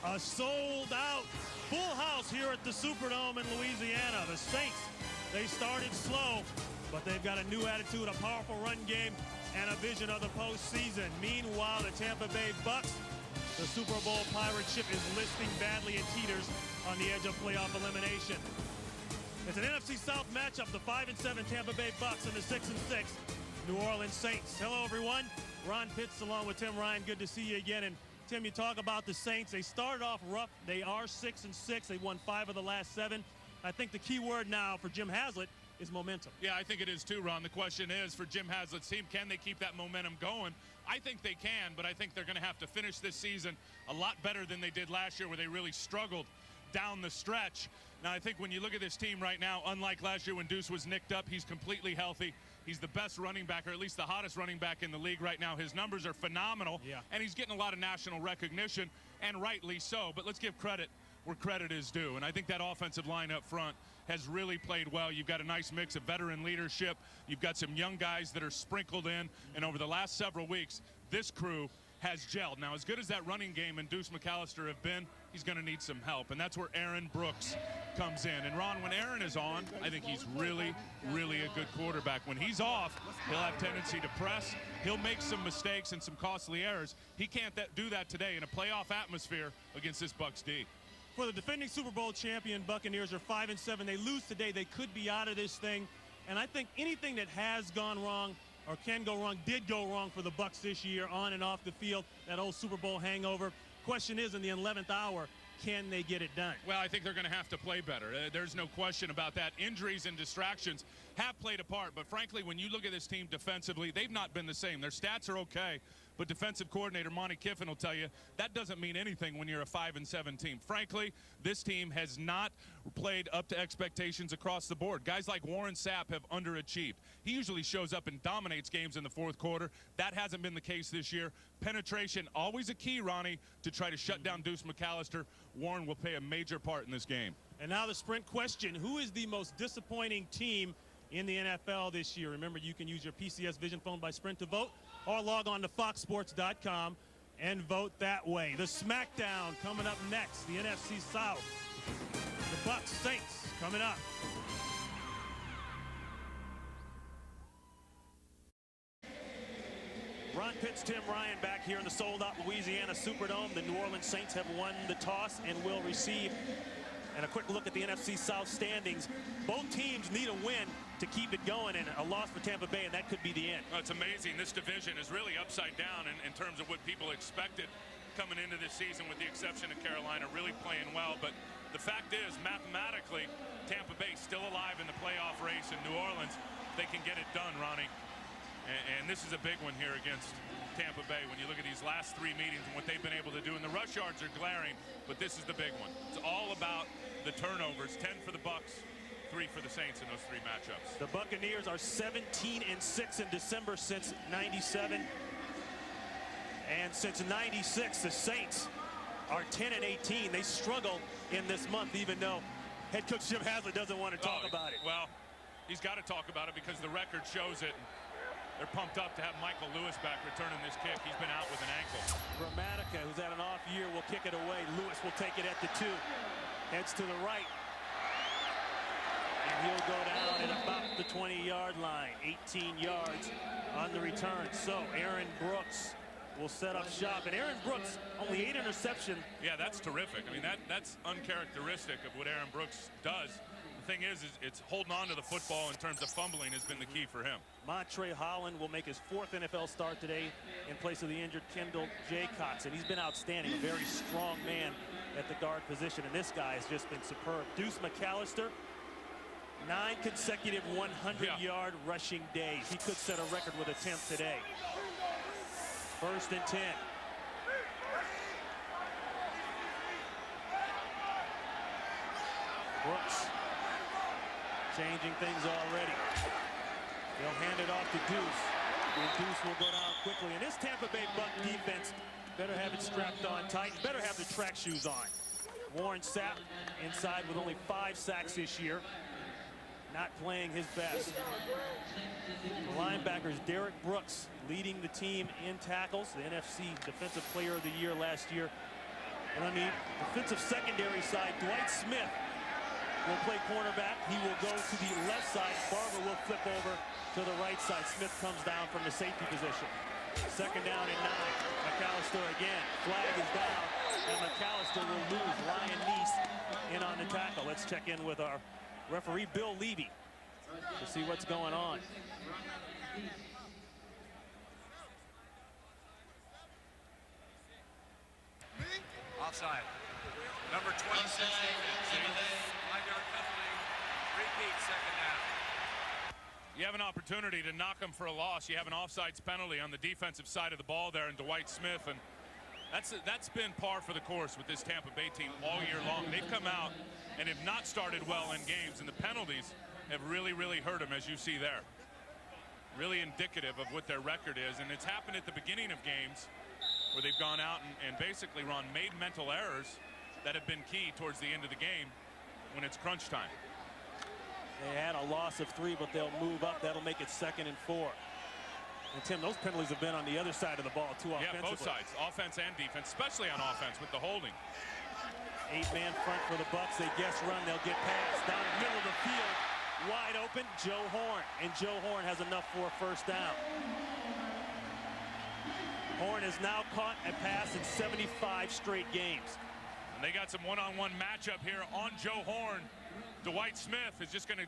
A sold-out full house here at the Superdome in Louisiana. The Saints, they started slow, but they've got a new attitude, a powerful run game, and a vision of the postseason. Meanwhile, the Tampa Bay Bucs, the Super Bowl pirate ship, is listing badly and teeters on the edge of playoff elimination. It's an NFC South matchup, the 5-7 Tampa Bay Bucs and the 6-6 New Orleans Saints. Hello, everyone. Ron Pitts along with Tim Ryan. Good to see you again. And Tim, you talk about the Saints. They started off rough. They are 6-6. They won 5 of the last 7. I think the key word now for Jim Haslett is momentum. Yeah, I think it is too, Ron. The question is, for Jim Haslett's team, can they keep that momentum going? I think they can, but I think they're going to have to finish this season a lot better than they did last year, where they really struggled down the stretch. Now, I think when you look at this team right now, unlike last year when Deuce was nicked up, he's completely healthy. He's the best running back, or at least the hottest running back in the league right now. His numbers are phenomenal, and he's getting a lot of national recognition, and rightly so. But let's give credit where credit is due, and I think that offensive line up front has really played well. You've got a nice mix of veteran leadership. You've got some young guys that are sprinkled in, and over the last several weeks, this crew has gelled. Now, as good as that running game and Deuce McAllister have been, he's going to need some help, and that's where Aaron Brooks comes in. And Ron, when Aaron is on, I think he's really, really a good quarterback. When he's off, he'll have tendency to press. He'll make some mistakes and some costly errors. He can't do that today in a playoff atmosphere against this Bucs D. For the defending Super Bowl champion Buccaneers are 5-7. They lose today. They could be out of this thing. And I think anything that has gone wrong or can go wrong did go wrong for the Bucs this year on and off the field. That old Super Bowl hangover. Question is, in the 11th hour, can they get it done? Well, I think they're going to have to play better. There's no question about that. Injuries and distractions have played a part, but frankly, when you look at this team defensively, they've not been the same. Their stats are okay, but defensive coordinator Monty Kiffin will tell you that doesn't mean anything when you're a 5-7 team. Frankly, this team has not played up to expectations across the board. Guys like Warren Sapp have underachieved. He usually shows up and dominates games in the fourth quarter. That hasn't been the case this year. Penetration, always a key, Ronnie, to try to shut down Deuce McAllister. Warren will play a major part in this game. And now the sprint question. Who is the most disappointing team in the NFL this year? Remember, you can use your PCS Vision phone by Sprint to vote, or log on to foxsports.com and vote that way. The SmackDown coming up next, the NFC South. The Bucs Saints coming up. Ron Pitts, Tim Ryan back here in the sold-out Louisiana Superdome. The New Orleans Saints have won the toss and will receive. And a quick look at the NFC South standings. Both teams need a win to keep it going, and a loss for Tampa Bay, and that could be the end. Well, it's amazing. This division is really upside down in terms of what people expected coming into this season, with the exception of Carolina really playing well. But the fact is, mathematically, Tampa Bay still alive in the playoff race in New Orleans. They can get it done, Ronnie. And this is a big one here against Tampa Bay when you look at these last 3 meetings and what they've been able to do. And the rush yards are glaring, but this is the big one. It's all about the turnovers. 10 for the Bucs, 3 for the Saints in those 3 matchups. The Buccaneers are 17-6 in December since '97. And since '96, the Saints are 10-18. They struggle in this month, even though head coach Jim Haslett doesn't want to talk about it. Well, he's got to talk about it because the record shows it. They're pumped up to have Michael Lewis back returning this kick. He's been out with an ankle. Gramatica, who's had an off year, will kick it away. Lewis will take it at the 2. Heads to the right. And he'll go down at about the 20-yard line. 18 yards on the return. So Aaron Brooks will set up shop. And Aaron Brooks, only 8 interceptions. Yeah, that's terrific. I mean, that's uncharacteristic of what Aaron Brooks does. The thing is it's holding on to the football in terms of fumbling has been the key for him. Montre Holland will make his 4th NFL start today in place of the injured Kendall Jaycox, and he's been outstanding, a very strong man at the guard position, and this guy has just been superb. Deuce McAllister, 9 consecutive 100-yard rushing days. He could set a record with a 10th today. 1st and 10. Brooks changing things already. They'll hand it off to Deuce. And Deuce will go down quickly. And this Tampa Bay Buc defense better have it strapped on tight. Better have the track shoes on. Warren Sapp inside with only 5 sacks this year. Not playing his best. The linebackers, Derek Brooks leading the team in tackles. The NFC Defensive Player of the Year last year. And on the defensive secondary side, Dwight Smith will play cornerback. He will go to the left side. Barber will flip over to the right side. Smith comes down from the safety position. Second down and 9. McAllister again. Flag is down, and McAllister will lose. Ryan Neese in on the tackle. Let's check in with our referee, Bill Levy, to see what's going on. Offside. Number 26. Repeat, second down. You have an opportunity to knock them for a loss. You have an offsides penalty on the defensive side of the ball there, and Dwight Smith, and that's been par for the course with this Tampa Bay team all year long. They've come out and have not started well in games, and the penalties have really hurt them, as you see there. Really indicative of what their record is, and it's happened at the beginning of games where they've gone out and basically, Ron, made mental errors that have been key towards the end of the game when it's crunch time. They had a loss of 3, but they'll move up. That'll make it 2nd and 4. And Tim, those penalties have been on the other side of the ball too, offensively. Yeah, both sides, offense and defense, especially on offense with the holding. 8-man front for the Bucs. They guess run. They'll get past down the middle of the field. Wide open, Joe Horn. And Joe Horn has enough for a first down. Horn has now caught a pass in 75 straight games. And they got some one-on-one matchup here on Joe Horn. Dwight Smith is just going to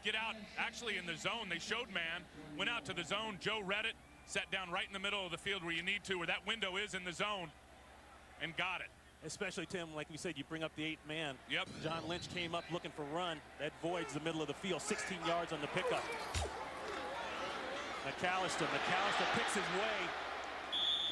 get out actually in the zone. They showed man, went out to the zone. Joe read it, sat down right in the middle of the field where you need to, where that window is in the zone, and got it. Especially, Tim, like we said, you bring up the 8-man. Yep. John Lynch came up looking for run. That voids the middle of the field. 16 yards on the pickup. McAllister picks his way.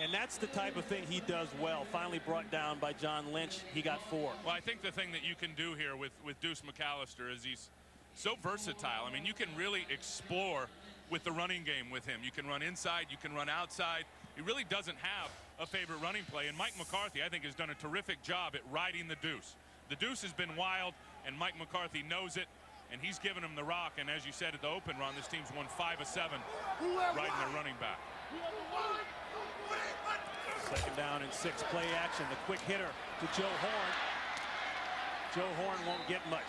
And that's the type of thing he does well. Finally brought down by John Lynch. He got 4. Well, I think the thing that you can do here with Deuce McAllister is he's so versatile. I mean, you can really explore with the running game with him. You can run inside, you can run outside. He really doesn't have a favorite running play. And Mike McCarthy, I think, has done a terrific job at riding the Deuce. The Deuce has been wild, and Mike McCarthy knows it, and he's given him the rock. And as you said at the open, Ron, this team's won 5 of 7 riding their running back. 2nd down and 6, play action. The quick hitter to Joe Horn. Joe Horn won't get much.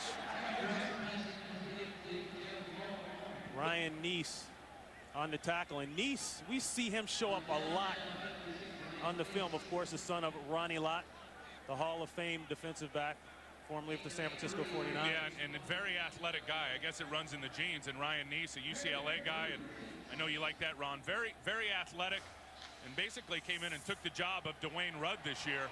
Ryan Neese on the tackle. And Neese, we see him show up a lot on the film. Of course, the son of Ronnie Lott, the Hall of Fame defensive back, formerly of the San Francisco 49ers. Yeah, and a very athletic guy. I guess it runs in the genes. And Ryan Neese, a UCLA guy, and I know you like that, Ron. Very athletic. And basically came in and took the job of Dwayne Rudd this year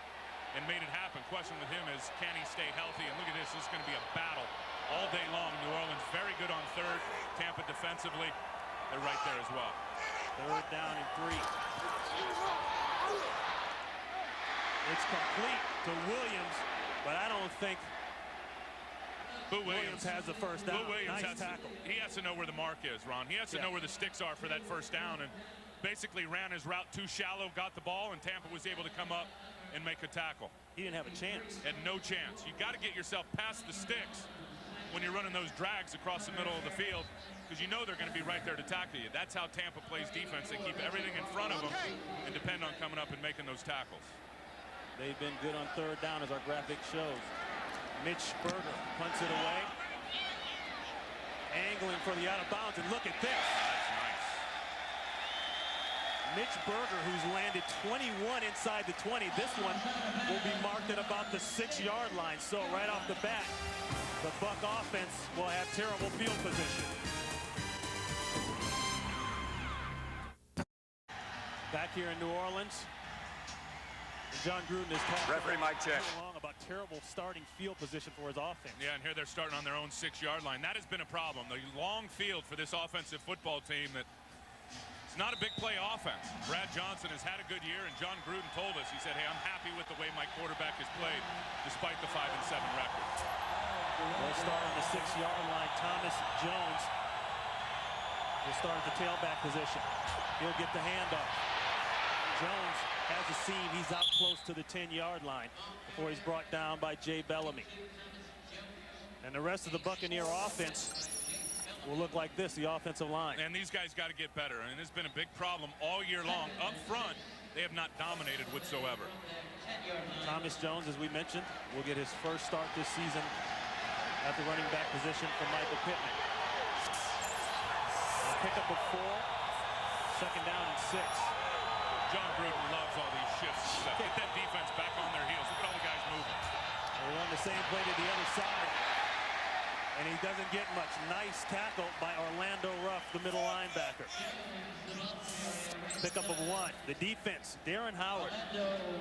and made it happen. Question with him is, can he stay healthy? And look at this. This is going to be a battle all day long. New Orleans very good on 3rd. Tampa defensively, they're right there as well. 3rd down and 3. It's complete to Williams, but I don't think Boo Williams has the first down. Boo Williams nice tackle. He has to know where the mark is, Ron. He has to know where the sticks are for that first down, and basically ran his route too shallow, got the ball, and Tampa was able to come up and make a tackle. He didn't have a chance. Had no chance. You got to get yourself past the sticks when you're running those drags across the middle of the field, because you know they're going to be right there to tackle you. That's how Tampa plays defense. They keep everything in front of them and depend on coming up and making those tackles. They've been good on 3rd down, as our graphic shows. Mitch Berger punts it away. Angling for the out of bounds, and look at this. That's nice. Mitch Berger, who's landed 21 inside the 20. This one will be marked at about the 6-yard line. So right off the bat, the Buck offense will have terrible field position. Back here in New Orleans, John Gruden has talked about terrible starting field position for his offense. Yeah, and here they're starting on their own 6-yard line. That has been a problem. The long field for this offensive football team, that it's not a big play offense. Brad Johnson has had a good year, and John Gruden told us, he said, hey, I'm happy with the way my quarterback has played despite the 5-7 record. They'll start on the 6-yard line. Thomas Jones will start at the tailback position. He'll get the handoff. Jones has a seam. He's out close to the 10-yard line before he's brought down by Jay Bellamy. And the rest of the Buccaneer offense will look like this, the offensive line. And these guys got to get better. And it's been a big problem all year long. Up front, they have not dominated whatsoever. Thomas Jones, as we mentioned, will get his first start this season at the running back position for Michael Pittman. A pickup of 4, second down and 6. John Gruden loves all these shifts. Get that defense back on their heels. Look at all the guys moving. They run the same play to the other side, and he doesn't get much. Nice tackle by Orlando Ruff, the middle linebacker. Pickup of 1. The defense, Darren Howard,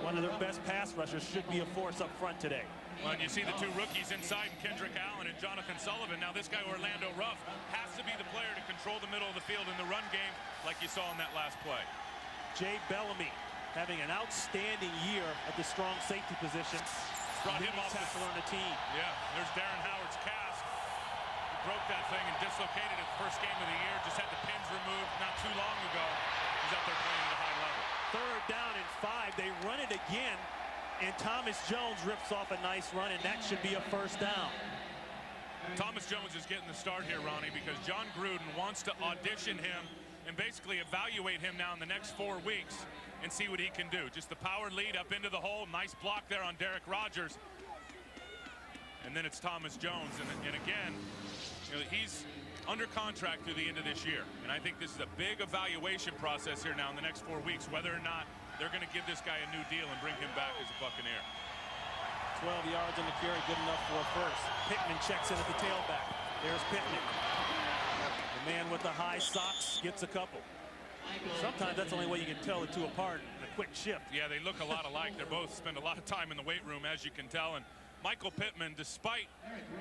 one of their best pass rushers, should be a force up front today. Well, and you see the 2 rookies inside, Kendrick Allen and Jonathan Sullivan. Now this guy, Orlando Ruff, has to be the player to control the middle of the field in the run game like you saw in that last play. Jay Bellamy having an outstanding year at the strong safety position. Brought him off tackle on the team. Yeah, there's Darren Howard's cast. He broke that thing and dislocated it first game of the year. Just had the pins removed not too long ago. He's up there playing at a high level. 3rd down and 5. They run it again, and Thomas Jones rips off a nice run, and that should be a first down. Thomas Jones is getting the start here, Ronnie, because John Gruden wants to audition him and basically evaluate him now in the next 4 weeks and see what he can do. Just the power lead up into the hole. Nice block there on Derek Rogers. And then it's Thomas Jones. And again, you know, he's under contract through the end of this year. And I think this is a big evaluation process here now in the next 4 weeks, whether or not they're going to give this guy a new deal and bring him back as a Buccaneer. 12 yards on the carry, good enough for a first. Pittman checks in at the tailback. There's Pittman. The man with the high socks gets a couple. Sometimes that's the only way you can tell the 2 apart in a quick shift. Yeah, they look a lot alike. They both spend a lot of time in the weight room, as you can tell. And Michael Pittman, despite,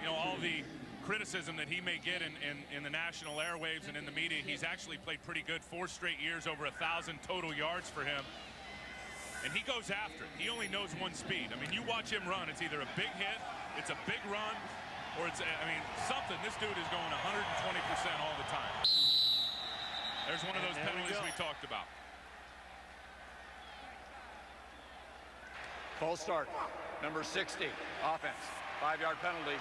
you know, all the criticism that he may get in the national airwaves and in the media, he's actually played pretty good. 4 straight years, over 1,000 total yards for him. And he goes after it. He only knows one speed. I mean, you watch him run, it's either a big hit, it's a big run, or it's, I mean, something. This dude is going 120% all the time. There's one of those penalties we talked about. Full start. Number 60, offense. 5-yard penalty.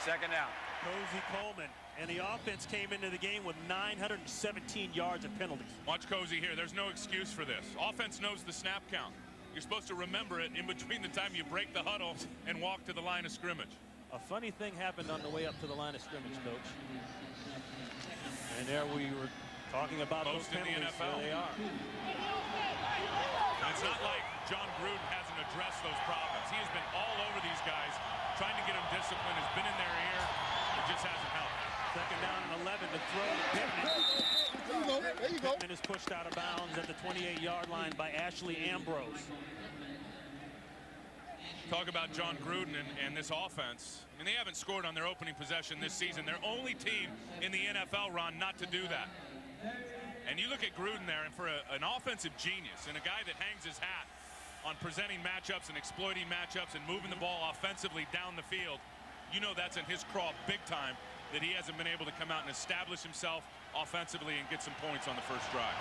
Second down. Cozy Coleman. And the offense came into the game with 917 yards of penalties. Watch Cozy here. There's no excuse for this. Offense knows the snap count. You're supposed to remember it in between the time you break the huddle and walk to the line of scrimmage. A funny thing happened on the way up to the line of scrimmage, Coach. And there we were talking about most those penalties. In the NFL. There they are. And it's not like John Gruden hasn't addressed those problems. He has been all over these guys, trying to get them disciplined, has been in their ear. It just hasn't helped. Second down and 11 to throw to Pittman. There you go. Pittman is pushed out of bounds at the 28-yard line by Ashley Ambrose. Talk about John Gruden and this offense. And they haven't scored on their opening possession this season. They're only team in the NFL, Ron, not to do that. And you look at Gruden there, and for an offensive genius and a guy that hangs his hat on presenting matchups and exploiting matchups and moving the ball offensively down the field, you know that's in his craw big time, that he hasn't been able to come out and establish himself offensively and get some points on the first drive.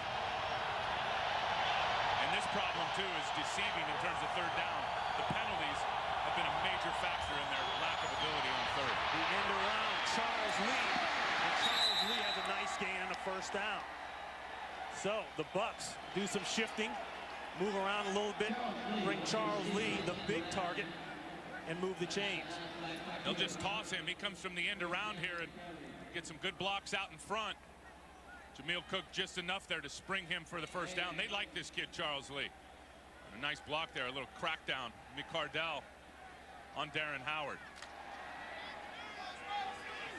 And this problem, too, is deceiving in terms of third down. The penalties have been a major factor in their lack of ability on third. The end around Charles Lee. And Charles Lee has a nice gain on the first down. So the Bucs do some shifting, move around a little bit, bring Charles Lee, the big target, and move the chains. They'll just toss him. He comes from the end around here and get some good blocks out in front. Jameel Cook just enough there to spring him for the first down. They like this kid, Charles Lee. And a nice block there, a little crackdown. McCardell on Darren Howard.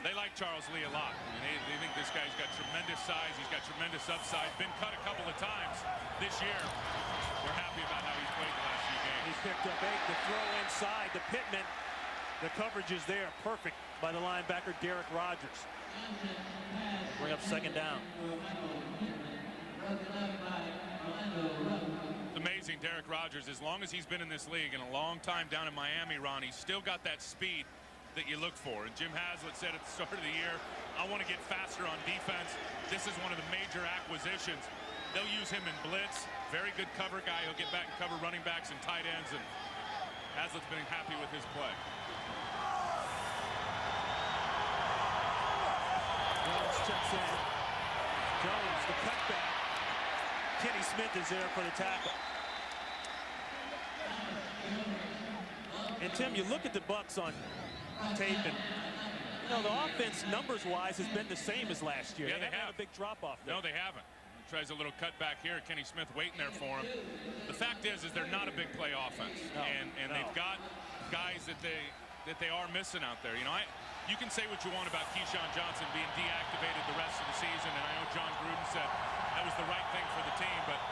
They like Charles Lee a lot. I mean, they think this guy's got tremendous size. He's got tremendous upside. Been cut a couple of times this year. They're happy about how he's played the last few games. He picked up 8. The throw inside to Pittman. The coverage is there. Perfect by the linebacker, Derek Rogers. Bring up second down. It's amazing, Derek Rogers, as long as he's been in this league and a long time down in Miami, Ron, he's still got that speed that you look for. And Jim Haslett said at the start of the year, I want to get faster on defense. This is one of the major acquisitions. They'll use him in blitz. Very good cover guy. He'll get back and cover running backs and tight ends. And Haslett's been happy with his play. Jones checks in. Jones, the cutback. Kenny Smith is there for the tackle. And Tim, you look at the Bucs on tape, and you know, the offense numbers-wise has been the same as last year. Yeah, they haven't had a big drop-off there. No, they haven't. He tries a little cut back here. Kenny Smith waiting there for him. The fact is they're not a big play offense, and they've got guys that they are missing out there. You know, you can say what you want about Keyshawn Johnson being deactivated the rest of the season, and I know John Gruden said that was the right thing for the team, but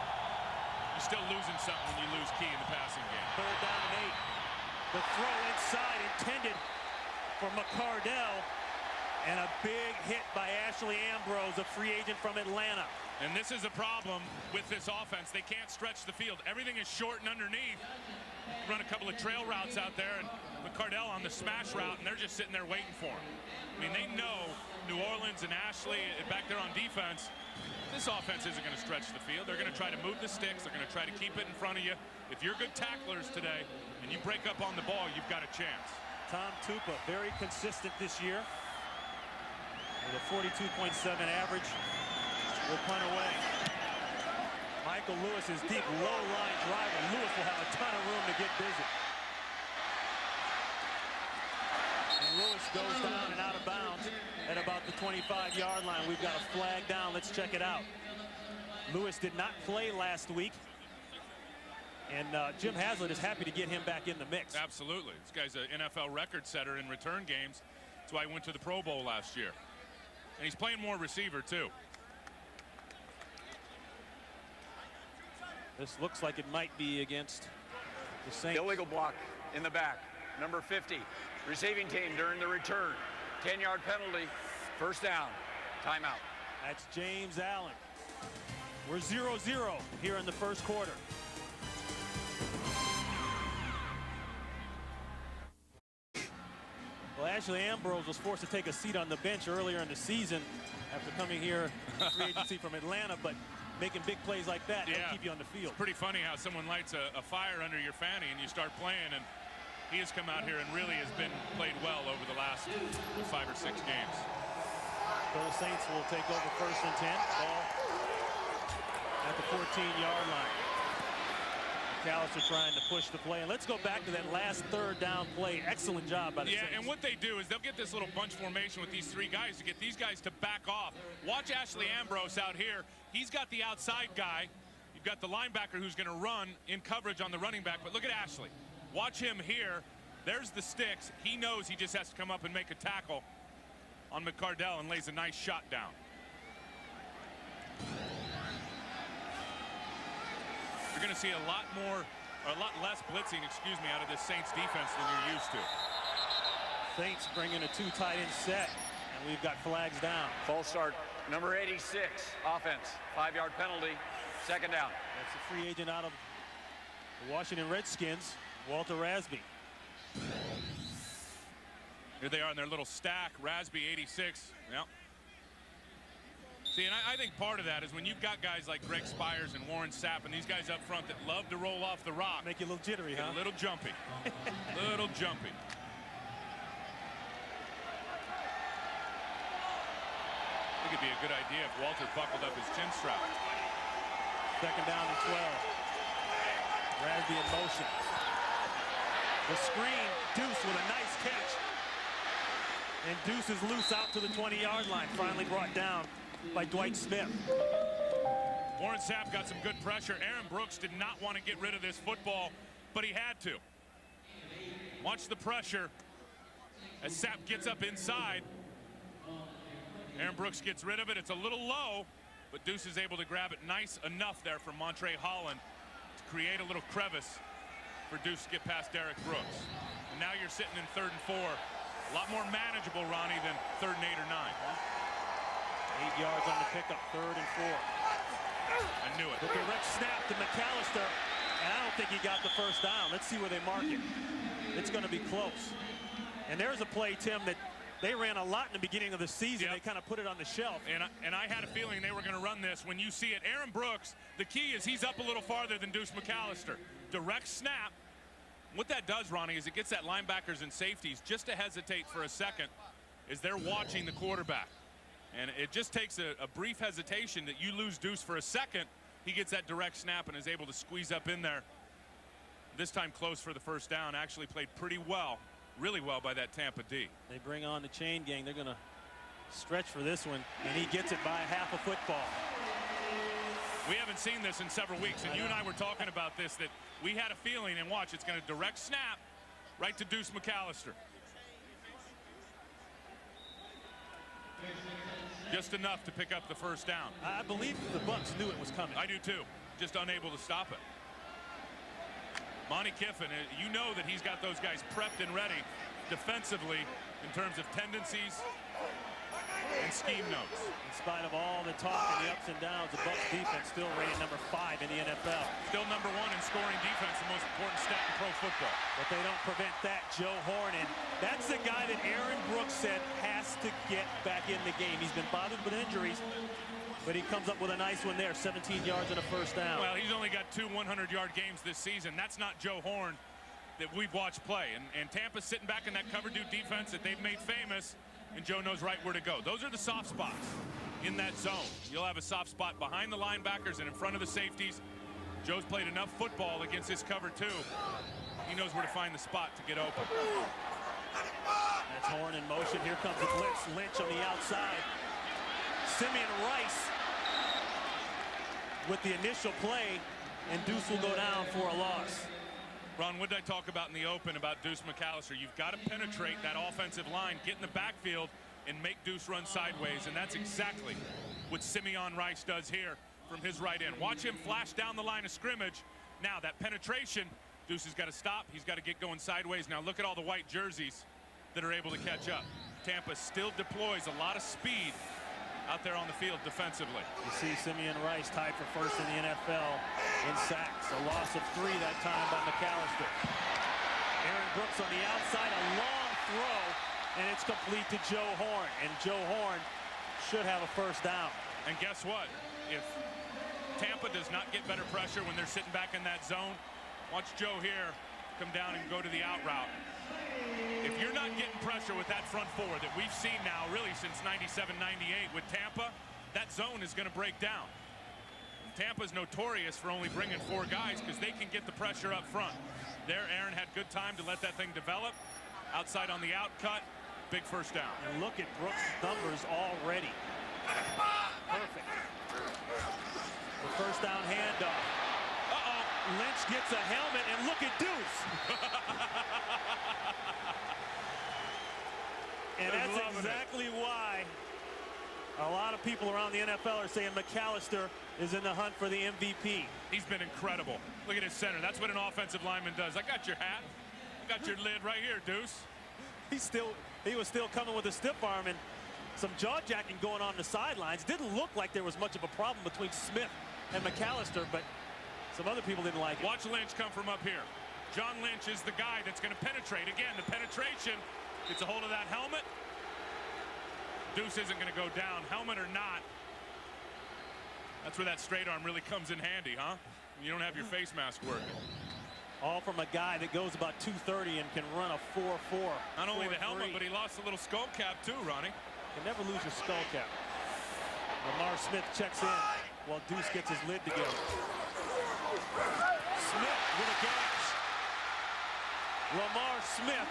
you're still losing something when you lose Key in the passing game. 3rd down and 8. The throw inside intended for McCardell, and a big hit by Ashley Ambrose, a free agent from Atlanta. And this is a problem with this offense. They can't stretch the field. Everything is short and underneath. Run a couple of trail routes out there, and McCardell on the smash route, and they're just sitting there waiting for him. I mean, they know New Orleans and Ashley back there on defense, this offense isn't going to stretch the field. They're going to try to move the sticks. They're going to try to keep it in front of you. If you're good tacklers today and you break up on the ball, you've got a chance. Tom Tupa, very consistent this year with a 42.7 average. Will punt away. Michael Lewis is deep, low line driver. Lewis will have a ton of room to get busy. And Lewis goes down and out of bounds at about the 25-yard line. We've got a flag down. Let's check it out. Lewis did not play last week, and Jim Haslett is happy to get him back in the mix. Absolutely. This guy's an NFL record setter in return games. That's why he went to the Pro Bowl last year. And he's playing more receiver, too. This looks like it might be against the Saints. Illegal block in the back. Number 50. Receiving team during the return. 10-yard penalty. 1st down. Timeout. That's James Allen. We're 0-0 here in the 1st quarter. Well, Ashley Ambrose was forced to take a seat on the bench earlier in the season after coming here free agency from Atlanta, but making big plays like that will keep you on the field. It's pretty funny how someone lights a fire under your fanny and you start playing, and he has come out here and really has been played well over the last 5 or 6 games. So the Saints will take over 1st and 10. Ball at the 14-yard line. McAllister trying to push the play. And let's go back to that last 3rd down play. Excellent job by the Saints. And what they do is they'll get this little bunch formation with these 3 guys to get these guys to back off. Watch Ashley Ambrose out here. He's got the outside guy. You've got the linebacker who's going to run in coverage on the running back. But look at Ashley. Watch him here. There's the sticks. He knows he just has to come up and make a tackle on McCardell and lays a nice shot down. You're going to see a lot less blitzing, out of this Saints defense than you're used to. Saints bring in a 2 tight end set, and we've got flags down. False start. Number 86. Offense. 5-yard penalty. 2nd down. That's a free agent out of the Washington Redskins, Walter Rasby. Here they are in their little stack. Rasby 86. Yep. See, and I think part of that is when you've got guys like Greg Spires and Warren Sapp and these guys up front that love to roll off the rock. Make you a little jittery, huh? A little jumpy. Little jumpy. I think it'd be a good idea if Walter buckled up his chin strap. 2nd down and 12. Rasby in motion. The screen, Deuce with a nice catch. And Deuce is loose out to the 20-yard line. Finally brought down by Dwight Smith. Warren Sapp got some good pressure. Aaron Brooks did not want to get rid of this football, but he had to. Watch the pressure as Sapp gets up inside. Aaron Brooks gets rid of it. It's a little low, but Deuce is able to grab it nice enough there from Montre Holland to create a little crevice for Deuce to get past Derek Brooks. And now you're sitting in 3rd and 4. A lot more manageable, Ronnie, than 3rd and 8 or 9. 8 yards on the pickup, 3rd and 4. I knew it. The direct snap to McAllister, and I don't think he got the 1st down. Let's see where they mark it. It's going to be close. And there's a play, Tim, that they ran a lot in the beginning of the season. They kind of put it on the shelf. And I had a feeling they were going to run this. When you see it, Aaron Brooks, the key is he's up a little farther than Deuce McAllister. Direct snap. What that does, Ronnie, is it gets that linebackers and safeties just to hesitate for a second as they're watching the quarterback. And it just takes a brief hesitation that you lose Deuce for a second. He gets that direct snap and is able to squeeze up in there. This time close for the first down. Actually played pretty well, really well by that Tampa D. They bring on the chain gang. They're going to stretch for this one, and he gets it by half a football. We haven't seen this in several weeks, and you and I were talking about this, that we had a feeling, and watch, it's going to direct snap right to Deuce McAllister. Just enough to pick up the first down. I believe the Bucs knew it was coming. I do too. Just unable to stop it. Monty Kiffin, you know that he's got those guys prepped and ready defensively in terms of tendencies and scheme notes. In spite of all the talk and the ups and downs, the Bucs defense still rated number 5 in the NFL. Still number 1 in scoring defense, the most important stat in pro football. But they don't prevent that. Joe Horn, and that's the guy that Aaron Brooks said has to get back in the game. He's been bothered with injuries, but he comes up with a nice one there, 17 yards and a first down. Well, he's only got 2 100-yard games this season. That's not Joe Horn that we've watched play. And Tampa's sitting back in that cover 2 defense that they've made famous, and Joe knows right where to go. Those are the soft spots in that zone. You'll have a soft spot behind the linebackers and in front of the safeties. Joe's played enough football against this cover 2. He knows where to find the spot to get open. That's Horn in motion. Here comes the blitz. Lynch on the outside. Simeon Rice with the initial play, and Deuce will go down for a loss. Ron, what did I talk about in the open about Deuce McAllister? You've got to penetrate that offensive line, get in the backfield, and make Deuce run sideways, and that's exactly what Simeon Rice does here from his right end. Watch him flash down the line of scrimmage. Now that penetration, Deuce has got to stop. He's got to get going sideways. Now look at all the white jerseys that are able to catch up. Tampa still deploys a lot of speed out there on the field defensively. You see Simeon Rice tied for first in the NFL in sacks. A loss of 3 that time by McAllister. Aaron Brooks on the outside, a long throw, and it's complete to Joe Horn. And Joe Horn should have a first down. And guess what? If Tampa does not get better pressure when they're sitting back in that zone, watch Joe here come down and go to the out route. If you're not getting pressure with that front 4 that we've seen now really since 97-98 with Tampa, that zone is going to break down. Tampa's notorious for only bringing 4 guys because they can get the pressure up front. There, Aaron had good time to let that thing develop. Outside on the out cut, big first down. And look at Brooks' numbers already. Perfect. The first down handoff. Lynch gets a helmet, and look at Deuce. And that's exactly why a lot of people around the NFL are saying McAllister is in the hunt for the MVP. He's been incredible. Look at his center. That's what an offensive lineman does. I got your hat. I got your lid right here, Deuce. He was still coming with a stiff arm and some jaw-jacking going on the sidelines. Didn't look like there was much of a problem between Smith and McAllister, but some other people didn't like it. Watch Lynch come from up here. John Lynch is the guy that's going to penetrate. Again, the penetration gets a hold of that helmet. Deuce isn't going to go down, helmet or not. That's where that straight arm really comes in handy, huh? You don't have your face mask working. All from a guy that goes about 230 and can run a 4.4. Not only the helmet, but he lost a little skull cap too, Ronnie. You can never lose your skull cap. Lamar Smith checks in while Deuce gets his lid together. Smith with a gash. Lamar Smith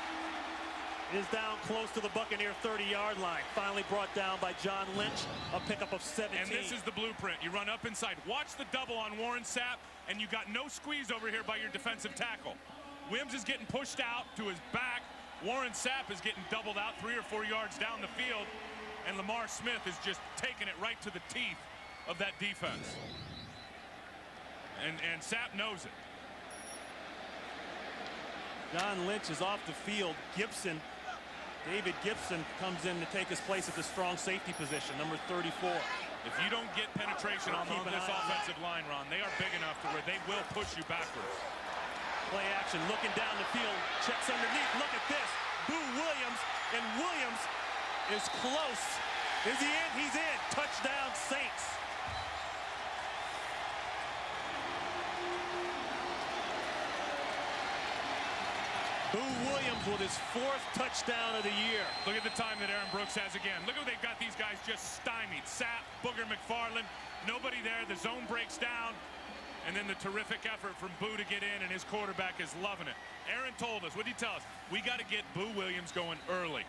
is down close to the Buccaneer 30-yard line. Finally brought down by John Lynch, a pickup of 17. And this is the blueprint. You run up inside. Watch the double on Warren Sapp, and you got no squeeze over here by your defensive tackle. Wims is getting pushed out to his back. Warren Sapp is getting doubled out 3 or 4 yards down the field, and Lamar Smith is just taking it right to the teeth of that defense. And Sapp knows it. John Lynch is off the field. David Gibson comes in to take his place at the strong safety position, number 34. If you don't get penetration on this offensive line, Ron, they are big enough to where they will push you backwards. Play action, looking down the field, checks underneath. Look at this. Boo Williams, and Williams is close. Is he in? He's in. Touchdown, Saints. Boo Williams with his 4th touchdown of the year. Look at the time that Aaron Brooks has again. Look at what they've got these guys just stymied. Sapp, Booger McFarland, nobody there. The zone breaks down, And then the terrific effort from Boo to get in, and his quarterback is loving it. Aaron told us, what did he tell us? We got to get Boo Williams going early.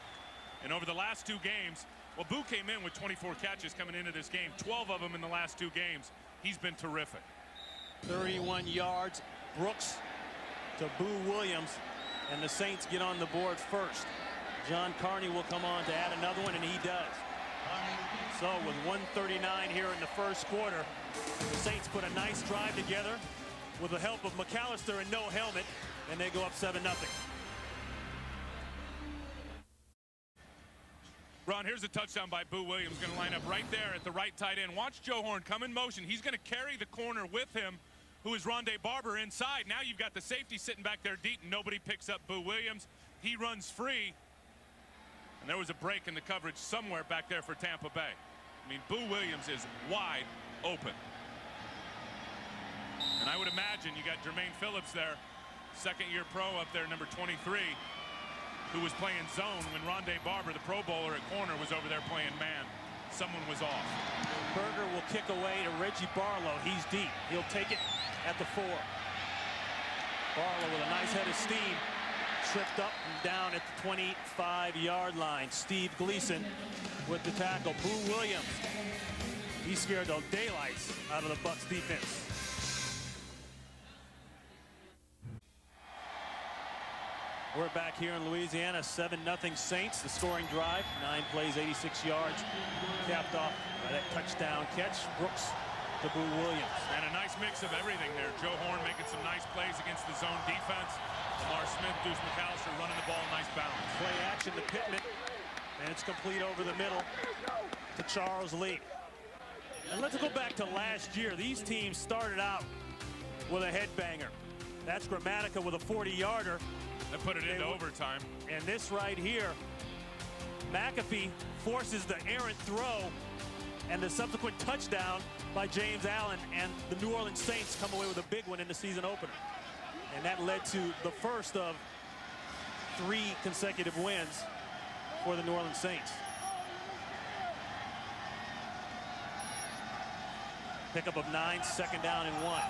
And over the last 2 games, well, Boo came in with 24 catches coming into this game, 12 of them in the last 2 games. He's been terrific. 31 yards, Brooks to Boo Williams, and the Saints get on the board first. John Carney will come on to add another one, and he does. So with 1:39 here in the first quarter, the Saints put a nice drive together with the help of McAllister and no helmet, and they go up 7-0. Ron, here's a touchdown by Boo Williams, going to line up right there at the right tight end. Watch Joe Horn come in motion. He's going to carry the corner with him, who is Rondé Barber inside. Now you've got the safety sitting back there deep, and nobody picks up Boo Williams. He runs free, and there was a break in the coverage somewhere back there for Tampa Bay. I mean, Boo Williams is wide open. And I would imagine you got Jermaine Phillips there, second-year pro up there, number 23, who was playing zone when Rondé Barber, the Pro Bowler at corner, was over there playing man. Someone was off. Berger will kick away to Reggie Barlow. He's deep. He'll take it at the 4. Barlow with a nice head of steam. Tripped up and down at the 25-yard line. Steve Gleason with the tackle. Boo Williams, he scared the daylights out of the Bucs defense. We're back here in Louisiana, 7-0 Saints. The scoring drive, 9 plays, 86 yards, capped off by that touchdown catch. Brooks to Boo Williams. And a nice mix of everything there. Joe Horn making some nice plays against the zone defense. Lamar Smith, Deuce McAllister running the ball, nice balance. Play action to Pittman, and it's complete over the middle to Charles Lee. And let's go back to last year. These teams started out with a headbanger. That's Grammatica with a 40-yarder. They put it into overtime. And this right here, McAfee forces the errant throw and the subsequent touchdown by James Allen, and the New Orleans Saints come away with a big one in the season opener. And that led to the first of 3 consecutive wins for the New Orleans Saints. Pickup of 9, second down and 1.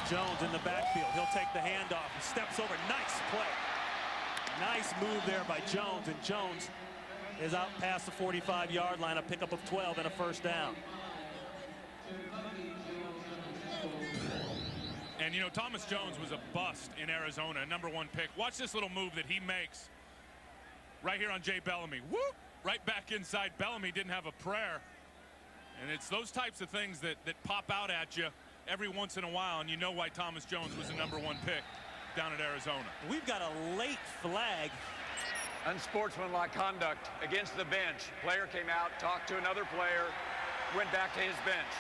Jones in the backfield. He'll take the handoff. He steps over. Nice play. Nice move there by Jones, and Jones is out past the 45-yard line. A pickup of 12 and a first down. And, you know, Thomas Jones was a bust in Arizona, #1 pick. Watch this little move that he makes right here on Jay Bellamy. Whoop! Right back inside. Bellamy didn't have a prayer. And it's those types of things that pop out at you every once in a while, and you know why Thomas Jones was the #1 pick down at Arizona. We've got a late flag. Unsportsmanlike conduct against the bench. Player came out, talked to another player, went back to his bench.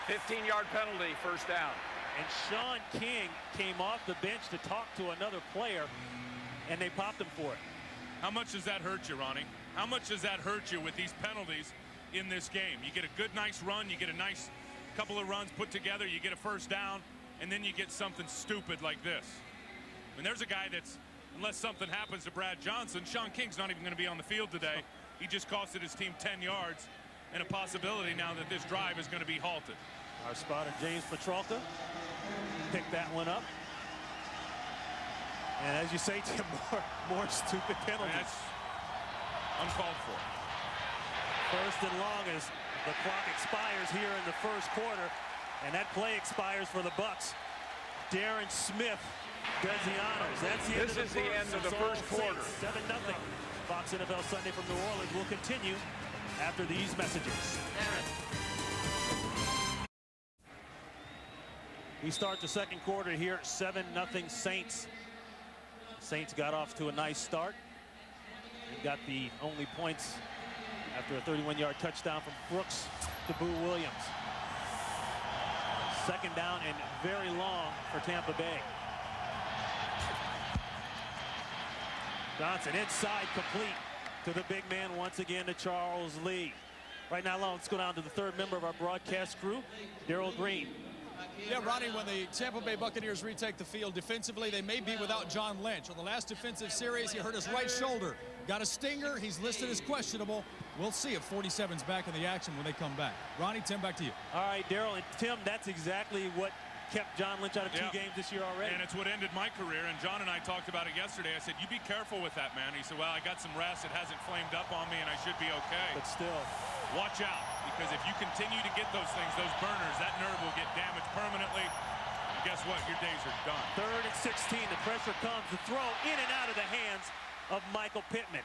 15-yard penalty, first down. And Sean King came off the bench to talk to another player, and they popped him for it. How much does that hurt you, Ronnie? How much does that hurt you with these penalties in this game? You get a good, nice run, you get a nice couple of runs put together, you get a first down, and then you get something stupid like this. I mean, there's a guy that's, unless something happens to Brad Johnson, Sean King's not even going to be on the field today. He just costed his team 10 yards and a possibility now that this drive is going to be halted. Our spotter, James Petralka, picked that one up. And as you say, Tim, more stupid penalties. That's uncalled for. First and long as the clock expires here in the first quarter, and that play expires for the Bucs. Darren Smith does the honors. That's the end of the first quarter. 7-0. Fox NFL Sunday from New Orleans will continue after these messages. We start the second quarter here, 7-0 Saints. Saints got off to a nice start. They got the only points after a 31-yard touchdown from Brooks to Boo Williams. Second down and very long for Tampa Bay. Johnson inside, complete to the big man once again, to Charles Lee. Right now, let's go down to the third member of our broadcast crew, Darrell Green. Yeah, Ronnie, when the Tampa Bay Buccaneers retake the field defensively, they may be without John Lynch. On the last defensive series, he hurt his right shoulder. Got a stinger. He's listed as questionable. We'll see if 47's back in the action when they come back. Ronnie, Tim, back to you. All right, Daryl and Tim, that's exactly what kept John Lynch out of 2 games this year already. And it's what ended my career. And John and I talked about it yesterday. I said, you be careful with that, man. He said, well, I got some rest. It hasn't flamed up on me, and I should be okay. But still, watch out, because if you continue to get those things, those burners, that nerve will get damaged permanently. And guess what? Your days are done. 3rd and 16. The pressure comes. The throw in and out of the hands of Michael Pittman.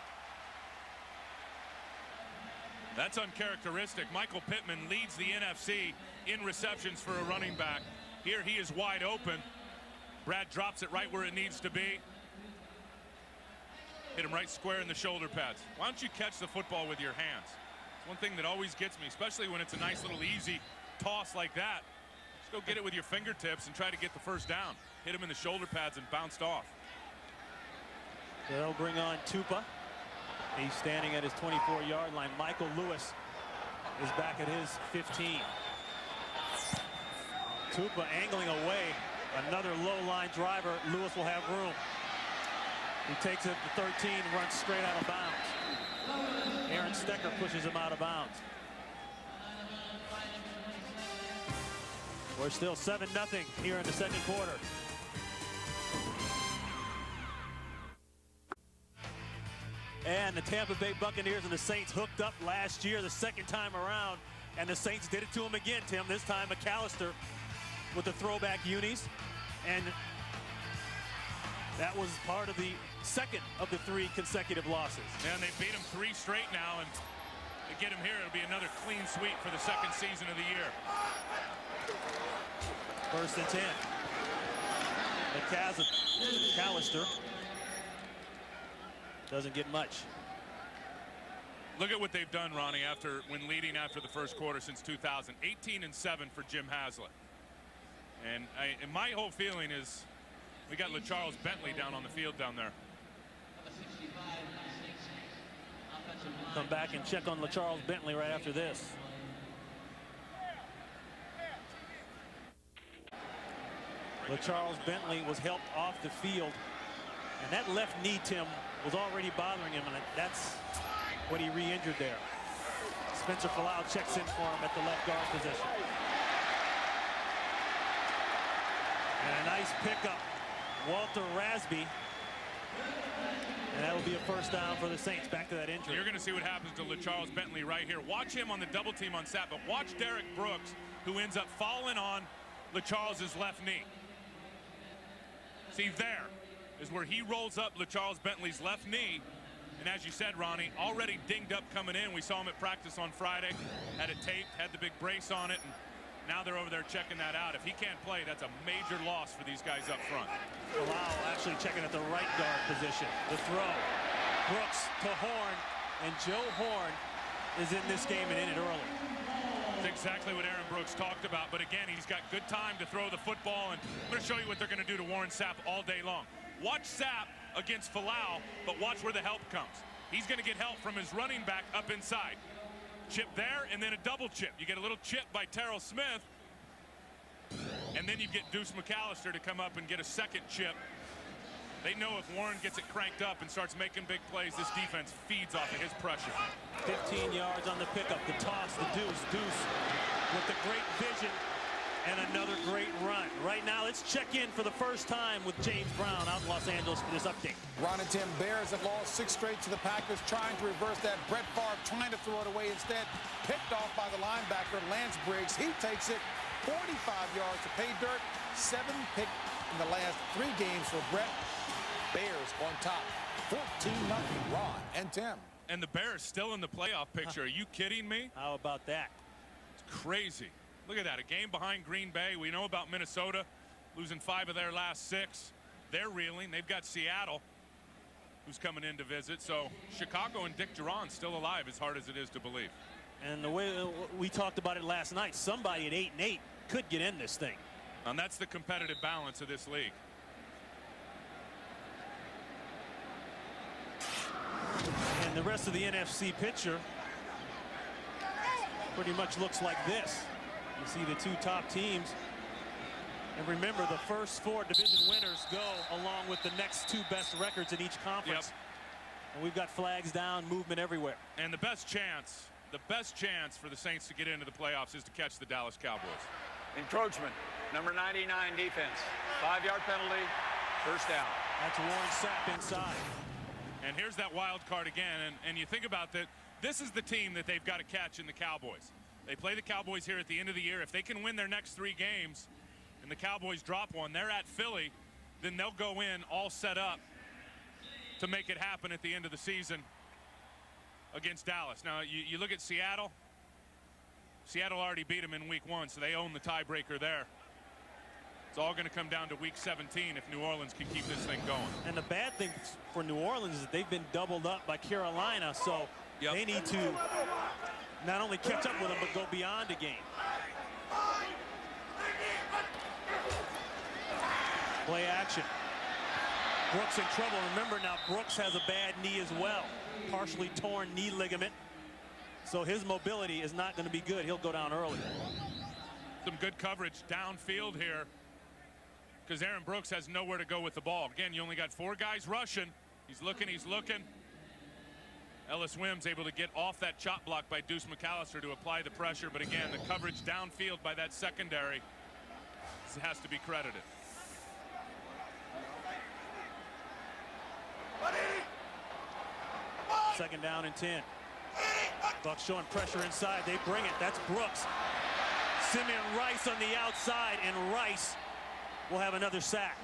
That's uncharacteristic. Michael Pittman leads the NFC in receptions for a running back. Here he is wide open. Brad drops it right where it needs to be. Hit him right square in the shoulder pads. Why don't you catch the football with your hands? It's one thing that always gets me, especially when it's a nice little easy toss like that. Just go get it with your fingertips and try to get the first down. Hit him in the shoulder pads and bounced off. They'll bring on Tupa. He's standing at his 24-yard line. Michael Lewis is back at his 15. Tupa angling away. Another low-line driver. Lewis will have room. He takes it to 13, runs straight out of bounds. Aaron Stecker pushes him out of bounds. We're still 7-0 here in the second quarter. And the Tampa Bay Buccaneers and the Saints hooked up last year, the second time around, and the Saints did it to him again, Tim. This time McAllister with the throwback unis, and that was part of the second of the 3 consecutive losses. And they beat him 3 straight now, and to get him here, it'll be another clean sweep for the second season of the year. 1st and 10. McAllister doesn't get much. Look at what they've done, Ronnie, when leading after the first quarter since 2000. 18-7 for Jim Haslett. And my whole feeling is we got LaCharles Bentley down on the field down there. Come back and check on LaCharles Bentley right after this. LaCharles Bentley was helped off the field, and that left knee, Tim, was already bothering him, and that's what he re-injured there. Spencer Falau checks in for him at the left guard position. And a nice pickup, Walter Rasby. And that will be a first down for the Saints. Back to that injury. You're going to see what happens to LaCharles Bentley right here. Watch him on the double team on Sapp, but watch Derek Brooks, who ends up falling on LaCharles' left knee. See, there is where he rolls up LaCharles Bentley's left knee. And as you said, Ronnie, already dinged up coming in. We saw him at practice on Friday. Had it taped, had the big brace on it. And now they're over there checking that out. If he can't play, that's a major loss for these guys up front. Falau actually checking at the right guard position. The throw. Brooks to Horn. And Joe Horn is in this game and in it early. That's exactly what Aaron Brooks talked about. But again, he's got good time to throw the football. And I'm going to show you what they're going to do to Warren Sapp all day long. Watch Sapp against Falau, but watch where the help comes. He's going to get help from his running back up inside. Chip there, and then a double chip. You get a little chip by Terrell Smith, and then you get Deuce McAllister to come up and get a second chip. They know if Warren gets it cranked up and starts making big plays, this defense feeds off of his pressure. 15 yards on the pickup, the toss, the Deuce with the great vision and another great run. Right now, let's check in for the first time with James Brown out in Los Angeles for this update. Ron and Tim, Bears have lost 6 straight to the Packers, trying to reverse that. Brett Favre trying to throw it away instead. Picked off by the linebacker, Lance Briggs. He takes it 45 yards to pay dirt. 7 picked in the last 3 games for Brett. Bears on top, 14-0. Ron and Tim. And the Bears still in the playoff picture. Are you kidding me? How about that? It's crazy. Look at that, a game behind Green Bay. We know about Minnesota losing 5 of their last 6. They're reeling. They've got Seattle, who's coming in to visit. So Chicago and Dick Duran still alive, as hard as it is to believe. And the way we talked about it last night, somebody at 8-8 could get in this thing. And that's the competitive balance of this league. And the rest of the NFC picture pretty much looks like this. You see the 2 top teams And remember, the first 4 division winners go along with the next 2 best records in each conference. And we've got flags down, movement everywhere. And the best chance for the Saints to get into the playoffs is to catch the Dallas Cowboys. Encroachment, number 99 defense. 5-yard penalty, first down. That's Warren Sapp inside. And here's that wild card again. And you think about that, this is the team that they've got to catch in the Cowboys. They play the Cowboys here at the end of the year. If they can win their next 3 games and the Cowboys drop one, they're at Philly, then they'll go in all set up to make it happen at the end of the season against Dallas. Now, you look at Seattle. Seattle already beat them in week 1, so they own the tiebreaker there. It's all going to come down to week 17 if New Orleans can keep this thing going. And the bad thing for New Orleans is that they've been doubled up by Carolina, so they need to not only catch up with them, but go beyond a game. Play action. Brooks in trouble. Remember now, Brooks has a bad knee as well. Partially torn knee ligament. So his mobility is not going to be good. He'll go down early. Some good coverage downfield here because Aaron Brooks has nowhere to go with the ball. Again, you only got 4 guys rushing. He's looking. Ellis Wims able to get off that chop block by Deuce McAllister to apply the pressure. But again, the coverage downfield by that secondary has to be credited. Second down and 10. Bucs showing pressure inside. They bring it. That's Brooks. Simeon Rice on the outside, and Rice will have another sack.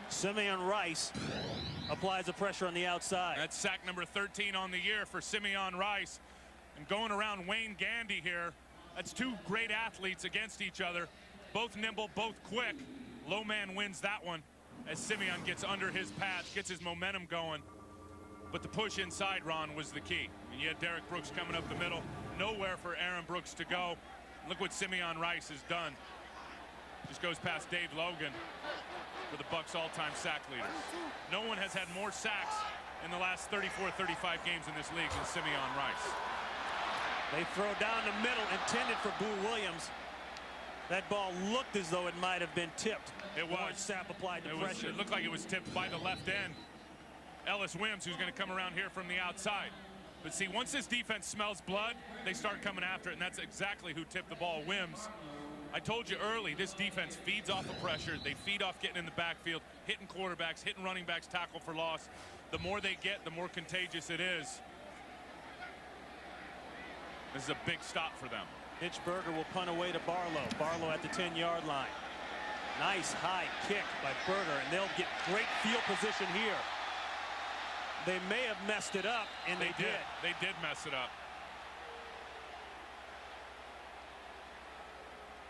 Simeon Rice applies the pressure on the outside. That's sack number 13 on the year for Simeon Rice. And going around Wayne Gandy here, that's 2 great athletes against each other. Both nimble, both quick. Low man wins that one as Simeon gets under his pads, gets his momentum going. But the push inside, Ron, was the key. And you had Derek Brooks coming up the middle. Nowhere for Aaron Brooks to go. Look what Simeon Rice has done. Just goes past Dave Logan for the Bucs all-time sack leader. No one has had more sacks in the last 34, 35 games in this league than Simeon Rice. They throw down the middle, intended for Boo Williams. That ball looked as though it might have been tipped. It was. Warren Sapp applied the pressure. It looked like it was tipped by the left end. Ellis Wims, who's going to come around here from the outside. But see, once this defense smells blood, they start coming after it, and that's exactly who tipped the ball, Wims. I told you early, this defense feeds off of pressure. They feed off getting in the backfield, hitting quarterbacks, hitting running backs, tackle for loss. The more they get, the more contagious it is. This is a big stop for them. Mitch Berger will punt away to Barlow. Barlow at the 10-yard line. Nice high kick by Berger, and they'll get great field position here. They may have messed it up, and they did. They did mess it up.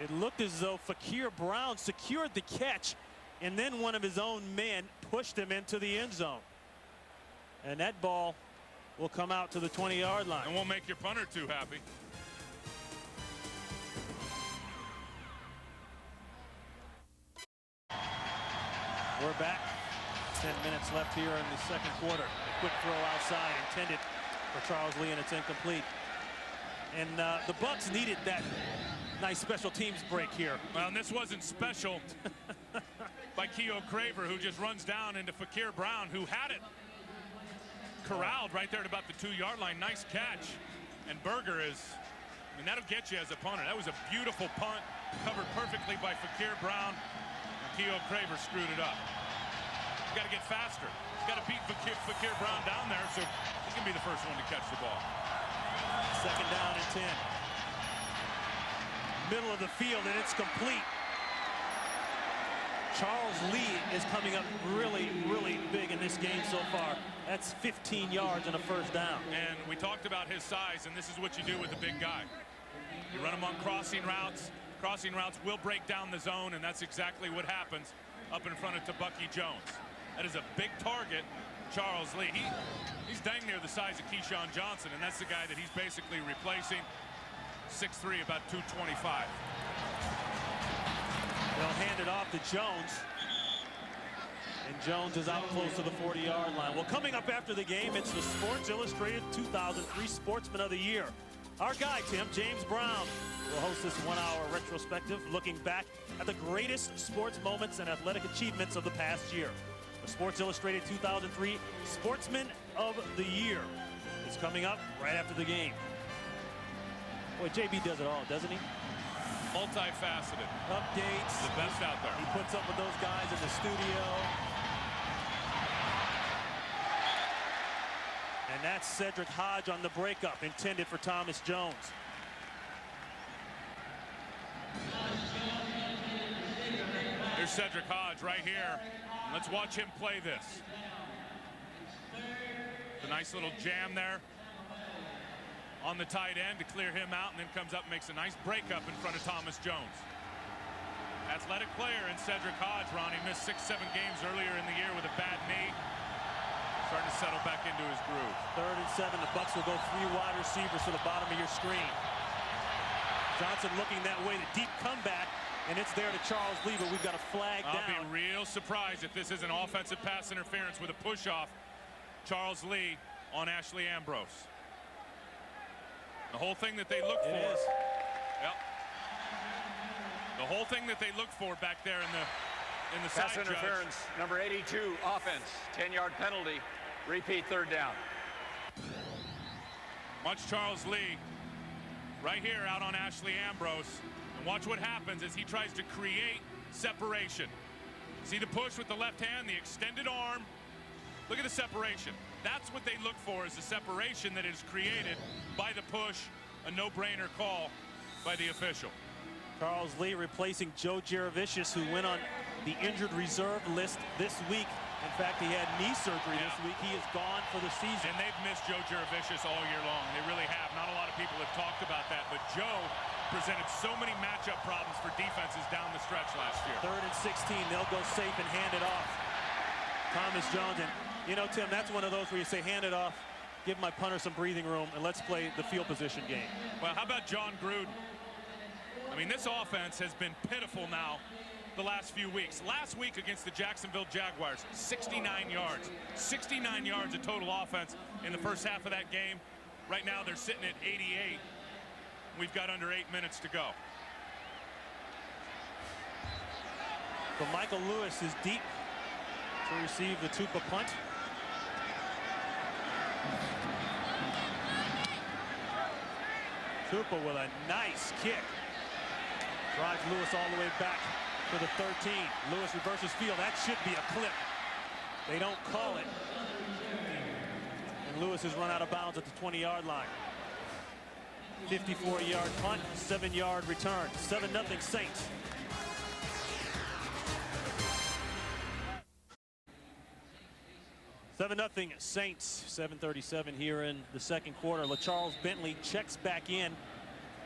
It looked as though Fakir Brown secured the catch, and then one of his own men pushed him into the end zone. And that ball will come out to the 20-yard line. And won't make your punter too happy. We're back. 10 minutes left here in the second quarter. A quick throw outside intended for Charles Lee, and it's incomplete. And the Bucs needed that nice special teams break here. Well, and this wasn't special by Keo Craver, who just runs down into Fakir Brown, who had it corralled right there at about the 2-yard line. Nice catch. And Berger is, I mean, that'll get you as a punter. That was a beautiful punt, covered perfectly by Fakir Brown. And Keo Craver screwed it up. He's got to get faster. He's got to beat Fakir Brown down there so he can be the first one to catch the ball. Second down and 10. Middle of the field, and it's complete. Charles Lee is coming up really, really big in this game so far. That's 15 yards and a first down. And we talked about his size, and this is what you do with a big guy. You run him on crossing routes. Crossing routes will break down the zone, and that's exactly what happens up in front of Bucky Jones. That is a big target, Charles Lee. He's dang near the size of Keyshawn Johnson, and that's the guy that he's basically replacing. 6'3", about 225. They'll hand it off to Jones. And Jones is out close to the 40-yard line. Well, coming up after the game, it's the Sports Illustrated 2003 Sportsman of the Year. Our guy, Tim, James Brown, will host this one-hour retrospective looking back at the greatest sports moments and athletic achievements of the past year. The Sports Illustrated 2003 Sportsman of the Year is coming up right after the game. Boy, JB does it all, doesn't he? Multifaceted. Updates. The best out there. He puts up with those guys in the studio. And that's Cedric Hodge on the breakup, intended for Thomas Jones. Here's Cedric Hodge right here. Let's watch him play this. A nice little jam there on the tight end to clear him out, and then comes up and makes a nice breakup in front of Thomas Jones. Athletic player in Cedric Hodge, Ronnie, missed 6-7 games earlier in the year with a bad knee. Starting to settle back into his groove. 3rd and 7. The Bucs will go 3 wide receivers to the bottom of your screen. Johnson looking that way, the deep comeback, and it's there to Charles Lee, but we've got a flag down. I'll be real surprised if this is an offensive pass interference with a push-off. Charles Lee on Ashley Ambrose. The whole thing that they look for. It is. Yep. The whole thing that they look for back there in the Pass side interference, judge. number 82, offense, 10-yard penalty, repeat 3rd down. Watch Charles Lee right here out on Ashley Ambrose. And watch what happens as he tries to create separation. See the push with the left hand, the extended arm. Look at the separation. That's what they look for, is the separation that is created by the push. A no-brainer call by the official. Charles Lee replacing Joe Jaravicius, who went on the injured reserve list this week. In fact, he had knee surgery this week. He is gone for the season. And they've missed Joe Jaravicius all year long. They really have. Not a lot of people have talked about that, but Joe presented so many matchup problems for defenses down the stretch last year. 3rd and 16. They'll go safe and hand it off. Thomas Jones. And, you know, Tim, that's one of those where you say, hand it off, give my punter some breathing room, and let's play the field position game. Well, how about John Gruden? I mean, this offense has been pitiful now the last few weeks. Last week against the Jacksonville Jaguars, 69 yards. 69 yards of total offense in the first half of that game. Right now, they're sitting at 88. We've got under 8 minutes to go. So Michael Lewis is deep to receive the Tupa punt. Tupa with a nice kick. Drives Lewis all the way back to the 13. Lewis reverses field. That should be a clip. They don't call it. And Lewis has run out of bounds at the 20-yard line. 54-yard punt, 7-yard return. 7-0 Saints. Nothing Saints. 7:37 here in the second quarter. LaCharles Bentley checks back in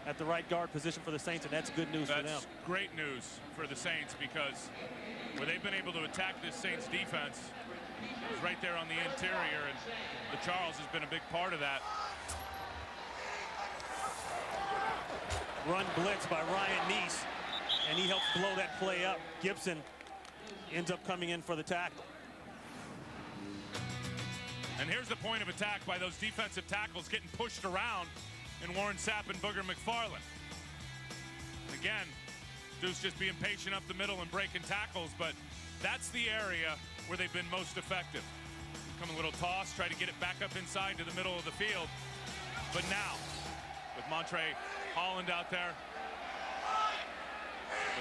at the right guard position for the Saints, and that's good news for them. That's great news for the Saints, because where they've been able to attack this Saints defense is right there on the interior, and LaCharles has been a big part of that. Run blitz by Ryan Neese, and he helped blow that play up. Gibson ends up coming in for the tackle. And here's the point of attack by those defensive tackles getting pushed around in Warren Sapp and Booger McFarland. Again, Deuce just being patient up the middle and breaking tackles, but that's the area where they've been most effective. Come a little toss, try to get it back up inside to the middle of the field. But now, with Montre Holland out there,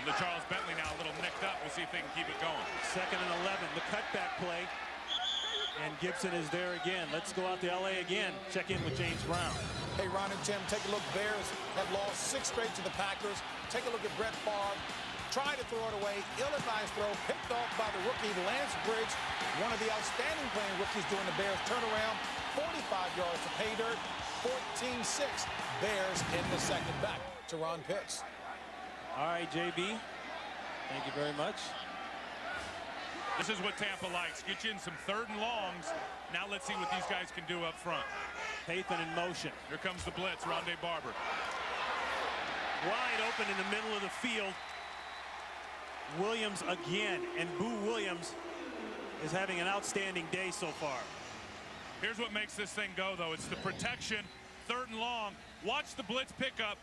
with LaCharles Bentley now a little nicked up, we'll see if they can keep it going. 2nd and 11, the cutback play. And Gibson is there again. Let's go out to LA again. Check in with James Brown. Hey, Ron and Tim, take a look. Bears have lost 6 straight to the Packers. Take a look at Brett Favre. Trying to throw it away. Ill-advised throw. Picked off by the rookie Lance Briggs. One of the outstanding playing rookies doing the Bears turnaround. 45 yards to pay dirt. 14-6. Bears in the second. Back to Ron Pitts. All right, JB. Thank you very much. This is what Tampa likes. Get you in some 3rd and longs. Now let's see what these guys can do up front. Pathan in motion. Here comes the blitz, Rondé Barber. Wide open in the middle of the field. Williams again, and Boo Williams is having an outstanding day so far. Here's what makes this thing go, though. It's the protection, 3rd and long. Watch the blitz pickup.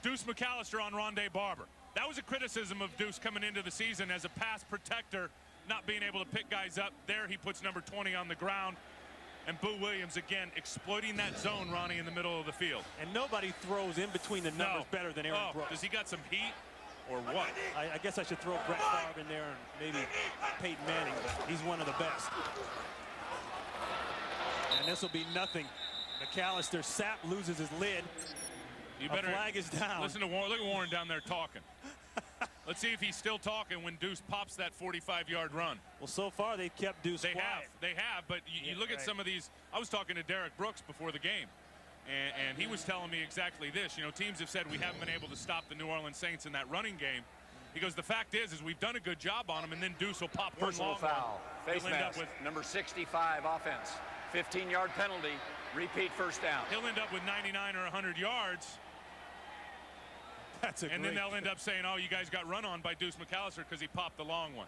Deuce McAllister on Rondé Barber. That was a criticism of Deuce coming into the season as a pass protector, not being able to pick guys up. There he puts number 20 on the ground. And Boo Williams, again, exploiting that zone, Ronnie, in the middle of the field. And nobody throws in between the numbers better than Aaron Brooks. Does he got some heat or what? I guess I should throw Brett Favre in there and maybe Peyton Manning, but he's one of the best. And this will be nothing. McAllister, Sapp loses his lid. You better, a flag is down. Listen to Warren. Look at Warren down there talking. Let's see if he's still talking when Deuce pops that 45-yard run. Well, so far they've kept Deuce quiet. They have, but you look at some of these. I was talking to Derek Brooks before the game, and he was telling me exactly this. You know, teams have said we haven't been able to stop the New Orleans Saints in that running game. He goes, the fact is we've done a good job on them, and then Deuce will pop one personal long foul. One. Face mask, number 65 offense. 15-yard penalty. Repeat first down. He'll end up with 99 or 100 yards. And then they'll end up saying, oh, you guys got run on by Deuce McAllister because he popped the long one.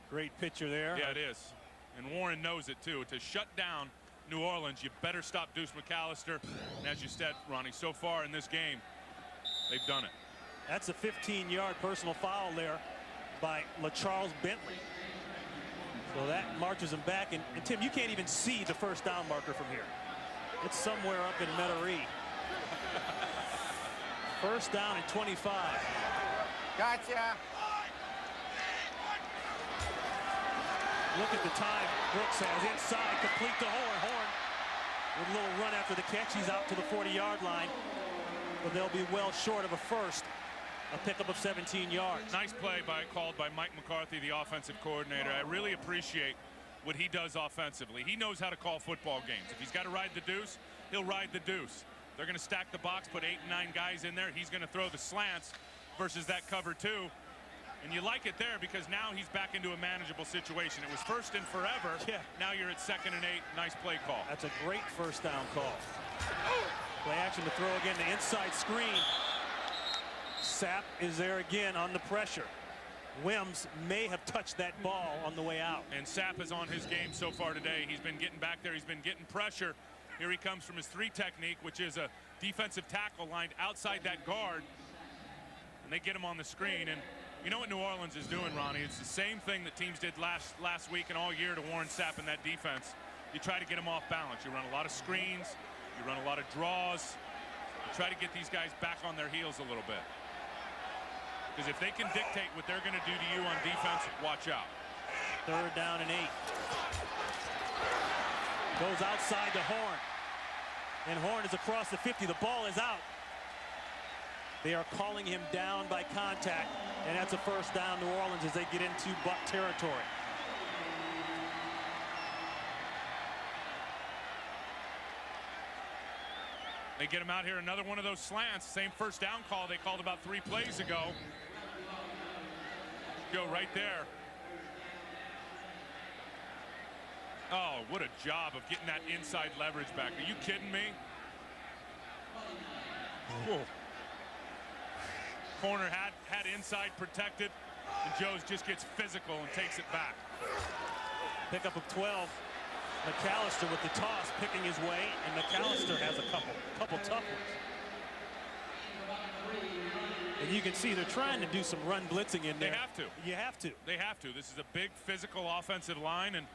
Great picture there. Yeah, it is. And Warren knows it, too. To shut down New Orleans, you better stop Deuce McAllister. And as you said, Ronnie, so far in this game, they've done it. That's a 15-yard personal foul there by LaCharles Bentley. So that marches him back. And Tim, you can't even see the first down marker from here. It's somewhere up in Metairie. First down and 25. Gotcha. Look at the time Brooks has inside, complete to Horn. Horn with a little run after the catch. He's out to the 40-yard line, but they'll be well short of a first. A pickup of 17 yards. Nice play called by Mike McCarthy, the offensive coordinator. I really appreciate what he does offensively. He knows how to call football games. If he's got to ride the deuce, he'll ride the deuce. They're going to stack the box, put 8 and 9 guys in there. He's going to throw the slants versus that cover 2. And you like it there because now he's back into a manageable situation. It was first and forever. Yeah. Now you're at 2nd and 8. Nice play call. That's a great first down call. Play action to throw again, the inside screen. Sapp is there again on the pressure. Wims may have touched that ball on the way out. And Sapp is on his game so far today. He's been getting back there. He's been getting pressure. Here he comes from his 3 technique, which is a defensive tackle lined outside that guard. And they get him on the screen. And you know what New Orleans is doing, Ronnie? It's the same thing that teams did last week and all year to Warren Sapp in that defense. You try to get them off balance. You run a lot of screens. You run a lot of draws. You try to get these guys back on their heels a little bit. Because if they can dictate what they're going to do to you on defense, watch out. 3rd down and 8. Goes outside to Horn. And Horn is across the 50. The ball is out. They are calling him down by contact. And that's a first down, New Orleans, as they get into Buck territory. They get him out here, another one of those slants. Same first down call they called about 3 plays ago. Go right there. Oh, what a job of getting that inside leverage back. Are you kidding me? Whoa. Corner had inside protected, and Jones just gets physical and takes it back. Pickup of 12. McAllister with the toss, picking his way, and McAllister has a couple tough ones. And you can see they're trying to do some run blitzing in there. They have to. You have to. They have to. This is a big physical offensive line, and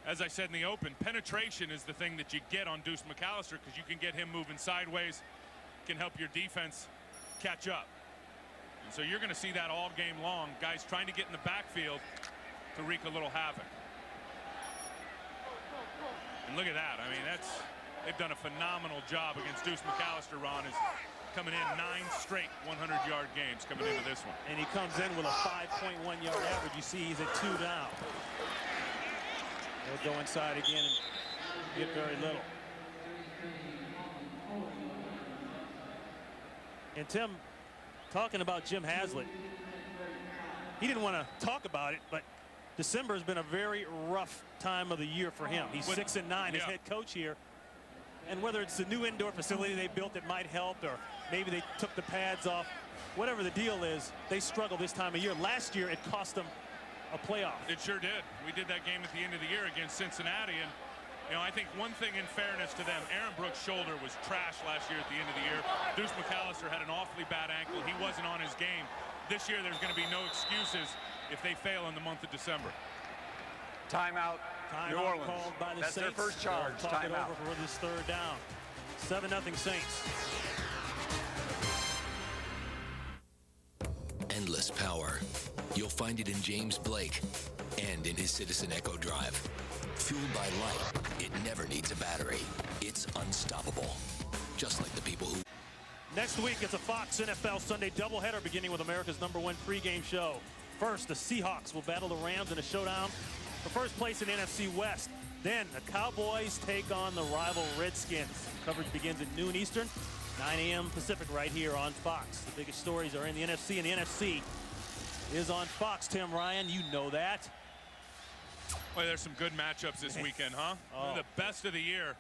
as I said in the open, penetration is the thing that you get on Deuce McAllister because you can get him moving sideways, can help your defense catch up. And so you're going to see that all game long, guys trying to get in the backfield to wreak a little havoc. And look at that. I mean, they've done a phenomenal job against Deuce McAllister. Ron is coming in 9 straight 100-yard games coming into this one. And he comes in with a 5.1 yard average. You see he's at 2 now. He'll go inside again and get very little. And Tim, talking about Jim Haslett, he didn't want to talk about it, but December has been a very rough time of the year for him. He's 6-9 as head coach here. And whether it's the new indoor facility they built that might help, or maybe they took the pads off, whatever the deal is, they struggle this time of year. Last year, it cost them a playoff. It sure did. We did that game at the end of the year against Cincinnati, You know, I think one thing in fairness to them, Aaron Brooks' shoulder was trash last year at the end of the year. Deuce McAllister had an awfully bad ankle. He wasn't on his game. This year, there's going to be no excuses if they fail in the month of December. Timeout, New Orleans. Called by the That's Saints. their first charge. Talk it Timeout. over for this third down. 7-0 Saints. Endless power. You'll find it in James Blake and in his Citizen Echo Drive. Fueled by light, it never needs a battery. It's unstoppable. Just like the people who... Next week, it's a Fox NFL Sunday doubleheader beginning with America's #1 pregame show. First, the Seahawks will battle the Rams in a showdown for first place in the NFC West. Then, the Cowboys take on the rival Redskins. Coverage begins at noon Eastern, 9 a.m. Pacific right here on Fox. The biggest stories are in the NFC, and the NFC is on Fox. Tim Ryan, you know that. Boy, there's some good matchups this weekend, huh? Oh. They're the best of the year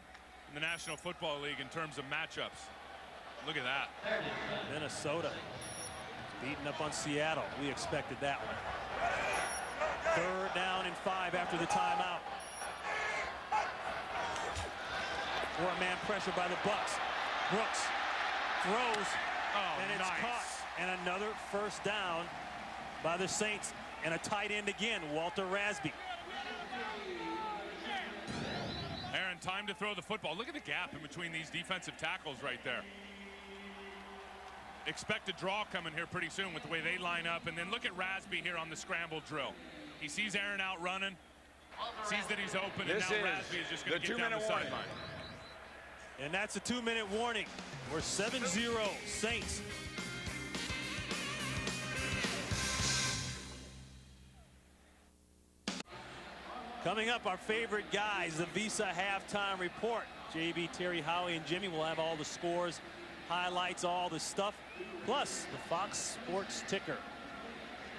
in the National Football League in terms of matchups. Look at that. Minnesota beating up on Seattle. We expected that one. Third down and 5 after the timeout. Four-man pressure by the Bucs. Brooks throws, and it's caught. And another first down by the Saints. And a tight end again, Walter Rasby. Aaron, time to throw the football. Look at the gap in between these defensive tackles right there. Expect a draw coming here pretty soon with the way they line up. And then look at Rasby here on the scramble drill. He sees Aaron out running, sees that he's open, and now Rasby is just going to get down the sideline. And that's a 2-minute warning. We're 7-0 Saints. Coming up, our favorite guys, the Visa halftime report. JB, Terry, Howie, and Jimmy will have all the scores, highlights, all the stuff, plus the Fox Sports ticker.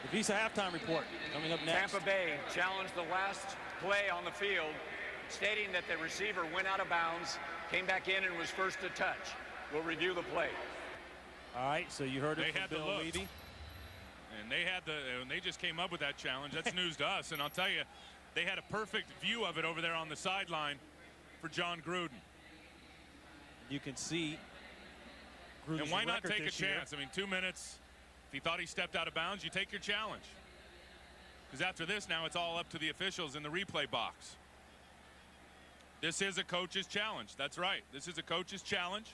The Visa halftime report coming up next. Tampa Bay challenged the last play on the field, stating that the receiver went out of bounds, came back in, and was first to touch. We'll review the play. All right, so you heard it They from had Bill the look. Levy. And they just came up with that challenge. That's news to us. And I'll tell you, they had a perfect view of it over there on the sideline for John Gruden. You can see Gruden's and why not record take a this year. chance? I mean, 2 minutes. If he thought he stepped out of bounds, you take your challenge. Because after this, now it's all up to the officials in the replay box. This is a coach's challenge. That's right. This is a coach's challenge.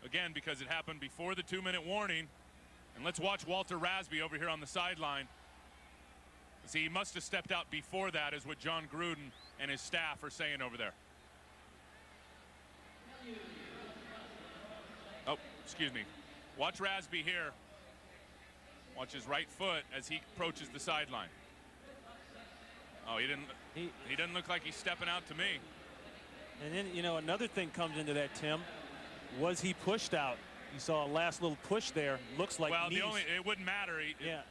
Again, because it happened before the 2-minute warning. And let's watch Walter Rasby over here on the sideline. See, he must have stepped out before that, is what John Gruden and his staff are saying over there. Oh, excuse me. Watch Rasby here. Watch his right foot as he approaches the sideline. Oh, he doesn't look like he's stepping out to me. And then, you know, another thing comes into that, Tim. Was he pushed out? You saw a last little push there. Looks like well, knees. it wouldn't matter. Yeah.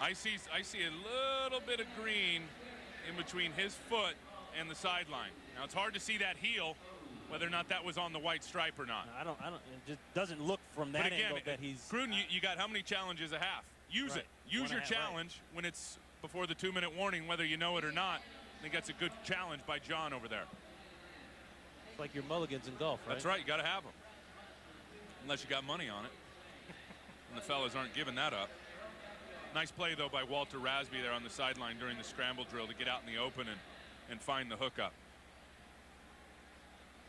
I see a little bit of green in between his foot and the sideline. Now it's hard to see that heel, whether or not that was on the white stripe or not. I don't. It just doesn't look from that but again, angle that he's. Gruden, you got how many challenges a half? Use it. Use your challenge when it's before the 2-minute warning, whether you know it or not. I think that's a good challenge by John over there. It's like your mulligans in golf, right? That's right. You got to have them, unless you got money on it. And the fellas aren't giving that up. Nice play, though, by Walter Rasby there on the sideline during the scramble drill to get out in the open and find the hookup.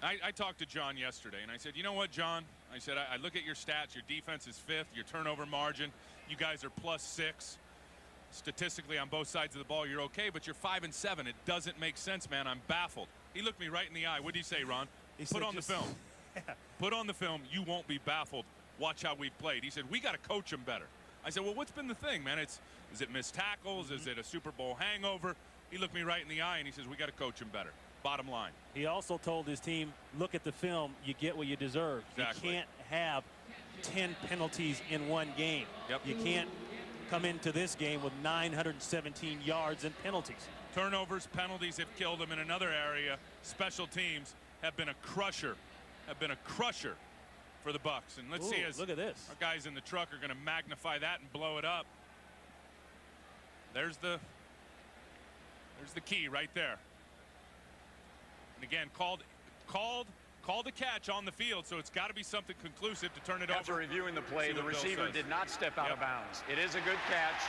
I talked to John yesterday, and I said, you know what, John? I said, I look at your stats. Your defense is 5th. Your turnover margin, you guys are +6. Statistically, on both sides of the ball, you're okay, but you're 5-7. It doesn't make sense, man. I'm baffled. He looked me right in the eye. What did he say, Ron? Put on the film. Put on the film. You won't be baffled. Watch how we've played. He said, we got to coach him better. I said, well, what's been the thing, man? Is it missed tackles? Is it a Super Bowl hangover? He looked me right in the eye, and he says, we got to coach him better. Bottom line. He also told his team, look at the film. You get what you deserve. Exactly. You can't have 10 penalties in one game. Yep. You can't come into this game with 917 yards and penalties. Turnovers, penalties have killed him in another area. Special teams have been a crusher. For the Bucs. And let's see as look at this. Our guys in the truck are going to magnify that and blow it up. There's the key right there. And again, called a catch on the field, so it's got to be something conclusive to turn it over. After reviewing the play, the receiver did not step out of bounds. It is a good catch.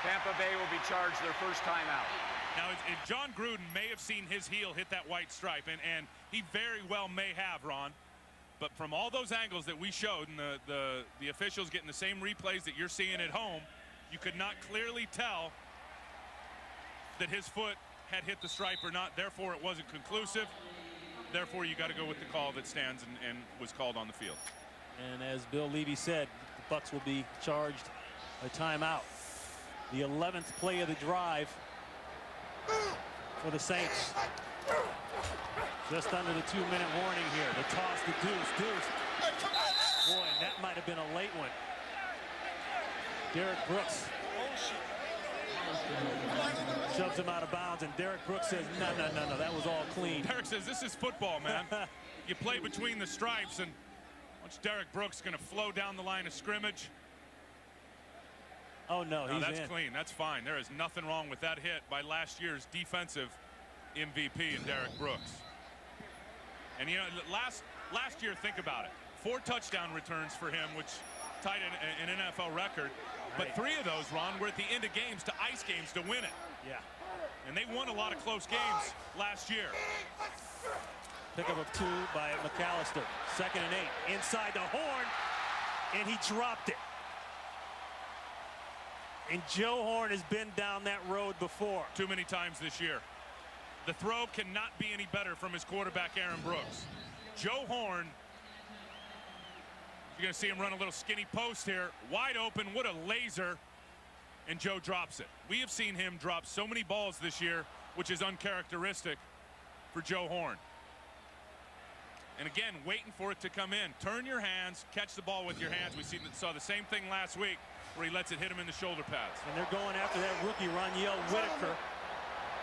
Tampa Bay will be charged their first timeout. Now, John Gruden may have seen his heel hit that white stripe, and he very well may have, Ron. But from all those angles that we showed, and the officials getting the same replays that you're seeing at home, you could not clearly tell that his foot had hit the stripe or not. Therefore, it wasn't conclusive. Therefore, you got to go with the call that stands and was called on the field. And as Bill Levy said, the Bucs will be charged a timeout. The 11th play of the drive for the Saints. Just under the 2-minute warning here. The toss to Deuce. Boy, and that might have been a late one. Derek Brooks shoves him out of bounds, and Derek Brooks says, no, that was all clean. Derek says, this is football, man. You play between the stripes, and watch Derek Brooks going to flow down the line of scrimmage. Oh, no, he's that's in. Clean. That's fine. There is nothing wrong with that hit by last year's defensive MVP in Derek Brooks. And, you know, last year, think about it. 4 touchdown returns for him, which tied an NFL record. But 3 of those, Ron, were at the end of games to ice games to win it. Yeah. And they won a lot of close games last year. Pickup of 2 by McAllister. 2nd and 8. Inside the horn, and he dropped it. And Joe Horn has been down that road before. Too many times this year. The throw cannot be any better from his quarterback, Aaron Brooks. Joe Horn, you're going to see him run a little skinny post here. Wide open, what a laser. And Joe drops it. We have seen him drop so many balls this year, which is uncharacteristic for Joe Horn. And again, waiting for it to come in. Turn your hands, catch the ball with your hands. We saw the same thing last week where he lets it hit him in the shoulder pads. And they're going after that rookie, Roniel Whitaker,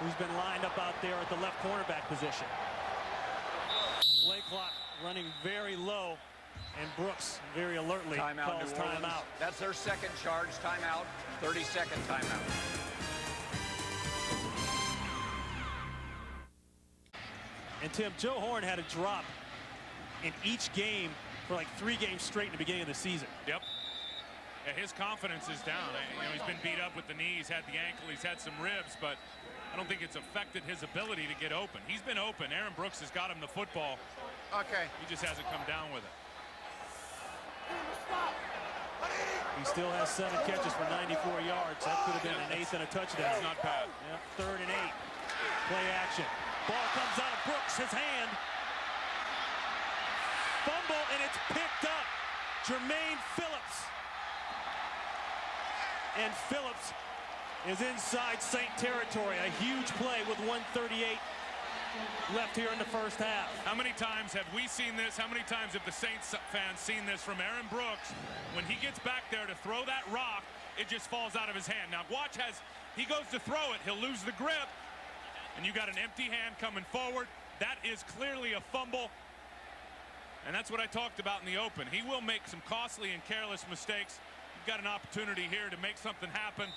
who's been lined up out there at the left cornerback position. Play clock running very low, and Brooks very alertly calls timeout. That's their second charge timeout, 30-second timeout. And Tim, Joe Horn had a drop in each game for like 3 games straight in the beginning of the season. Yep. Yeah, his confidence is down. You know, he's been beat up with the knees, had the ankle, he's had some ribs, but I don't think it's affected his ability to get open. He's been open. Aaron Brooks has got him the football. Okay. He just hasn't come down with it. He still has 7 catches for 94 yards. That could have been an 8th and a touchdown. That's not bad. Yep, 3rd and 8. Play action. Ball comes out of Brooks, his hand. Fumble, and it's picked up. Jermaine Phillips. And Phillips is inside Saint territory. A huge play with 1:38 left here in the first half. How many times have we seen this? How many times have the Saints fans seen this from Aaron Brooks? When he gets back there to throw that rock, it just falls out of his hand. Now watch as he goes to throw it, he'll lose the grip, and you got an empty hand coming forward. That is clearly a fumble, and that's what I talked about in the open. He will make some costly and careless mistakes. You've got an opportunity here to make something happen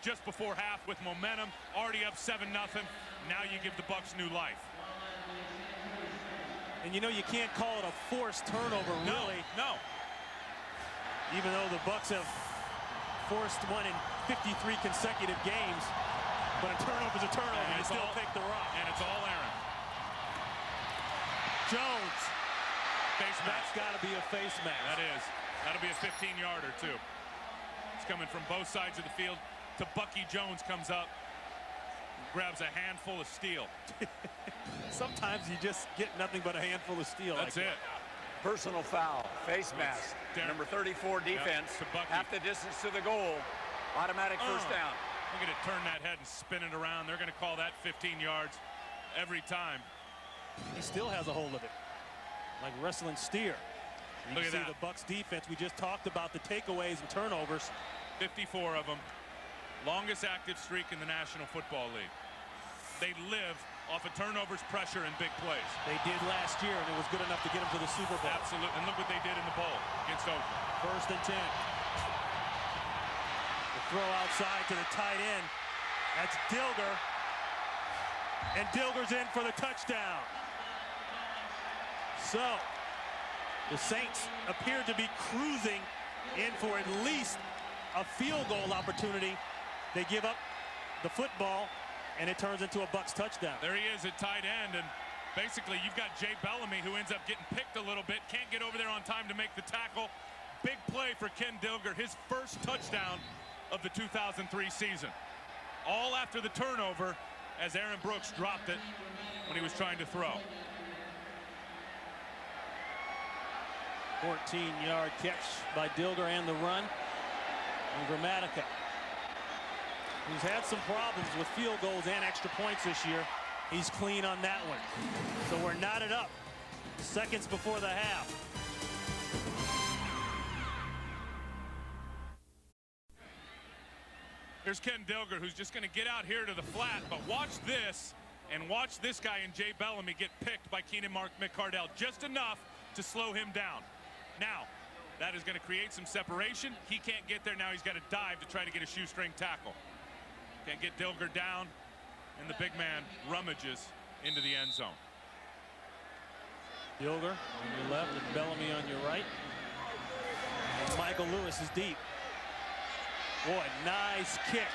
just before half with momentum, already up 7-0. Now you give the Bucs new life. And you know you can't call it a forced turnover, really. No. Even though the Bucs have forced one in 53 consecutive games, but a turnover's a turnover. You still take the rock. And it's all Aaron. Jones. Face mask. That's got to be a face mask. That is. That'll be a 15-yarder, too. It's coming from both sides of the field. To Bucky Jones comes up, grabs a handful of steel. Sometimes you just get nothing but a handful of steel. That's it. Personal foul, face mask. Number 34 defense, half the distance to the goal. Automatic first down. Look at it turn that head and spin it around. They're going to call that 15 yards every time. He still has a hold of it, like wrestling steer. You Look can at see that. the Bucs defense. We just talked about the takeaways and turnovers. 54 of them. Longest active streak in the National Football League. They live off of turnovers, pressure, and big plays. They did last year, and it was good enough to get them to the Super Bowl. Absolutely. And look what they did in the bowl against Oakland. 1st and 10. The throw outside to the tight end. That's Dilger. And Dilger's in for the touchdown. So, the Saints appear to be cruising in for at least a field goal opportunity. They give up the football, and it turns into a Bucs touchdown. There he is at tight end, and basically you've got Jay Bellamy, who ends up getting picked a little bit, can't get over there on time to make the tackle. Big play for Ken Dilger, his first touchdown of the 2003 season. All after the turnover, as Aaron Brooks dropped it when he was trying to throw. 14-yard catch by Dilger and the run. And Gramatica, who's had some problems with field goals and extra points this year, he's clean on that one. So we're knotted up seconds before the half. Here's Ken Dilger, who's just going to get out here to the flat, but watch this, and watch this guy and Jay Bellamy get picked by Keenan Mark McCardell just enough to slow him down. Now, that is going to create some separation. He can't get there. Now he's got to dive to try to get a shoestring tackle. Can't get Dilger down, and the big man rummages into the end zone. Dilger on your left and Bellamy on your right. And Michael Lewis is deep. Boy, nice kick.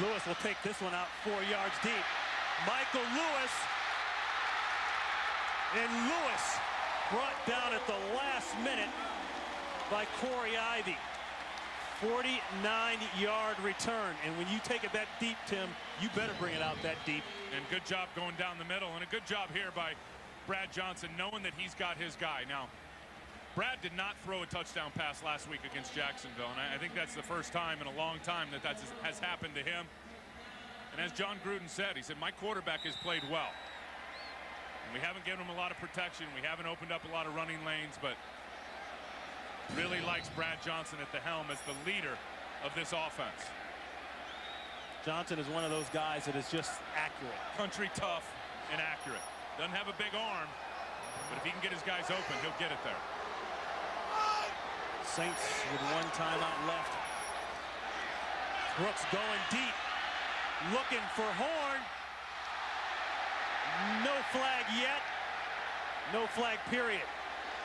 Lewis will take this one out 4 yards deep. Michael Lewis. And Lewis brought down at the last minute by Corey Ivy. 49-yard return. And when you take it that deep, Tim, you better bring it out that deep. And good job going down the middle. And a good job here by Brad Johnson, knowing that he's got his guy. Now, Brad did not throw a touchdown pass last week against Jacksonville, and I think that's the first time in a long time that has happened to him. And as John Gruden said, he said, my quarterback has played well. And we haven't given him a lot of protection. We haven't opened up a lot of running lanes, but really likes Brad Johnson at the helm as the leader of this offense. Johnson is one of those guys that is just accurate. Country tough and accurate. Doesn't have a big arm, but if he can get his guys open, he'll get it there. Saints with one timeout left. Brooks going deep, looking for Horn. No flag yet. No flag period.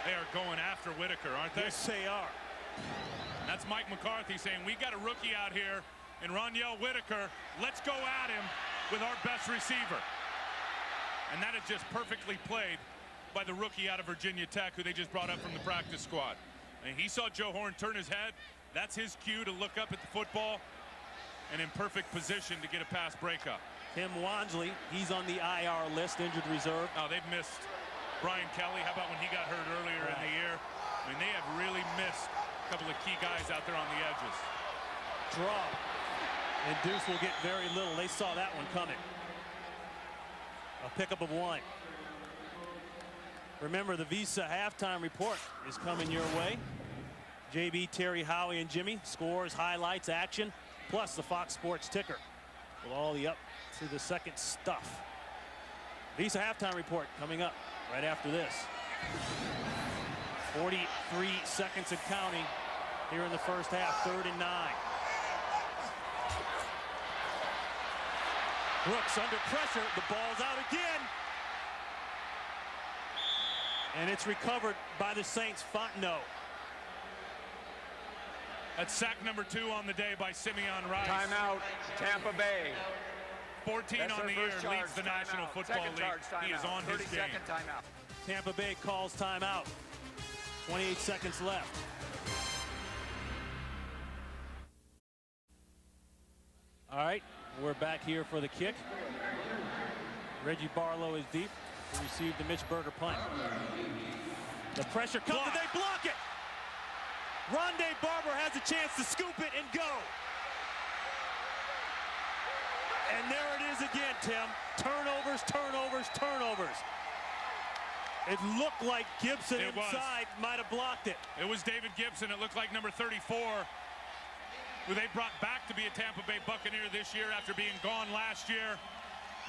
They are going after Whitaker, aren't they? Yes, they are. And that's Mike McCarthy saying, we got a rookie out here in Roniel Whitaker. Let's go at him with our best receiver. And that is just perfectly played by the rookie out of Virginia Tech, who they just brought up from the practice squad. And he saw Joe Horn turn his head. That's his cue to look up at the football and in perfect position to get a pass breakup. Tim Wansley, he's on the IR list, injured reserve. Oh, they've missed Brian Kelly. How about when he got hurt earlier in the year? I mean, they have really missed a couple of key guys out there on the edges. Draw. And Deuce will get very little. They saw that one coming. A pickup of 1. Remember, the Visa halftime report is coming your way. JB, Terry, Howie, and Jimmy. Scores, highlights, action, plus the Fox Sports ticker with all the up to the second stuff. Visa halftime report coming up right after this. 43 seconds and counting here in the first half, 3rd and 9. Brooks under pressure, the ball's out again. And it's recovered by the Saints. Fontenot. That's sack number 2 on the day by Simeon Rice. Timeout, Tampa Bay. 14 That's on the year, leads the National Football League. He is on his game. Timeout. Tampa Bay calls timeout. 28 seconds left. All right, we're back here for the kick. Reggie Barlow is deep to receive the Mitch Berger punt. The pressure comes and they block it. Rondé Barber has a chance to scoop it and go. And there it is again, Tim. Turnovers, turnovers, turnovers. It looked like Gibson inside might have blocked it. It was David Gibson. It looked like number 34, who they brought back to be a Tampa Bay Buccaneer this year after being gone last year.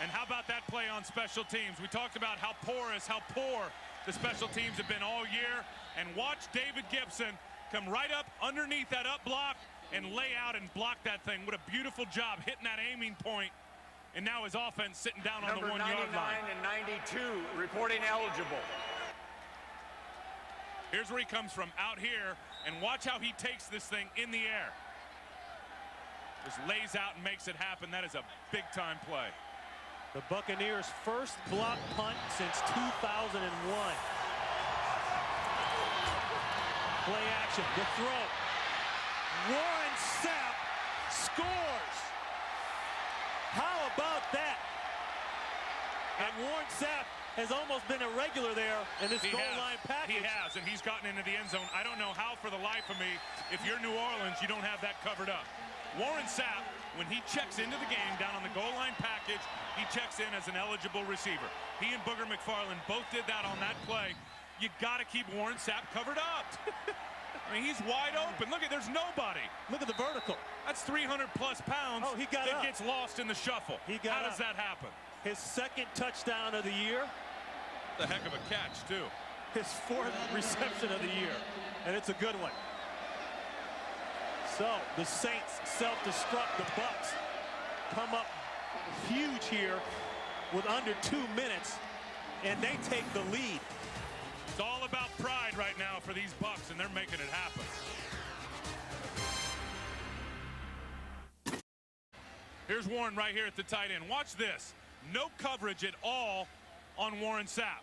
And how about that play on special teams? We talked about how poor the special teams have been all year. And watch David Gibson come right up underneath that up block and lay out and block that thing. What a beautiful job hitting that aiming point. And now his offense sitting down on the 1 yard line. Number 99 and 92 reporting eligible. Here's where he comes from, out here, and watch how he takes this thing in the air. Just lays out and makes it happen. That is a big-time play. The Buccaneers' first block punt since 2001. Play action, the throw. Warren Sapp scores. How about that? And Warren Sapp has almost been a regular there in this goal line package. He has, and he's gotten into the end zone. I don't know how for the life of me, if you're New Orleans, you don't have that covered up. Warren Sapp, when he checks into the game down on the goal line package, he checks in as an eligible receiver. He and Booger McFarland both did that on that play. You got to keep Warren Sapp covered up. I mean, he's wide open. Look, there's nobody. Look at the vertical. That's 300-plus pounds. Oh, he got that up. Gets lost in the shuffle. How does that happen? His second touchdown of the year. The heck of a catch, too. His fourth reception of the year, and it's a good one. So the Saints self-destruct. The Bucs come up huge here with under 2 minutes, and they take the lead. It's all about pride right now for these Bucs, and they're making it happen. Here's Warren right here at the tight end. Watch this. No coverage at all on Warren Sapp.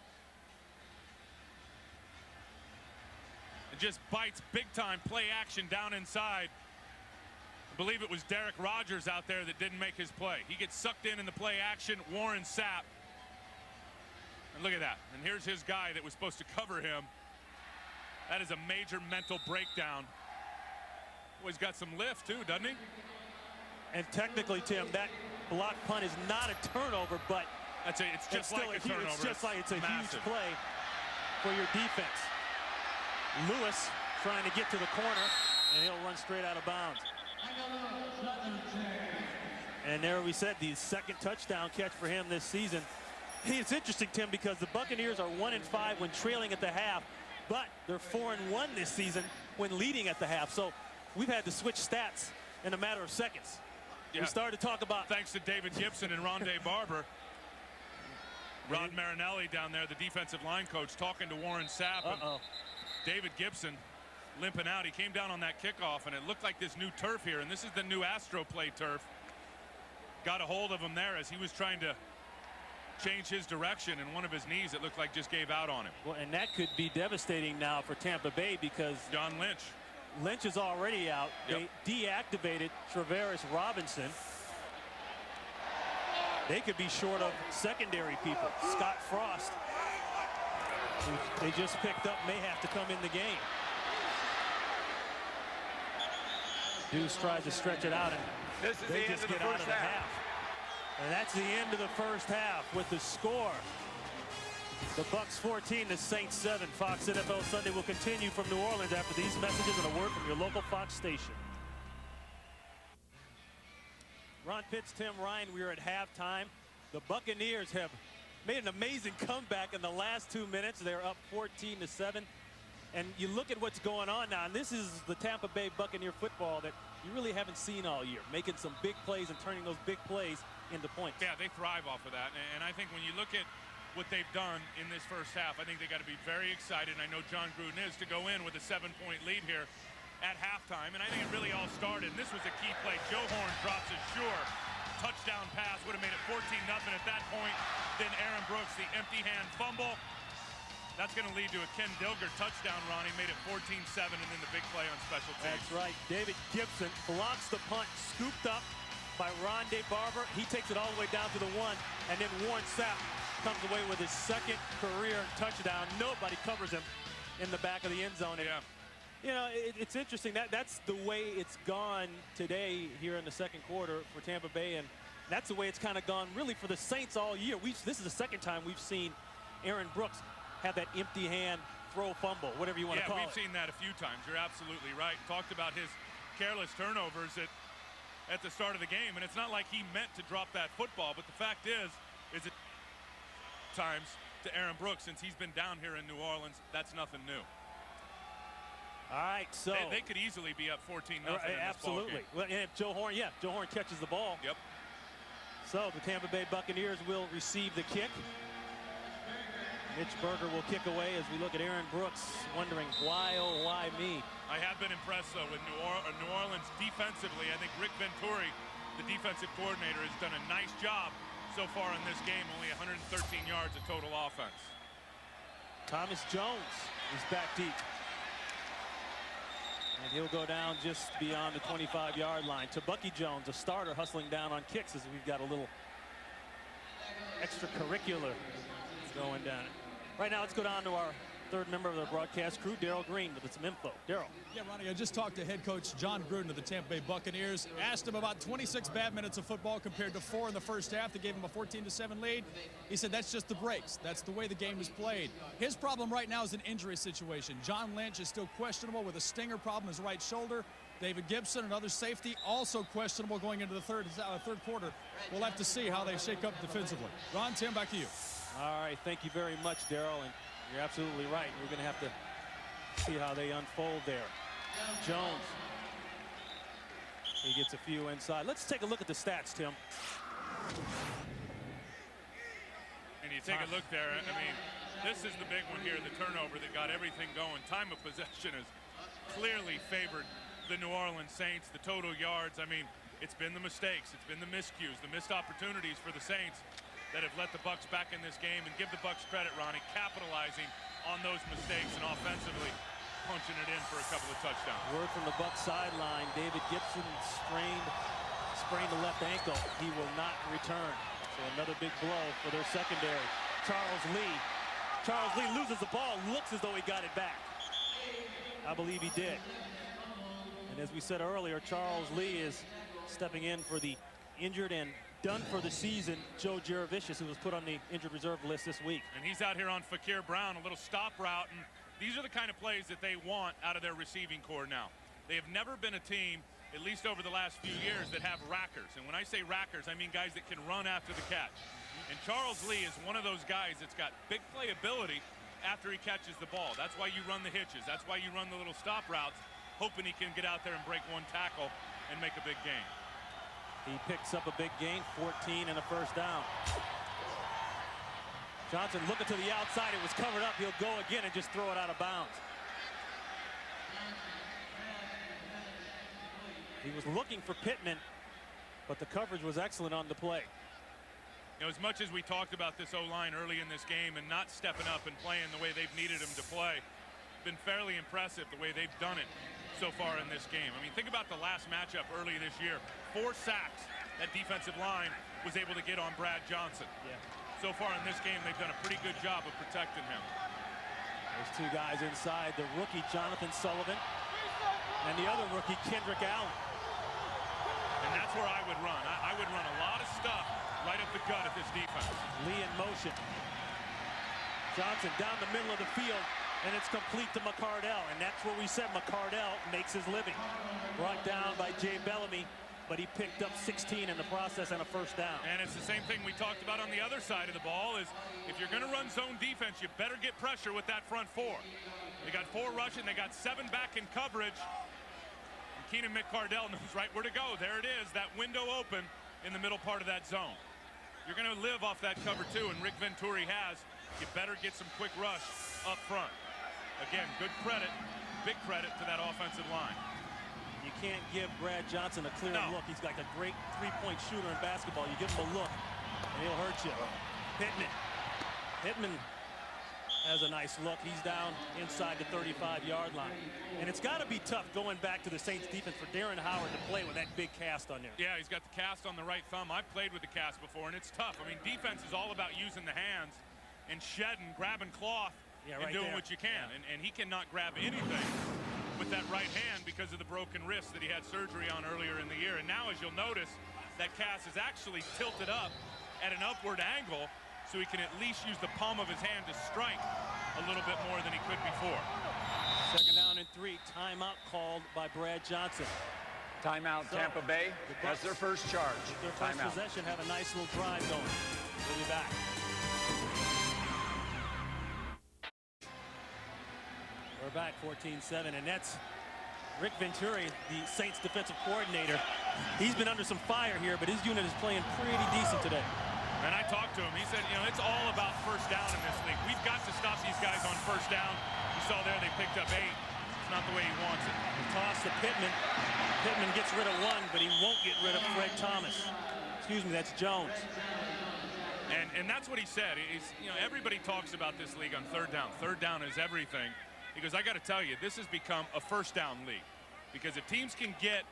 It just bites big time play action down inside. I believe it was Derek Rogers out there that didn't make his play. He gets sucked in the play action. Warren Sapp. And look at that. And here's his guy that was supposed to cover him. That is a major mental breakdown. Well, he's got some lift too, doesn't he? And technically, Tim, that block punt is not a turnover, but it's just like a turnover. It's just like it's a massive. huge play for your defense. Lewis trying to get to the corner, and he'll run straight out of bounds. And there we said the second touchdown catch for him this season. Hey, it's interesting, Tim, because the Buccaneers are 1-5 when trailing at the half, but they're 4-1 this season when leading at the half. So we've had to switch stats in a matter of seconds. Yeah. We started to talk about... Thanks to David Gibson and Rondé Barber. Rod Marinelli down there, the defensive line coach, talking to Warren Sapp. And David Gibson limping out. He came down on that kickoff, and it looked like this new turf here, and this is the new Astro Play turf. Got a hold of him there as he was trying to change his direction, and one of his knees, it looked like, just gave out on him. Well, and that could be devastating now for Tampa Bay because John Lynch is already out. Yep. They deactivated Travaris Robinson. They could be short of secondary people. Scott Frost, who they just picked up, may have to come in the game. Deuce tries to stretch it out, and This is they the just end of get the out first of the half. half. And that's the end of the first half with the score. The Bucs 14, the Saints 7. Fox NFL Sunday will continue from New Orleans after these messages and a word from your local Fox station. Ron Pitts, Tim Ryan, we are at halftime. The Buccaneers have made an amazing comeback in the last 2 minutes. They're up 14-7. And you look at what's going on now, and this is the Tampa Bay Buccaneer football that you really haven't seen all year, making some big plays and turning those big plays into points. Yeah, they thrive off of that. And I think when you look at what they've done in this first half, I think they got to be very excited. And I know John Gruden is to go in with a 7-point lead here at halftime. And I think it really all started. And this was a key play. Joe Horn drops a sure touchdown pass. Would have made it 14-0 at that point. Then Aaron Brooks, the empty hand fumble. That's going to lead to a Ken Dilger touchdown, Ronnie. Made it 14-7, and then the big play on special teams. That's right. David Gibson blocks the punt, scooped up by Rondé Barber. He takes it all the way down to the 1, and then Warren Sapp comes away with his second career touchdown. Nobody covers him in the back of the end zone. And, yeah. You know, it's interesting. That's the way it's gone today here in the second quarter for Tampa Bay, and that's the way it's kind of gone really for the Saints all year. This is the second time we've seen Aaron Brooks have that empty hand throw fumble, whatever you want to call it. Yeah, we've seen that a few times. You're absolutely right. Talked about his careless turnovers at the start of the game, and it's not like he meant to drop that football, but the fact is it times to Aaron Brooks since he's been down here in New Orleans. That's nothing new. All right, so they could easily be up 14-0 in this absolutely. ball game. Well, and if Joe Horn catches the ball. Yep. So the Tampa Bay Buccaneers will receive the kick. Mitch Berger will kick away as we look at Aaron Brooks, wondering why, oh, why me? I have been impressed, though, with New Orleans defensively. I think Rick Venturi, the defensive coordinator, has done a nice job so far in this game. Only 113 yards of total offense. Thomas Jones is back deep. And he'll go down just beyond the 25-yard line. To Bucky Jones, a starter, hustling down on kicks as we've got a little extracurricular going down. Right now, let's go down to our third member of the broadcast crew, Darryl Green, with some info. Darryl. Yeah, Ronnie, I just talked to head coach John Gruden of the Tampa Bay Buccaneers. Asked him about 26 bad minutes of football compared to 4 in the first half. They gave him a 14-7 lead. He said that's just the breaks. That's the way the game is played. His problem right now is an injury situation. John Lynch is still questionable with a stinger problem in his right shoulder. David Gibson, another safety, also questionable going into the third quarter. We'll have to see how they shake up defensively. Ron, Tim, back to you. All right, thank you very much, Darryl, and you're absolutely right. We're going to have to see how they unfold there. Jones, he gets a few inside. Let's take a look at the stats, Tim. And you take a look there, I mean, this is the big one here, the turnover that got everything going. Time of possession has clearly favored the New Orleans Saints. The total yards, I mean, it's been the mistakes, it's been the miscues, the missed opportunities for the Saints that have let the Bucs back in this game. And give the Bucs credit, Ronnie, capitalizing on those mistakes and offensively punching it in for a couple of touchdowns. Word from the Bucs sideline, David Gibson sprained the left ankle. He will not return. So another big blow for their secondary. Charles Lee loses the ball, looks as though he got it back. I believe he did. And as we said earlier, Charles Lee is stepping in for the injured and done for the season, Joe Jurevicius, who was put on the injured reserve list this week. And he's out here on Fakir Brown, a little stop route, and these are the kind of plays that they want out of their receiving core now. They have never been a team, at least over the last few years, that have rackers. And when I say rackers, I mean guys that can run after the catch. And Charles Lee is one of those guys that's got big playability after he catches the ball. That's why you run the hitches. That's why you run the little stop routes, hoping he can get out there and break one tackle and make a big gain. He picks up a big gain, 14 and a first down. Johnson looking to the outside. It was covered up. He'll go again and just throw it out of bounds. He was looking for Pittman, but the coverage was excellent on the play. You know, as much as we talked about this O-line early in this game and not stepping up and playing the way they've needed him to play, been fairly impressive the way they've done it so far in this game. I mean, think about the last matchup early this year. 4 sacks that defensive line was able to get on Brad Johnson. Yeah. So far in this game, they've done a pretty good job of protecting him. There's 2 guys inside, the rookie Jonathan Sullivan and the other rookie Kendrick Allen. And that's where I would run. I would run a lot of stuff right up the gut at this defense. Lee in motion. Johnson down the middle of the field. And it's complete to McCardell, and that's where we said McCardell makes his living. Brought down by Jay Bellamy, but he picked up 16 in the process and a first down. And it's the same thing we talked about on the other side of the ball, is if you're going to run zone defense, you better get pressure with that front 4. They got 4 rushing, they got 7 back in coverage. And Keenan McCardell knows right where to go. There it is, that window open in the middle part of that zone. You're going to live off that cover 2, and Rick Venturi has. You better get some quick rush up front. Again, good credit, big credit to that offensive line. You can't give Brad Johnson a clear look. He's like a great three-point shooter in basketball. You give him a look, and he'll hurt you. Pittman has a nice look. He's down inside the 35-yard line. And it's got to be tough going back to the Saints defense for Darren Howard to play with that big cast on there. Yeah, he's got the cast on the right thumb. I've played with the cast before, and it's tough. I mean, defense is all about using the hands and shedding, grabbing cloth, and doing what you can. And he cannot grab anything with that right hand because of the broken wrist that he had surgery on earlier in the year. And now, as you'll notice, that cast is actually tilted up at an upward angle, so he can at least use the palm of his hand to strike a little bit more than he could before. Second down and 3. Timeout called by Brad Johnson. Timeout, so, Tampa Bay. That's their first charge. Their first possession, have a nice little drive going. We'll be back. We're we're back 14-7, and that's Rick Venturi, the Saints defensive coordinator. He's been under some fire here, but his unit is playing pretty decent today. And I talked to him. He said, you know, it's all about first down in this league. We've got to stop these guys on first down. You saw there they picked up 8. It's not the way he wants it. The toss to Pittman. Pittman gets rid of 1, but he won't get rid of Fred Thomas. Excuse me, that's Jones. And that's what he said. He's, you know, everybody talks about this league on third down. Third down is everything. He goes, I got to tell you, this has become a first down league. Because if teams can get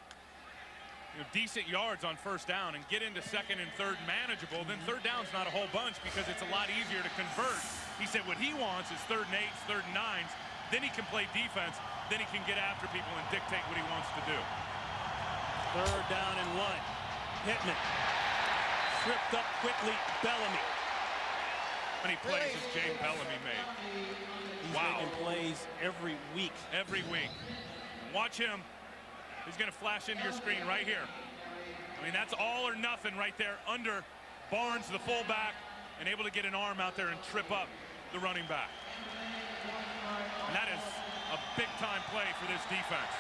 decent yards on first down and get into second and third manageable, then third down's not a whole bunch because it's a lot easier to convert. He said what he wants is 3rd and 8s, 3rd and 9s. Then he can play defense. Then he can get after people and dictate what he wants to do. 3rd down and 1. Pittman. Tripped up quickly, Bellamy. How many plays has Jay Bellamy made? He's making plays every week. Every week. Watch him. He's going to flash into your screen right here. I mean, that's all or nothing right there under Barnes, the fullback, and able to get an arm out there and trip up the running back. And that is a big-time play for this defense.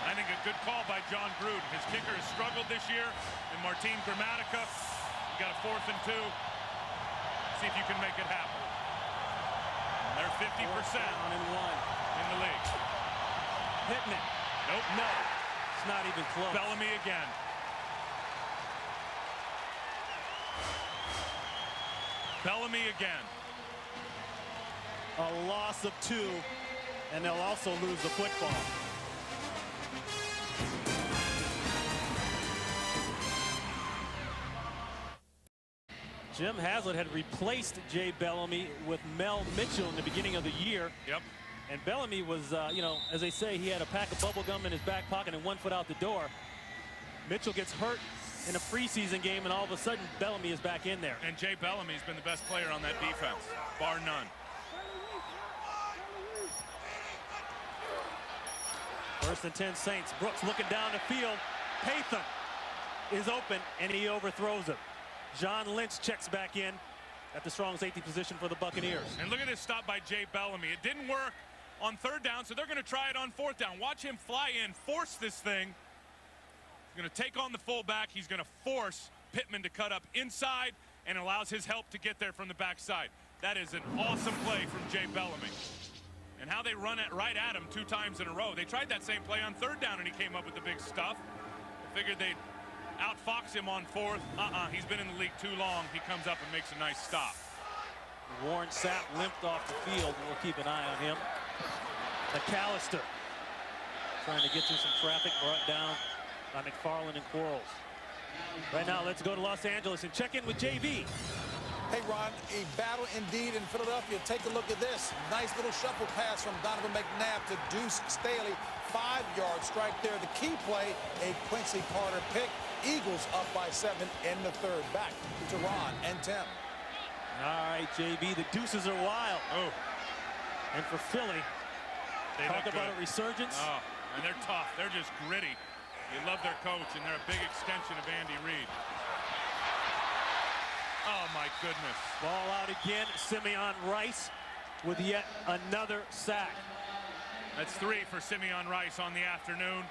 I think a good call by John Gruden. His kicker has struggled this year. And Martin Gramatica, you got a 4th and 2. See if you can make it happen. They're 50% in the league. Pittman. Nope. No. It's not even close. Bellamy again. Bellamy again. A loss of 2, and they'll also lose the football. Jim Haslett had replaced Jay Bellamy with Mel Mitchell in the beginning of the year. Yep. And Bellamy was, you know, as they say, he had a pack of bubble gum in his back pocket and 1 foot out the door. Mitchell gets hurt in a preseason game, and all of a sudden, Bellamy is back in there. And Jay Bellamy's been the best player on that defense, bar none. 1st and 10 Saints. Brooks looking down the field. Pathan is open, and he overthrows him. John Lynch checks back in at the strong safety position for the Buccaneers. And look at this stop by Jay Bellamy. It didn't work on 3rd down, so they're going to try it on 4th down. Watch him fly in, force this thing. He's going to take on the fullback. He's going to force Pittman to cut up inside and allows his help to get there from the backside. That is an awesome play from Jay Bellamy. And how they run it right at him 2 times in a row. They tried that same play on 3rd down, and he came up with the big stuff. They figured they'd outfox him on 4th. He's been in the league too long. He comes up and makes a nice stop. Warren Sapp limped off the field. We'll keep an eye on him. McAllister trying to get through some traffic, brought down by McFarland and Quarles. Right now, let's go to Los Angeles and check in with JB. Hey, Ron, a battle indeed in Philadelphia. Take a look at this. Nice little shuffle pass from Donovan McNabb to Deuce Staley. 5-yard strike there. The key play, a Quincy Carter pick. Eagles up by 7 in the 3rd. Back to Ron and Tim. All right, JB, the Deuces are wild. Oh. And for Philly, talk about a resurgence. Oh, and they're tough. They're just gritty. You love their coach, and they're a big extension of Andy Reid. Oh, my goodness. Ball out again. Simeon Rice with yet another sack. That's 3 for Simeon Rice on the afternoon.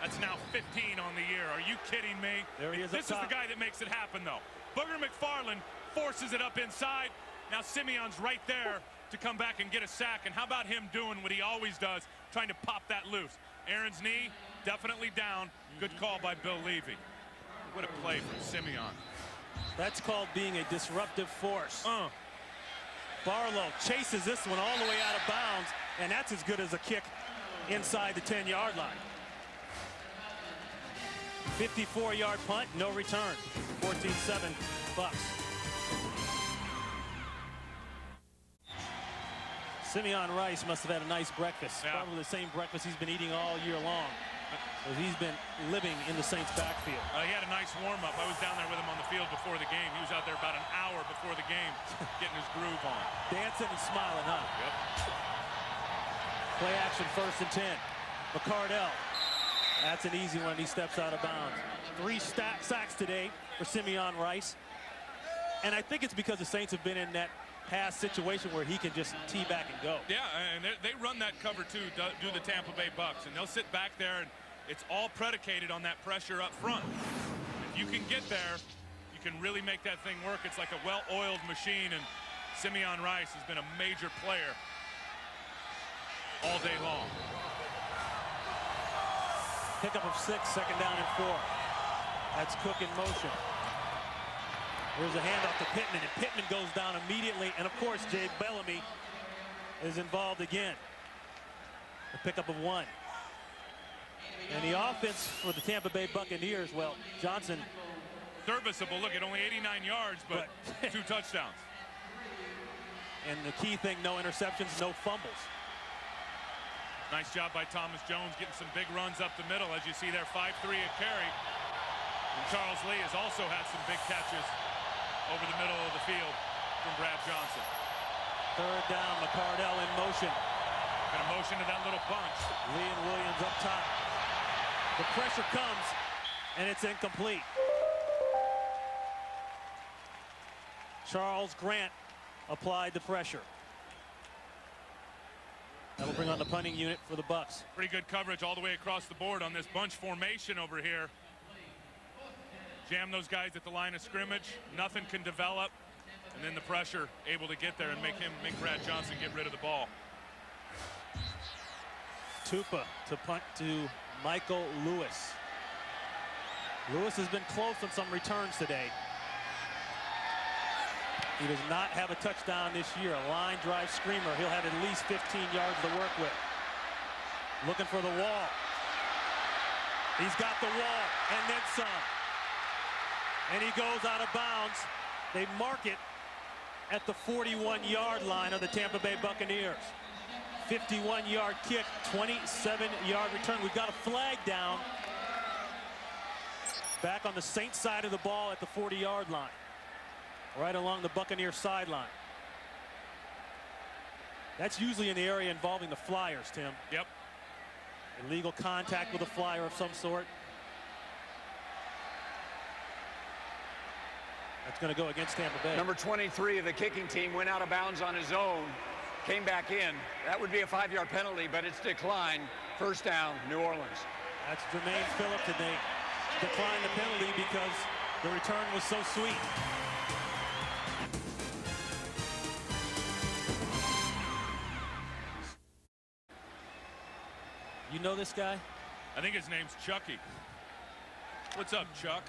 That's now 15 on the year. Are you kidding me? There he is. This is the guy that makes it happen, though. Booger McFarland forces it up inside. Now Simeon's right there to come back and get a sack. And how about him doing what he always does, trying to pop that loose? Aaron's knee definitely down. Good call by Bill Levy. What a play from Simeon. That's called being a disruptive force. Barlow chases this one all the way out of bounds, and that's as good as a kick inside the 10-yard line. 54-yard punt, no return. 14-7 Bucs. Simeon Rice must have had a nice breakfast. Yeah. Probably the same breakfast he's been eating all year long. As he's been living in the Saints backfield. He had a nice warm-up. I was down there with him on the field before the game. He was out there about an hour before the game getting his groove on. Dancing and smiling, huh? Yep. Play action, 1st and 10. McCardell. That's an easy one. He steps out of bounds. 3 sacks today for Simeon Rice. And I think it's because the Saints have been in that pass situation where he can just tee back and go. Yeah, and they run that cover too, do the Tampa Bay Bucs, and they'll sit back there, and it's all predicated on that pressure up front. If you can get there, you can really make that thing work. It's like a well-oiled machine, and Simeon Rice has been a major player all day long. Pickup of 6, second down and 4. That's Cook in motion. Here's a handoff to Pittman, and Pittman goes down immediately. And of course, Jay Bellamy is involved again. A pickup of 1. And the offense for the Tampa Bay Buccaneers, well, Johnson. Serviceable. Look at only 89 yards, but 2 touchdowns. And the key thing, no interceptions, no fumbles. Nice job by Thomas Jones getting some big runs up the middle. As you see there, 5'3" a carry. And Charles Lee has also had some big catches over the middle of the field from Brad Johnson. Third down, McCardell in motion. Going to motion to that little bunch. Lee and Williams up top. The pressure comes, and it's incomplete. Charles Grant applied the pressure. That'll bring on the punting unit for the Bucs. Pretty good coverage all the way across the board on this bunch formation over here. Jam those guys at the line of scrimmage. Nothing can develop. And then the pressure able to get there and make Brad Johnson get rid of the ball. Tupa to punt to Michael Lewis. Lewis has been close on some returns today. He does not have a touchdown this year. A line drive screamer. He'll have at least 15 yards to work with. Looking for the wall. He's got the wall and then some. And he goes out of bounds. They mark it at the 41-yard line of the Tampa Bay Buccaneers. 51-yard kick, 27-yard return. We've got a flag down. Back on the Saints side of the ball at the 40-yard line. Right along the Buccaneer sideline. That's usually in the area involving the Flyers, Tim. Yep. Illegal contact with a flyer of some sort. That's going to go against Tampa Bay. Number 23 of the kicking team went out of bounds on his own, came back in. That would be a 5-yard penalty, but it's declined. First down, New Orleans. That's Jermaine Phillips, and they declined the penalty because the return was so sweet. You know this guy? I think his name's Chucky. What's up, Chuck?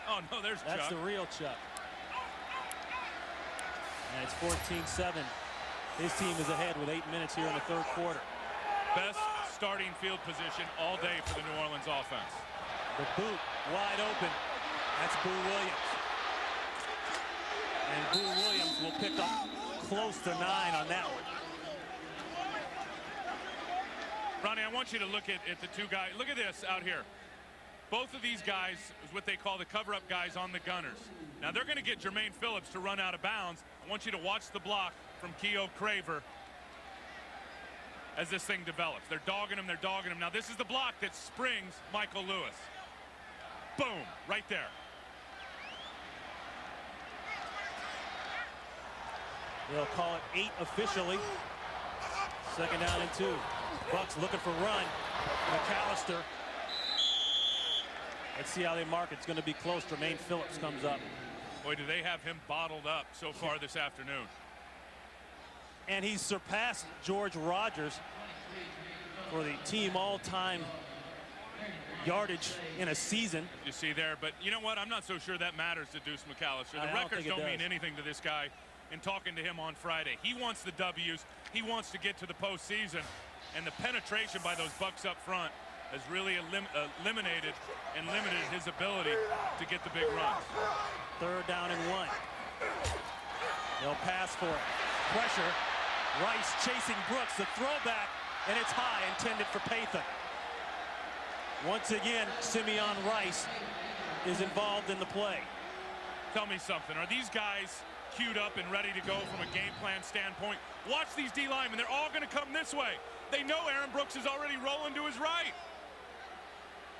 Oh, no, there's Chuck. That's the real Chuck. And it's 14-7. His team is ahead with 8 minutes here in the third quarter. Best starting field position all day for the New Orleans offense. The boot wide open. That's Boo Williams. And Boo Williams will pick up close to 9 on that one. Ronnie, I want you to look at the two guys. Look at this out here. Both of these guys is what they call the cover-up guys on the Gunners. Now, they're going to get Jermaine Phillips to run out of bounds. I want you to watch the block from Keogh Craver as this thing develops. They're dogging him. They're dogging him. Now, this is the block that springs Michael Lewis. Boom, right there. They'll call it 8 officially. Second down and 2. Bucs looking for run. McAllister. Let's see how they mark it. It's going to be close. Jermaine Phillips comes up. Boy, do they have him bottled up so far this afternoon. And he's surpassed George Rogers for the team all-time yardage in a season. You see there, but you know what? I'm not so sure that matters to Deuce McAllister. The records don't mean anything to this guy. In talking to him on Friday, he wants the W's. He wants to get to the postseason, and the penetration by those Bucs up front has really eliminated and limited his ability to get the big runs. Third down and 1. They'll pass for it. Pressure. Rice chasing Brooks. The throwback, and it's high, intended for Pathan. Once again, Simeon Rice is involved in the play. Tell me something. Are these guys queued up and ready to go from a game plan standpoint? Watch these D linemen. They're all going to come this way. They know Aaron Brooks is already rolling to his right.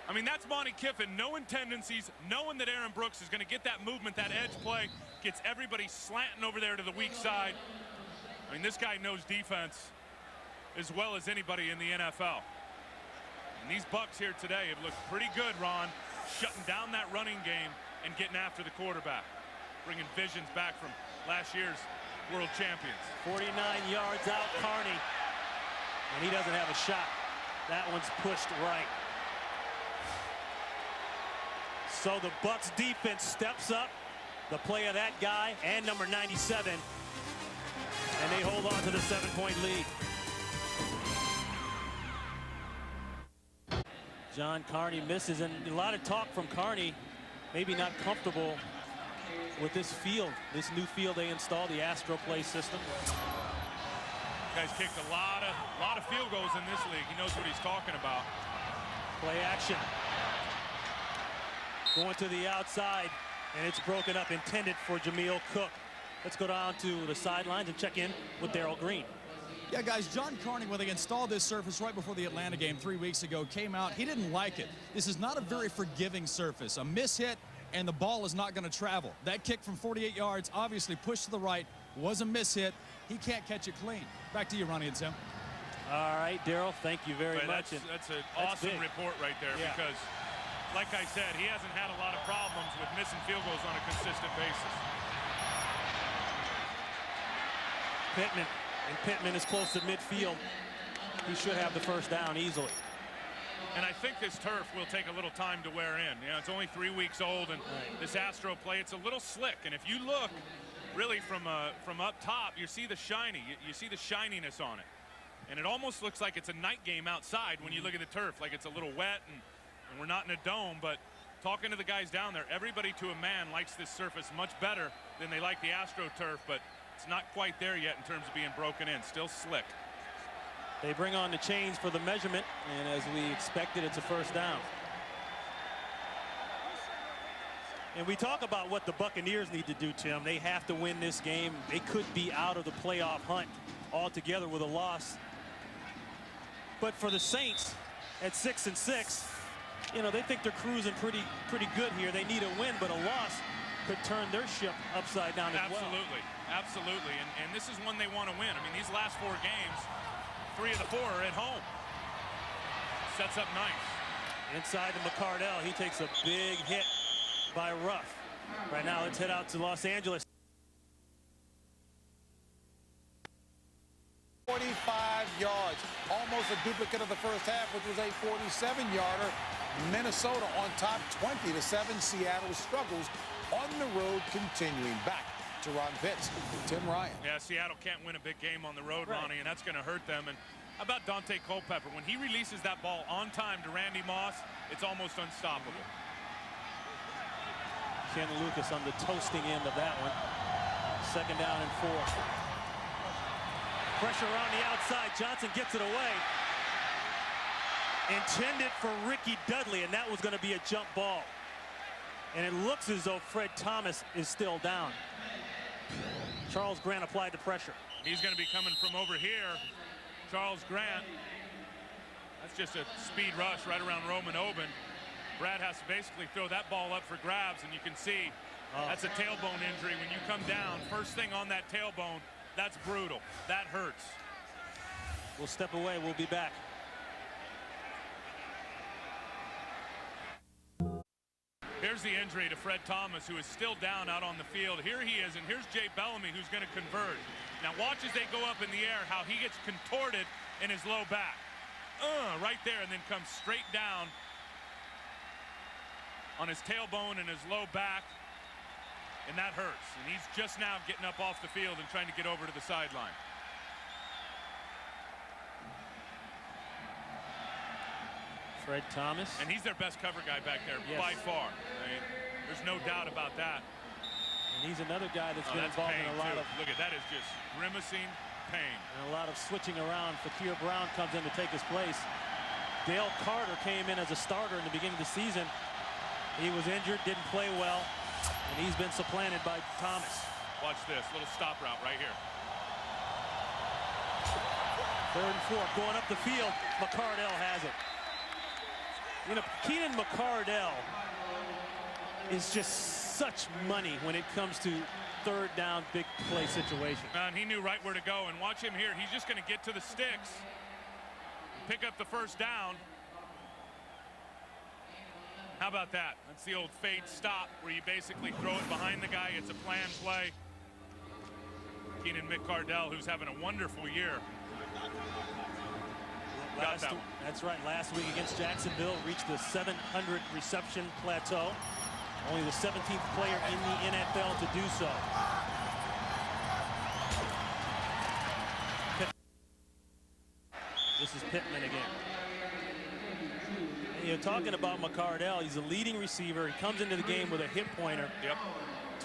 I mean, that's Monty Kiffin knowing tendencies, knowing that Aaron Brooks is going to get that movement, that edge play, gets everybody slanting over there to the weak side. I mean, this guy knows defense as well as anybody in the NFL. And these Bucs here today have looked pretty good, Ron, shutting down that running game and getting after the quarterback, bringing visions back from last year's world champions. 49 yards out, Carney, and he doesn't have a shot. That one's pushed right. So the Bucs defense steps up. The play of that guy and number 97, and they hold on to the 7-point lead. John Carney misses, and a lot of talk from Carney, maybe not comfortable with this field, this new field they installed, the Astro Play system. Guy's kicked a lot of field goals in this league. He knows what he's talking about. Play action. Going to the outside, and it's broken up, intended for Jameel Cook. Let's go down to the sidelines and check in with Darrell Green. Yeah, guys, John Carney, when they installed this surface right before the Atlanta game 3 weeks ago, came out. He didn't like it. This is not a very forgiving surface. A mishit, and the ball is not going to travel. That kick from 48 yards, obviously pushed to the right, was a mishit. He can't catch it clean. Back to you, Ronnie and Tim. All right, Darrell, thank you very much. That's an awesome report right there, because, like I said, he hasn't had a lot of problems with missing field goals on a consistent basis. Pittman. And Pittman is close to midfield. He should have the first down easily. And I think this turf will take a little time to wear in. You know, it's only 3 weeks old, and this Astro play, it's a little slick. And if you look really from up top, you see the you see the shininess on it. And it almost looks like it's a night game outside when you look at the turf, like it's a little wet, and we're not in a dome. But talking to the guys down there, everybody to a man likes this surface much better than they like the Astro turf, but it's not quite there yet in terms of being broken in. Still slick. They bring on the chains for the measurement, and as we expected, it's a first down. And we talk about what the Buccaneers need to do, Tim. They have to win this game. They could be out of the playoff hunt altogether with a loss. But for the Saints at 6-6, you know, they think they're cruising pretty good here. They need a win, but a loss could turn their ship upside down as well. Absolutely. And this is one they want to win. I mean, these last 4 games, 3 of the 4 are at home. Sets up nice. Inside to McCardell. He takes a big hit by Ruff. Right now, let's head out to Los Angeles. 45 yards. Almost a duplicate of the first half, which was a 47-yarder. Minnesota on top 20-7. Seattle struggles on the road, continuing back to Ron Pitts. Tim Ryan. Yeah, Seattle can't win a big game on the road, Ronnie, and that's going to hurt them. And how about Dante Culpepper? When he releases that ball on time to Randy Moss, it's almost unstoppable. Ken Lucas on the toasting end of that one. 2nd down and 4. Pressure on the outside. Johnson gets it away. Intended for Ricky Dudley, and that was going to be a jump ball. And it looks as though Fred Thomas is still down. Charles Grant applied the pressure. He's going to be coming from over here. Charles Grant. That's just a speed rush right around Roman Oben. Brad has to basically throw that ball up for grabs, and you can see that's a tailbone injury. When you come down, first thing on that tailbone, that's brutal. That hurts. We'll step away. We'll be back. Here's the injury to Fred Thomas, who is still down out on the field. Here he is, and here's Jay Bellamy, who's going to convert. Now watch as they go up in the air, how he gets contorted in his low back. Right there, and then comes straight down on his tailbone and his low back, and that hurts. And he's just now getting up off the field and trying to get over to the sideline. Fred Thomas. And he's their best cover guy back there, by far. I mean, there's no doubt about that. And he's another guy that's been involved in a lot of... Look at that, is just grimacing pain. And a lot of switching around. Fakir Brown comes in to take his place. Dale Carter came in as a starter in the beginning of the season. He was injured, didn't play well, and he's been supplanted by Thomas. Watch this, little stop route right here. 3rd and 4, going up the field. McCardell has it. You know, Keenan McCardell is just such money when it comes to third down, big play situation. And he knew right where to go. And watch him here. He's just going to get to the sticks, pick up the first down. How about that? That's the old fade stop where you basically throw it behind the guy. It's a planned play. Keenan McCardell, who's having a wonderful year. That's right. Last week against Jacksonville, reached the 700 reception plateau. Only the 17th player in the NFL to do so. This is Pittman again. And you're talking about McCardell. He's a leading receiver. He comes into the game with a hip pointer. Yep.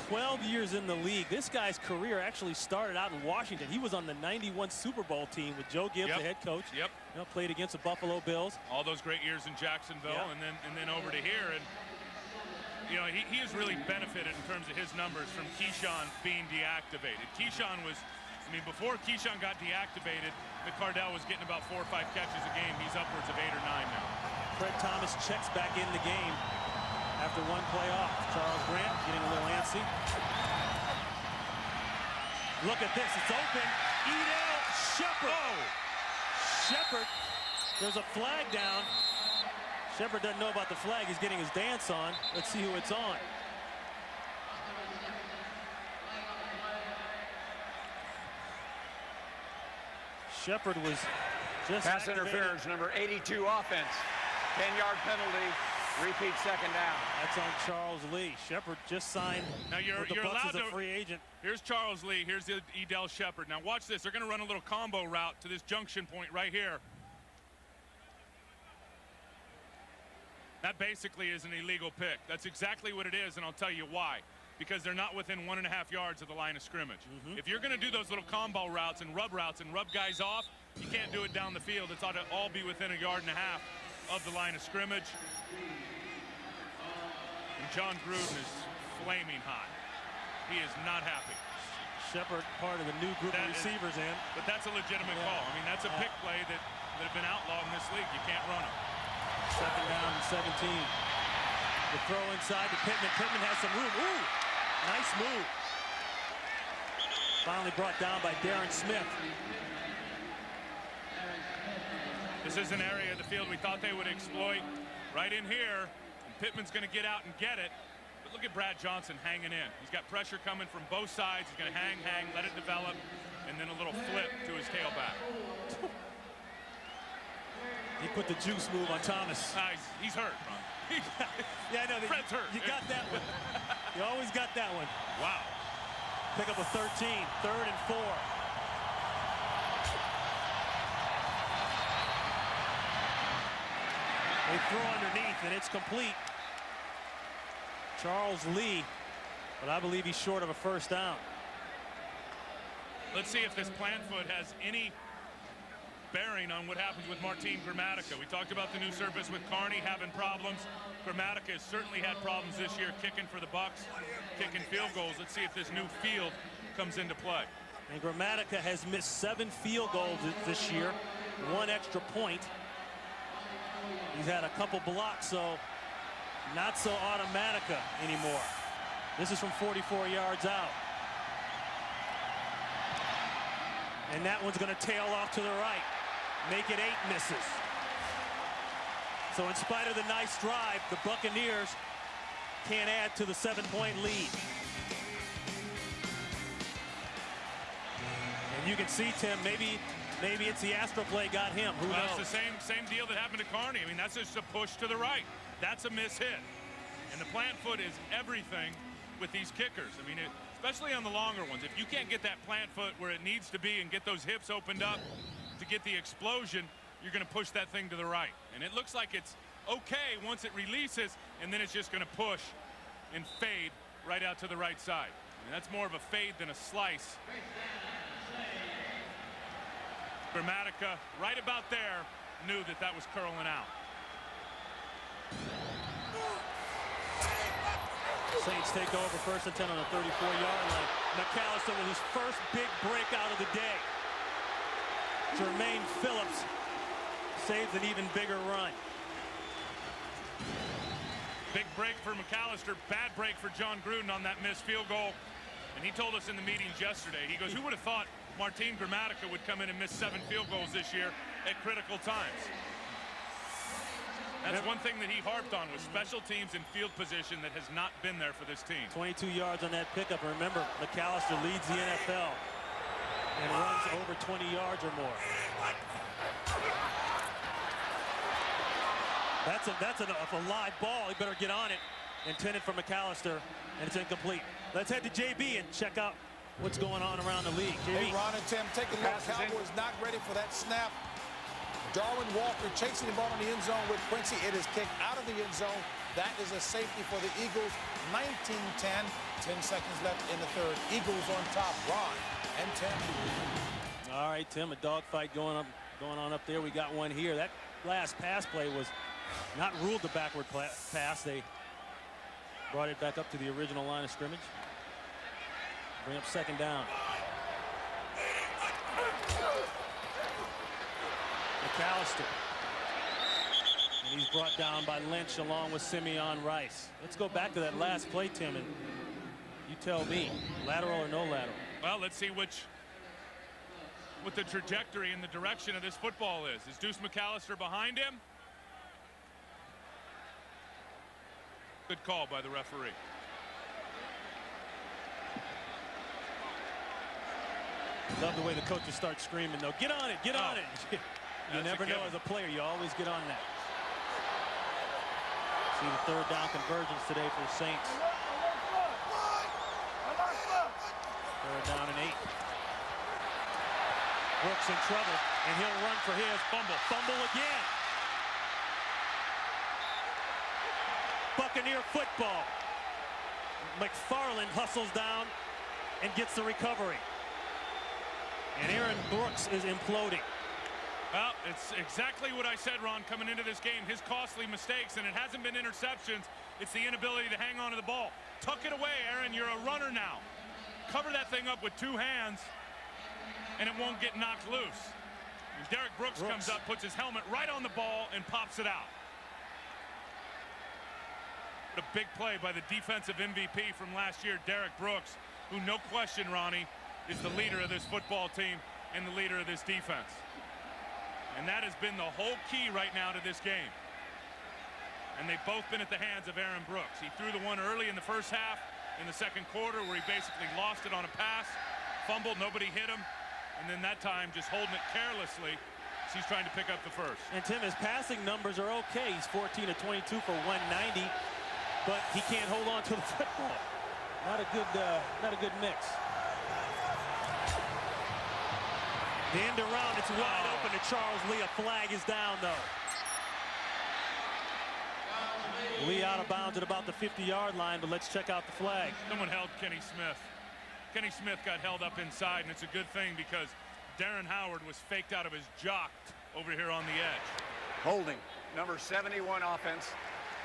12 years in the league. This guy's career actually started out in Washington. He was on the '91 Super Bowl team with Joe Gibbs, the head coach. Yep. You know, played against the Buffalo Bills. All those great years in Jacksonville, yep. and then over to here. And you know, he has really benefited in terms of his numbers from Keyshawn being deactivated. Keyshawn was, I mean, before Keyshawn got deactivated, McCardell was getting about 4 or 5 catches a game. He's upwards of 8 or 9 now. Fred Thomas checks back in the game after one play off. Charles Grant getting a little antsy. Look at this, it's open. Edel Shepard. Oh. Shepard, there's a flag down. Shepard doesn't know about the flag. He's getting his dance on. Let's see who it's on. Shepard was just pass activated. interference, number 82 offense. 10-yard penalty. Repeat second down. That's on Charles Lee. Shepard just signed now with the Bucs as a free agent. Here's Charles Lee. Here's the Edel Shepard. Now watch this. They're going to run a little combo route to this junction point right here. That basically is an illegal pick. That's exactly what it is, and I'll tell you why. Because they're not within 1.5 yards of the line of scrimmage. If you're going to do those little combo routes and rub guys off, you can't do it down the field. It's ought to all be within 1.5 yards of the line of scrimmage. And John Gruden is flaming hot. He is not happy. Shepard, part of the new group of receivers, but that's a legitimate call. I mean, that's a pick play that have been outlawed in this league. You can't run them. Second down and 17. The throw inside to Pittman. Pittman has some room. Ooh, nice move. Finally brought down by Darren Smith. This is an area of the field we thought they would exploit. Right in here, and Pittman's going to get out and get it. But look at Brad Johnson hanging in. He's got pressure coming from both sides. He's going to hang, let it develop, and then a little flip to his tailback. He put the juice move on Thomas. He's hurt, Ron. Yeah, I know. Fred's hurt. You got that one. You always got that one. Wow. Pick up a 13, 3rd and 4. They throw underneath, and it's complete. Charles Lee, but I believe he's short of a first down. Let's see if this plant foot has any bearing on what happens with Martin Gramatica. We talked about the new surface with Carney having problems. Gramatica has certainly had problems this year kicking for the Bucs, kicking field goals. Let's see if this new field comes into play. And Gramatica has missed 7 field goals this year, 1 extra point. He's had a couple blocks, so not so Automatica anymore. This is from 44 yards out. And that one's going to tail off to the right. Make it 8 misses. So in spite of the nice drive, the Buccaneers can't add to the 7-point lead. And you can see, Tim, maybe it's the Astro play got him. Who knows? It's the same deal that happened to Carney. I mean, that's just a push to the right. That's a miss hit. And the plant foot is everything with these kickers. I mean, especially on the longer ones. If you can't get that plant foot where it needs to be and get those hips opened up to get the explosion, you're going to push that thing to the right. And it looks like it's okay once it releases, and then it's just going to push and fade right out to the right side. And that's more of a fade than a slice. Gramatica, right about there, knew that that was curling out. Saints take over 1st and 10 on the 34-yard line. McAllister with his first big breakout of the day. Jermaine Phillips saves an even bigger run. Big break for McAllister, bad break for John Gruden on that missed field goal. And he told us in the meetings yesterday, he goes, who would have thought Martin Gramatica would come in and miss 7 field goals this year at critical times? That's one thing that he harped on, was special teams and field position that has not been there for this team. 22 yards on that pickup. And remember, McAllister leads the NFL and runs over 20 yards or more. That's a live ball. He better get on it. Intended for McAllister, and it's incomplete. Let's head to JB and check out what's going on around the league. JB. Hey, Ron and Tim, take a look. Cowboys not ready for that snap. Darwin Walker chasing the ball in the end zone with Quincy. It is kicked out of the end zone. That is a safety for the Eagles. 19-10. 10 seconds left in the third. Eagles on top. Ron and Tim. All right, Tim, a dogfight going on up there. We got one here. That last pass play was not ruled a backward pass. They brought it back up to the original line of scrimmage. Bring up second down. McAllister. And he's brought down by Lynch along with Simeon Rice. Let's go back to that last play, Tim, and you tell me, lateral or no lateral? Well, let's see what the trajectory and the direction of this football is. Is Deuce McAllister behind him? Good call by the referee. Love the way the coaches start screaming, though. Get on it, get on it. You never know as a player. You always get on that. See the third down conversions today for the Saints. Third down and 8. Brooks in trouble, and he'll run for his. Fumble again. Buccaneer football. McFarland hustles down and gets the recovery. And Aaron Brooks is imploding. Well, it's exactly what I said, Ron, coming into this game. His costly mistakes, and it hasn't been interceptions. It's the inability to hang on to the ball. Tuck it away, Aaron. You're a runner now. Cover that thing up with 2 hands, and it won't get knocked loose. And Derek Brooks comes up, puts his helmet right on the ball, and pops it out. What a big play by the defensive MVP from last year, Derek Brooks, who, no question, Ronnie, is the leader of this football team and the leader of this defense. And that has been the whole key right now to this game. And they've both been at the hands of Aaron Brooks. He threw the one early in the first half, in the second quarter, where he basically lost it on a pass, fumbled, nobody hit him, and then that time just holding it carelessly as he's trying to pick up the first. And Tim, his passing numbers are okay. He's 14 of 22 for 190, but he can't hold on to the football. Not a good mix. The end around, it's wide open to Charles Lee. A flag is down, though. Lee out of bounds at about the 50-yard line, but let's check out the flag. Someone held Kenny Smith. Kenny Smith got held up inside, and it's a good thing because Darren Howard was faked out of his jock over here on the edge. Holding. Number 71 offense.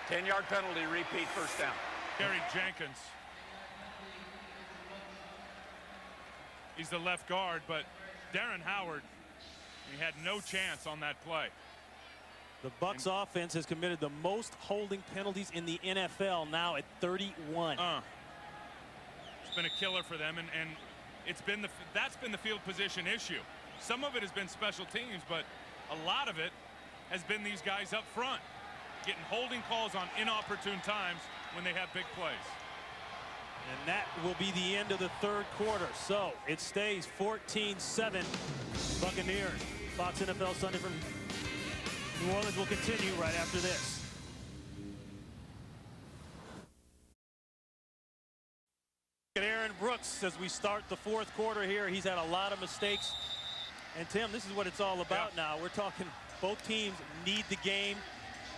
10-yard penalty, repeat, first down. Gary Jenkins. He's the left guard, but Darren Howard, he had no chance on that play. The Bucs offense has committed the most holding penalties in the NFL, now at 31. It's been a killer for them, and that's been the field position issue. Some of it has been special teams, but a lot of it has been these guys up front getting holding calls on inopportune times when they have big plays. And that will be the end of the third quarter. So it stays 14-7 Buccaneers. Fox NFL Sunday from New Orleans will continue right after this. At Aaron Brooks as we start the fourth quarter here. He's had a lot of mistakes. And Tim, this is what it's all about now. We're talking both teams need the game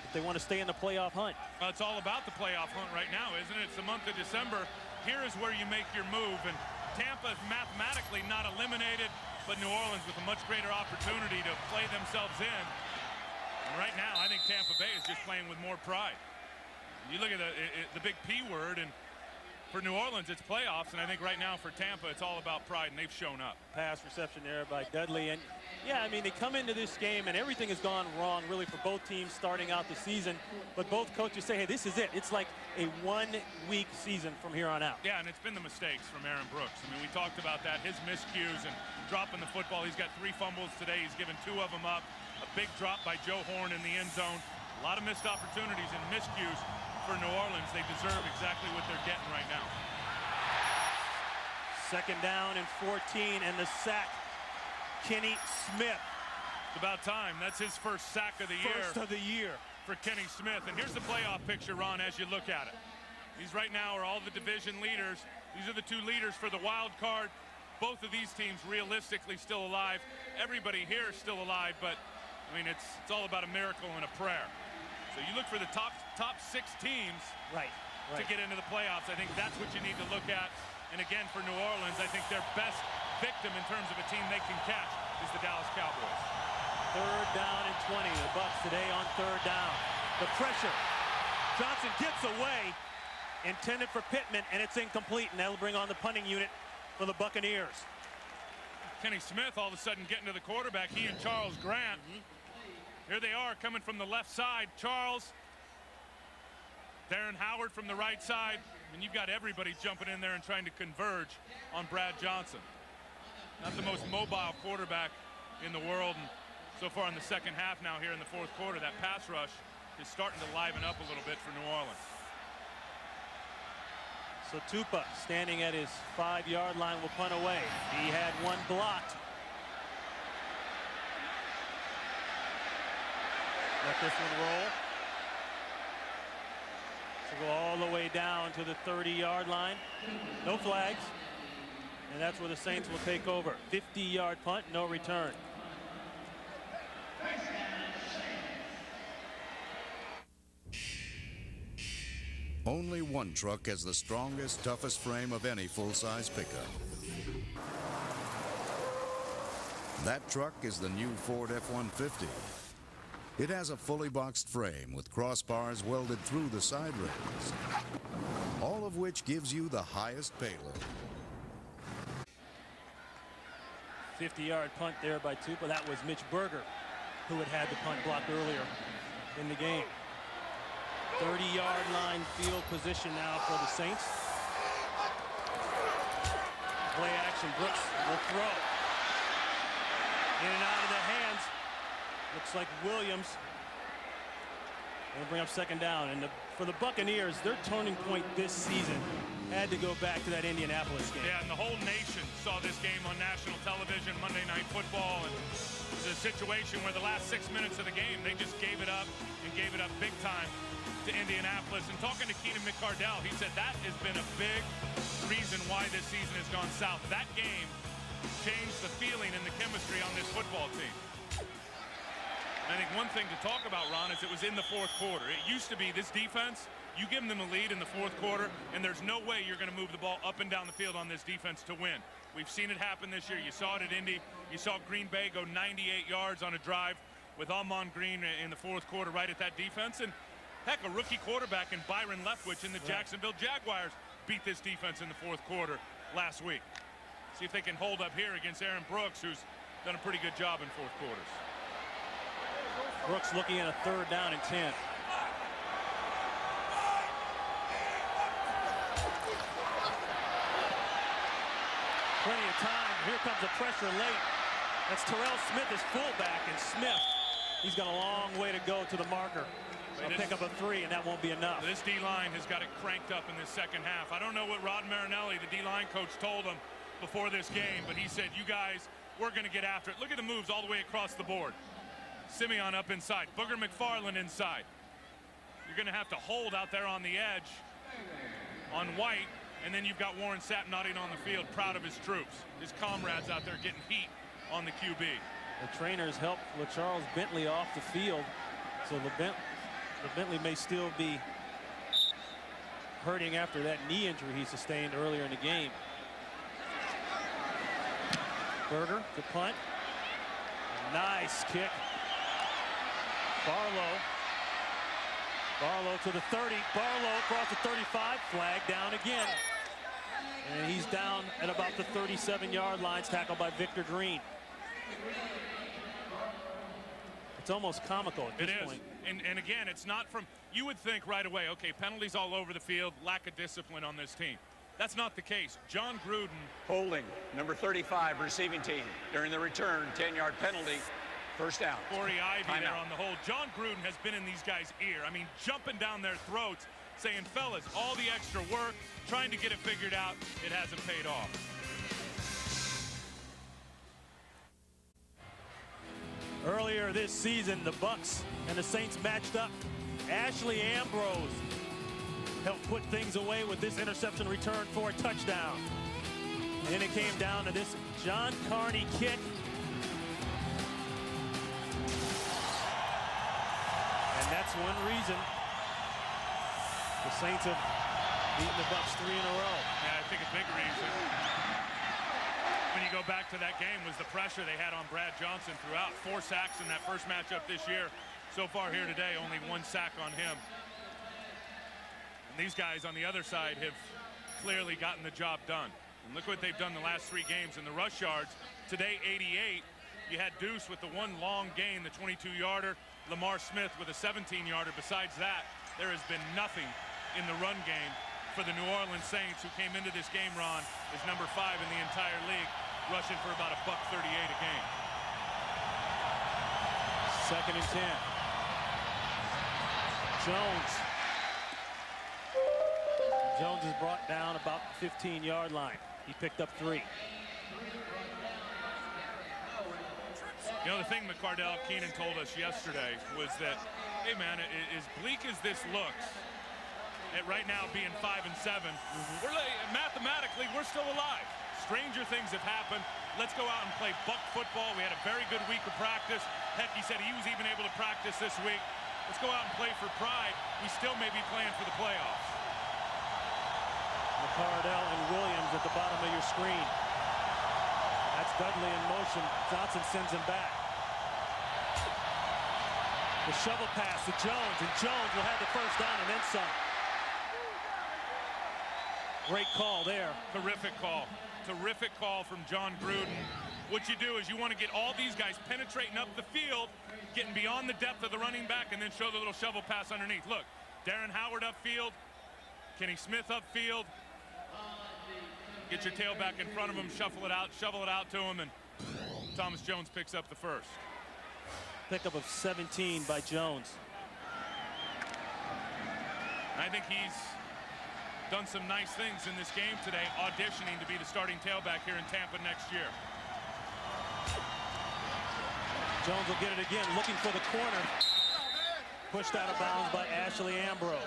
if they want to stay in the playoff hunt. Well, it's all about the playoff hunt right now, isn't it? It's the month of December. Here is where you make your move, and Tampa is mathematically not eliminated, but New Orleans with a much greater opportunity to play themselves in. And right now, I think Tampa Bay is just playing with more pride. You look at the big P word, and for New Orleans, it's playoffs, and I think right now for Tampa, it's all about pride, and they've shown up. Pass reception there by Dudley, and Yeah, I mean, they come into this game and everything has gone wrong really for both teams starting out the season. But both coaches say, hey, this is it. It's like a one-week season from here on out. Yeah, and it's been the mistakes from Aaron Brooks. I mean, we talked about that, his miscues and dropping the football. He's got 3 fumbles today. He's given 2 of them up. A big drop by Joe Horn in the end zone. A lot of missed opportunities and miscues for New Orleans. They deserve exactly what they're getting right now. 2nd down and 14, and the sack. Kenny Smith. It's about time. That's his first sack of the year. First of the year. For Kenny Smith. And here's the playoff picture, Ron, as you look at it. These right now are all the division leaders. These are the 2 leaders for the wild card. Both of these teams realistically still alive. Everybody here is still alive, but I mean, it's all about a miracle and a prayer. So you look for the top 6 teams to get into the playoffs. I think that's what you need to look at. And again, for New Orleans, I think their best victim in terms of a team they can catch is the Dallas Cowboys. 3rd down and 20. The Bucs today on 3rd down. The pressure. Johnson gets away. Intended for Pittman, and it's incomplete. And that'll bring on the punting unit for the Buccaneers. Kenny Smith all of a sudden getting to the quarterback. He and Charles Grant. Here they are coming from the left side. Charles. Darren Howard from the right side. And you've got everybody jumping in there and trying to converge on Brad Johnson. Not the most mobile quarterback in the world. And so far in the second half now here in the 4th quarter, that pass rush is starting to liven up a little bit for New Orleans. So Tupa standing at his 5-yard line will punt away. He had 1 blocked. Let this one roll. So go all the way down to the 30-yard line. No flags. And that's where the Saints will take over. 50-yard punt, no return. Only one truck has the strongest, toughest frame of any full-size pickup. That truck is the new Ford F-150. It has a fully boxed frame with crossbars welded through the side rails, all of which gives you the highest payload. 50-yard punt there by Tupa. That was Mitch Berger who had the punt blocked earlier in the game. 30-yard line field position now for the Saints. Play action. Brooks will throw. In and out of the hands. Looks like Williams. They'll bring up 2nd down. And for the Buccaneers, their turning point this season had to go back to that Indianapolis game. Yeah, and the whole nation saw this game on national television, Monday Night Football. And it's a situation where the last 6 minutes of the game, they just gave it up and gave it up big time to Indianapolis. And talking to Keenan McCardell, he said that has been a big reason why this season has gone south. That game changed the feeling and the chemistry on this football team. And I think one thing to talk about, Ron, is it was in the 4th quarter. It used to be this defense, you give them a lead in the 4th quarter, and there's no way you're going to move the ball up and down the field on this defense to win. We've seen it happen this year. You saw it at Indy. You saw Green Bay go 98 yards on a drive with Ahman Green in the 4th quarter right at that defense. And heck, a rookie quarterback in Byron Leftwich in the Jacksonville Jaguars beat this defense in the 4th quarter last week. See if they can hold up here against Aaron Brooks, who's done a pretty good job in 4th quarters. Brooks looking at a 3rd down and 10. Plenty of time. Here comes the pressure late. That's Terrell Smith, his fullback, and Smith, he's got a long way to go to the marker. He'll pick up a 3, and that won't be enough. This D-line has got it cranked up in this second half. I don't know what Rod Marinelli, the D-line coach, told him before this game, but he said, you guys, we're going to get after it. Look at the moves all the way across the board. Simeon up inside. Booger McFarland inside. You're going to have to hold out there on the edge on White, and then you've got Warren Sapp nodding on the field, proud of his troops. His comrades out there getting heat on the QB. The trainers helped LaCharles Bentley off the field, so the Bentley may still be hurting after that knee injury he sustained earlier in the game. Berger to punt. Nice kick. Barlow to the 30. Barlow across the 35. Flag down again. And he's down at about the 37-yard line, tackled by Victor Green. It's almost comical at this point. And again, it's not from, you would think right away, okay, penalties all over the field, lack of discipline on this team. That's not the case. John Gruden. Holding, number 35, receiving team. During the return, 10-yard penalty, first down. Corey Ivy Timeout. there on the hold. John Gruden has been in these guys' ear. I mean, jumping down their throats, saying, fellas, all the extra work, trying to get it figured out, it hasn't paid off. Earlier this season, the Bucs and the Saints matched up. Ashley Ambrose helped put things away with this interception return for a touchdown. And then it came down to this John Carney kick. And that's one reason the Saints have beaten the Bucs 3 in a row. Yeah, I think a big reason, when you go back to that game, was the pressure they had on Brad Johnson throughout. 4 sacks in that first matchup this year. So far here today, only 1 sack on him. And these guys on the other side have clearly gotten the job done. And look what they've done the last 3 games in the rush yards. Today, 88. You had Deuce with the 1 long gain, the 22-yarder. Lamar Smith with a 17-yarder. Besides that, there has been nothing in the run game for the New Orleans Saints, who came into this game, Ron, is number 5 in the entire league, rushing for about $138 a game. 2nd and 10. Jones is brought down about the 15-yard line. He picked up 3. You know, the thing McCardell Keenan told us yesterday was that, hey, man, as bleak as this looks, at right now being 5 and 7, mathematically, we're still alive. Stranger things have happened. Let's go out and play Buck football. We had a very good week of practice. Heck, he said he was even able to practice this week. Let's go out and play for pride. We still may be playing for the playoffs. McCardell and Williams at the bottom of your screen. That's Dudley in motion. Johnson sends him back. The shovel pass to Jones, and Jones will have the first down and then some. Great call there. Terrific call. Terrific call from John Gruden. What you do is you want to get all these guys penetrating up the field, getting beyond the depth of the running back, and then show the little shovel pass underneath. Look, Darren Howard upfield, Kenny Smith upfield. Get your tailback in front of him, shovel it out to him, and Thomas Jones picks up the first. Pickup of 17 by Jones. I think he's done some nice things in this game today, auditioning to be the starting tailback here in Tampa next year. Jones will get it again, looking for the corner. Pushed out of bounds by Ashley Ambrose.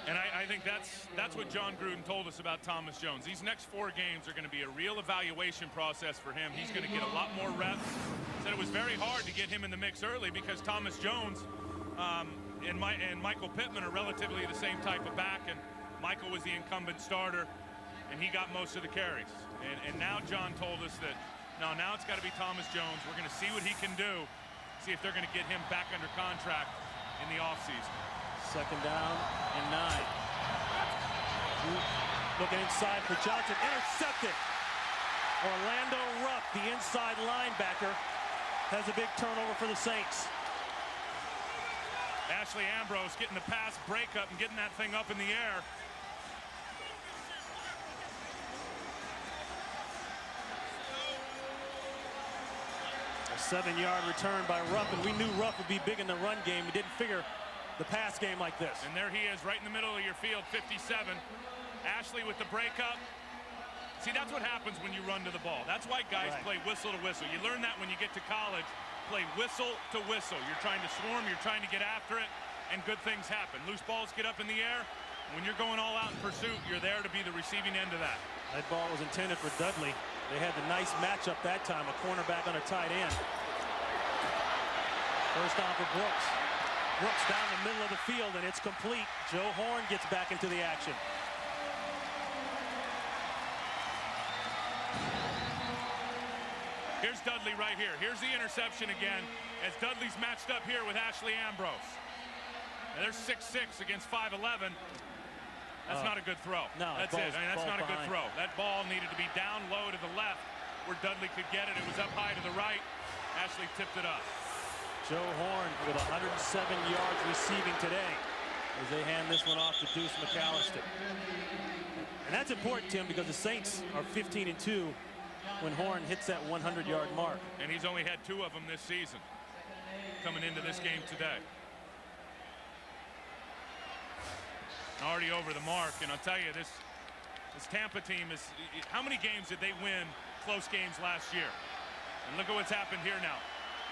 And I think that's what John Gruden told us about Thomas Jones. These next 4 games are going to be a real evaluation process for him. He's going to get a lot more reps. Said it was very hard to get him in the mix early because Thomas Jones and Michael Pittman are relatively the same type of back, and Michael was the incumbent starter, and he got most of the carries. And now John told us that now it's got to be Thomas Jones. We're going to see what he can do, see if they're going to get him back under contract in the offseason. 2nd down and 9. Looking inside for Johnson, intercepted. Orlando Rupp, the inside linebacker, has a big turnover for the Saints. Ashley Ambrose getting the pass breakup and getting that thing up in the air. A 7-yard return by Rupp, and we knew Rupp would be big in the run game. We didn't figure the pass game like this. And there he is, right in the middle of your field, 57. Ashley with the breakup. See, that's what happens when you run to the ball. That's why guys play whistle to whistle. You learn that when you get to college. Play whistle to whistle. You're trying to swarm, you're trying to get after it, and good things happen. Loose balls get up in the air. When you're going all out in pursuit, you're there to be the receiving end of that. That ball was intended for Dudley. They had the nice matchup that time, a cornerback on a tight end. First down for Brooks. Brooks down the middle of the field, and it's complete. Joe Horn gets back into the action. Here's Dudley right here. Here's the interception again, as Dudley's matched up here with Ashley Ambrose. Now there's 6'6" against 5'11". That's not a good throw. No, that's it. I mean, that's not a good throw. That ball needed to be down low to the left where Dudley could get it. It was up high to the right. Ashley tipped it up. Joe Horn with 107 yards receiving today as they hand this one off to Deuce McAllister. And that's important, Tim, because the Saints are 15-2 when Horn hits that 100-yard mark. And he's only had 2 of them this season coming into this game today. Already over the mark, and I'll tell you, this Tampa team is, how many games did they win, close games last year? And look at what's happened here now.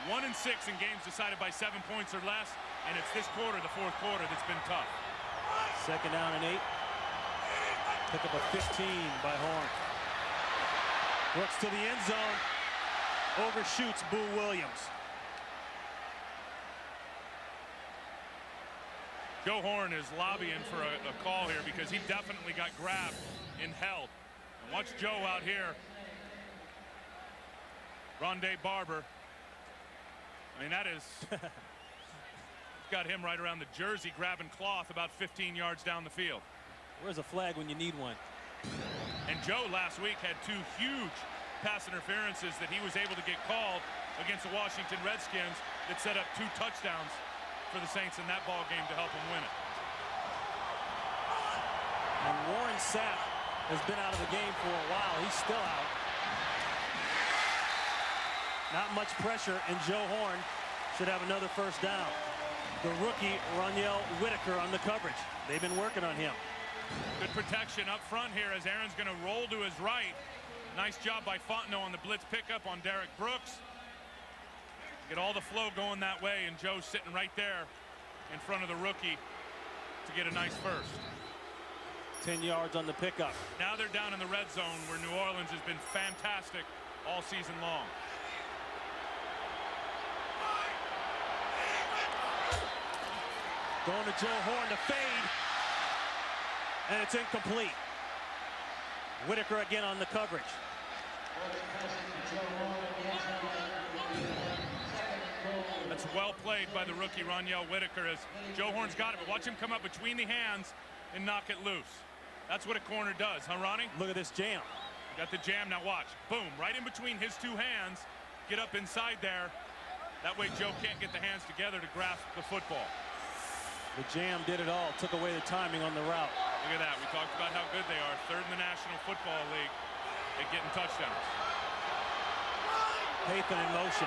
1-6 in games decided by 7 points or less, and it's this quarter, the fourth quarter, that's been tough. 2nd down and 8. Pick up a 15 by Horn. Brooks to the end zone. Overshoots Boo Williams. Joe Horn is lobbying for a call here because he definitely got grabbed and held. And watch Joe out here. Rondé Barber. I mean, that is got him right around the jersey, grabbing cloth about 15 yards down the field. Where's a flag when you need one? And Joe last week had 2 huge pass interferences that he was able to get called against the Washington Redskins that set up 2 touchdowns for the Saints in that ball game to help him win it. And Warren Sapp has been out of the game for a while. He's still out. Not much pressure, and Joe Horn should have another first down. The rookie, Roniel Whitaker, on the coverage. They've been working on him. Good protection up front here as Aaron's going to roll to his right. Nice job by Fontenot on the blitz pickup on Derek Brooks. Get all the flow going that way, and Joe's sitting right there in front of the rookie to get a nice first. 10 yards on the pickup. Now they're down in the red zone where New Orleans has been fantastic all season long. Going to Joe Horn to fade. And it's incomplete. Whitaker again on the coverage. That's well played by the rookie Roniel Whitaker as Joe Horn's got it, but watch him come up between the hands and knock it loose. That's what a corner does, huh, Ronnie? Look at this jam. Got the jam, now watch. Boom, right in between his 2 hands. Get up inside there. That way Joe can't get the hands together to grasp the football. The jam did it all, took away the timing on the route. Look at that, we talked about how good they are. 3rd in the National Football League at getting touchdowns. Pathan in motion.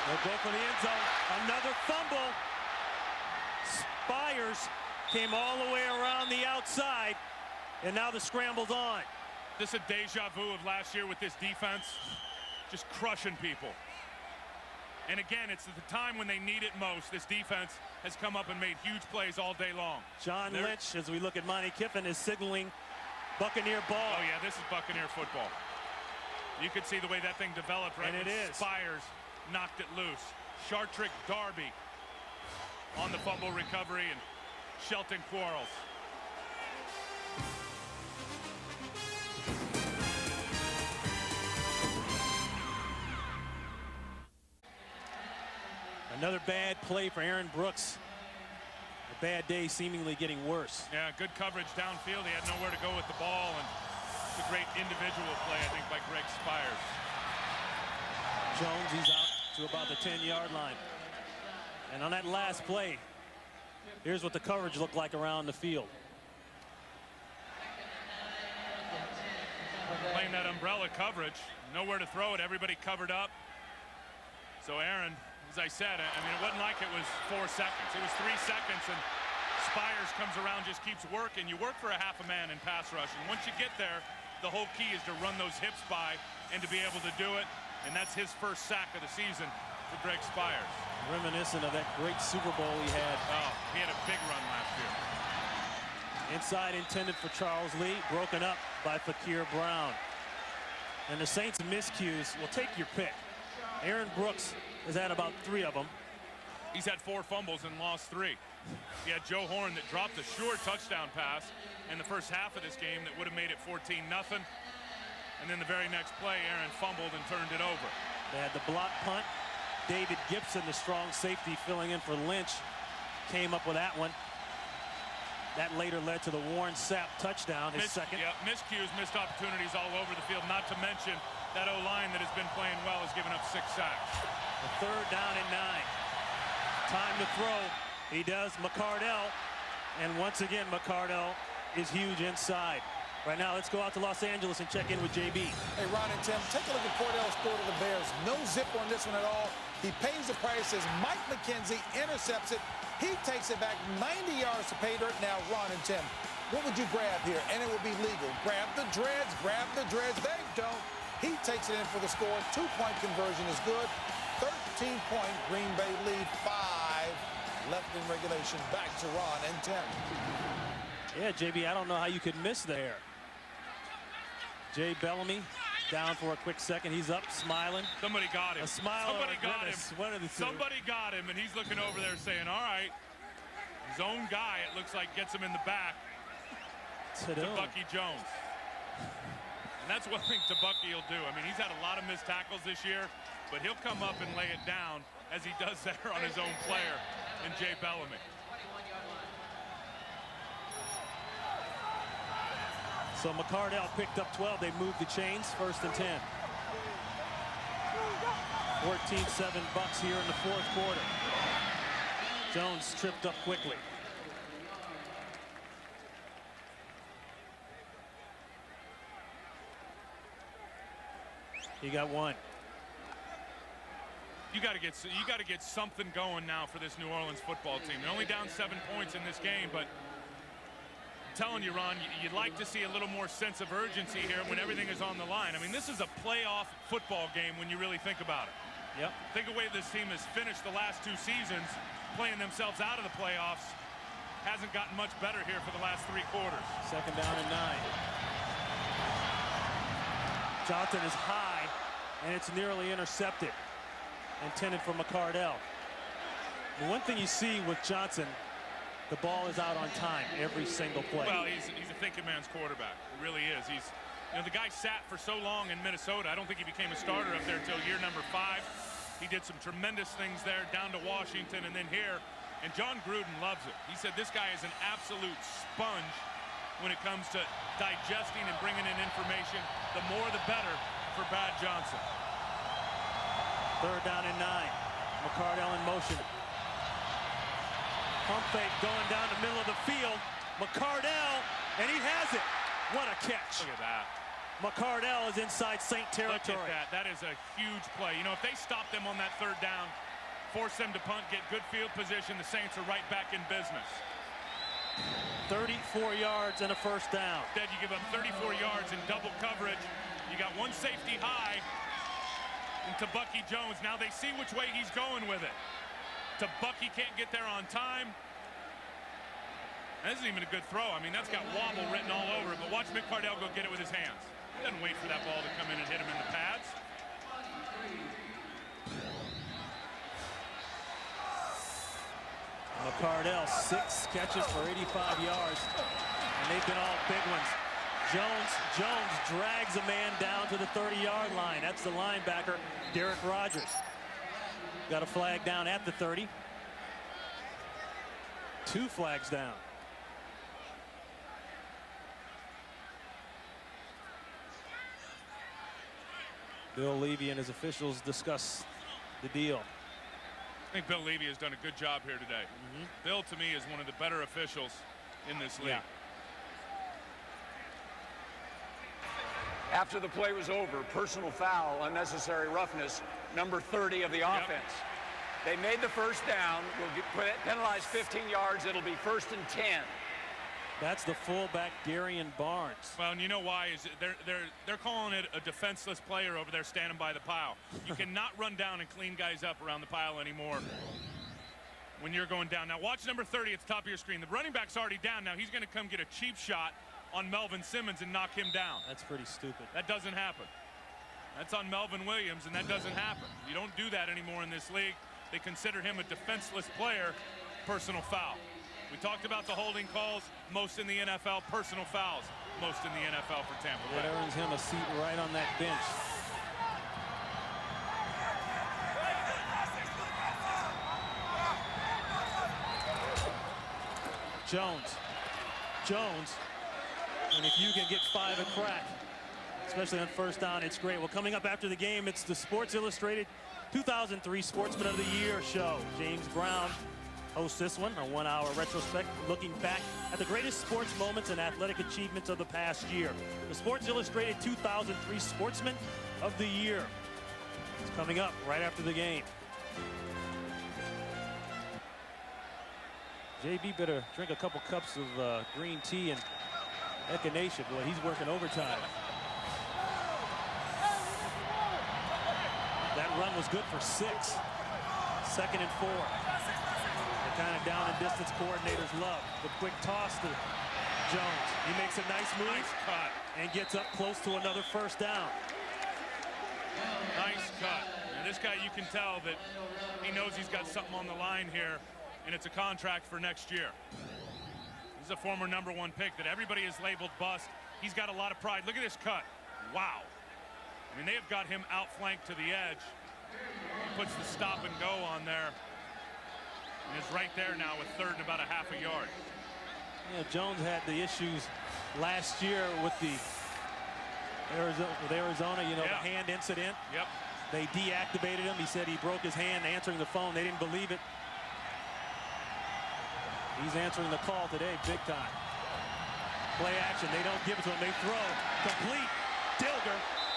They'll go for the end zone. Another fumble. Spires came all the way around the outside, and now the scramble's on. This is a deja vu of last year with this defense, just crushing people. And again, it's at the time when they need it most. This defense has come up and made huge plays all day long. John Lynch, as we look at Monty Kiffin, is signaling Buccaneer ball. Oh, yeah, this is Buccaneer football. You could see the way that thing developed, right? And it is. Spires knocked it loose. Shartrick Darby on the fumble recovery, and Shelton Quarles. Another bad play for Aaron Brooks. A bad day seemingly getting worse. Yeah, good coverage downfield. He had nowhere to go with the ball, and it's a great individual play, I think, by Greg Spires. Jones, he's out to about the 10-yard line. And on that last play, here's what the coverage looked like around the field. Playing that umbrella coverage, nowhere to throw it, everybody covered up. So Aaron, as I said, I mean, it wasn't like it was 4 seconds. It was 3 seconds, and Spires comes around, just keeps working. You work for a half a man in pass rush, and once you get there, the whole key is to run those hips by and to be able to do it, and that's his first sack of the season for Greg Spires. Reminiscent of that great Super Bowl he had. Oh, he had a big run last year. Inside intended for Charles Lee, broken up by Fakir Brown. And the Saints miscues. Well, take your pick. Aaron Brooks has had about 3 of them. He's had 4 fumbles and lost 3. He had Joe Horn that dropped a sure touchdown pass in the first half of this game that would have made it 14-0. And then the very next play, Aaron fumbled and turned it over. They had the block punt. David Gibson, the strong safety filling in for Lynch, came up with that one. That later led to the Warren Sapp touchdown, his second. Yeah, miscues, missed opportunities all over the field, not to mention That O-line that has been playing well has given up 6 sacks. A 3rd down and 9. Time to throw. He does. McCardell. And once again, McCardell is huge inside. Right now, let's go out to Los Angeles and check in with JB. Hey, Ron and Tim, take a look at Cordell's throw to the Bears. No zip on this one at all. He pays the price as Mike McKenzie intercepts it. He takes it back 90 yards to pay dirt. Now, Ron and Tim, what would you grab here? And it would be legal. Grab the dreads, grab the dreads. They don't. He takes it in for the score. 2-point conversion is good. 13-point Green Bay lead. 5 left in regulation. Back to Ron and Tim. Yeah, JB, I don't know how you could miss there. Jay Bellamy down for a quick second. He's up, smiling. Somebody got him. A smile. Somebody got him. One of the two. Somebody got him, and he's looking over there saying, all right. His own guy, it looks like, gets him in the back to Bucky Jones. And that's one thing Bucky will do. I mean, he's had a lot of missed tackles this year, but he'll come up and lay it down as he does there on his own player in Jay Bellamy. So McCardell picked up 12. They moved the chains. 1st and 10. 14-7 Bucs here in the 4th quarter. Jones tripped up quickly. He got 1. You got to get something going now for this New Orleans football team. They're only down 7 points in this game, but I'm telling you, Ron, you'd like to see a little more sense of urgency here when everything is on the line. I mean, this is a playoff football game when you really think about it. Yep. Think of the way this team has finished the last 2 seasons, playing themselves out of the playoffs. Hasn't gotten much better here for the last 3 quarters. 2nd down and 9. Johnson is high, and it's nearly intercepted. Intended for McCardell. The one thing you see with Johnson, the ball is out on time every single play. Well, he's a thinking man's quarterback. He really is. He's, you know, the guy sat for so long in Minnesota. I don't think he became a starter up there until year number 5. He did some tremendous things there down to Washington and then here. And John Gruden loves it. He said this guy is an absolute sponge when it comes to digesting and bringing in information. The more, the better for Bad Johnson. 3rd down and 9. McCardell in motion. Pump fake going down the middle of the field. McCardell, and he has it. What a catch. Look at that. McCardell is inside Saint territory. Look at that. That is a huge play. You know, if they stop them on that 3rd down, force them to punt, get good field position, the Saints are right back in business. 34 yards and a 1st down. Instead, you give up 34 yards in double coverage. You got 1 safety high into Bucky Jones. Now they see which way he's going with it. To Bucky, can't get there on time. That isn't even a good throw. I mean, that's got wobble written all over it. But watch McCardell go get it with his hands. He doesn't wait for that ball to come in and hit him in the pads. McCardell, 6 catches for 85 yards. And they've been all big ones. Jones drags a man down to the 30-yard line. That's the linebacker, Derek Rogers. Got a flag down at the 30. 2 flags down. Bill Levy and his officials discuss the deal. I think Bill Levy has done a good job here today. Bill, to me, is one of the better officials in this league. Yeah. After the play was over, personal foul, unnecessary roughness, number 30 of the offense. They made the 1st down. We'll get penalized 15 yards. It'll be 1st and 10. That's the fullback, Darian Barnes. Well, and you know why? Is they're calling it a defenseless player over there standing by the pile. You cannot run down and clean guys up around the pile anymore when you're going down. Now watch number 30 at the top of your screen. The running back's already down. Now he's going to come get a cheap shot on Melvin Simmons and knock him down. That's pretty stupid. That doesn't happen. That's on Melvin Williams, and that doesn't happen. You don't do that anymore in this league. They consider him a defenseless player. Personal foul. We talked about the holding calls, most in the NFL. Personal fouls, most in the NFL for Tampa Bay. That earns him a seat right on that bench. Jones. And if you can get 5 a crack, especially on first down. It's great. Well, coming up after the game, it's the Sports Illustrated 2003 Sportsman of the Year show. James Brown hosts this one, a 1-hour retrospect looking back at the greatest sports moments and athletic achievements of the past year. The Sports Illustrated 2003 Sportsman of the Year. It's coming up right after the game. JB better drink a couple cups of green tea and echinacea. Boy, he's working overtime. That run was good for 6. 2nd and 4. The kind of down and distance coordinators love. The quick toss to Jones. He makes a nice move. Nice cut. And gets up close to another first down. Nice cut. And this guy, you can tell that he knows he's got something on the line here, and it's a contract for next year. He's a former #1 pick that everybody has labeled bust. He's got a lot of pride. Look at this cut. Wow. I mean, they have got him outflanked to the edge. He puts the stop and go on there. And is right there now with 3rd and about a half a yard. Yeah, Jones had the issues last year with the Arizona, you know, the hand incident. Yep. They deactivated him. He said he broke his hand answering the phone. They didn't believe it. He's answering the call today big time. Play action. They don't give it to him. They throw. Complete.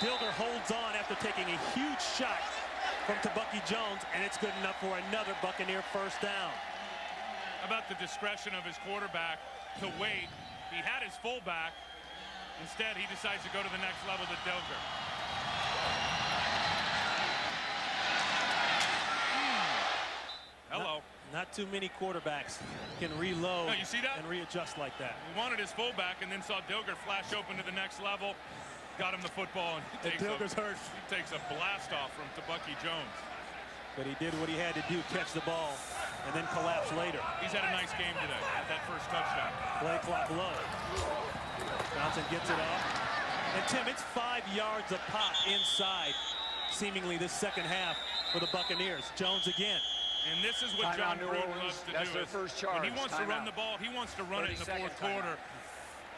Dilger holds on after taking a huge shot from Bucky Jones, and it's good enough for another Buccaneer first down. How about the discretion of his quarterback to wait? He had his fullback. Instead, he decides to go to the next level to Dilger. Hello. Not too many quarterbacks can reload. No, you see that? And readjust like that. He wanted his fullback and then saw Dilger flash open to the next level. Got him the football, and Dilger's hurt. He takes a blast off from Bucky Jones. But he did what he had to do, catch the ball, and then collapse later. He's had a nice game today. Had that first touchdown. Play clock low. Johnson gets it off. And Tim, it's 5 yards a pop inside, seemingly this second half for the Buccaneers. Jones again. And this is what John Gruden loves to do. That's their first charge. When he wants to run the ball, he wants to run it in the fourth quarter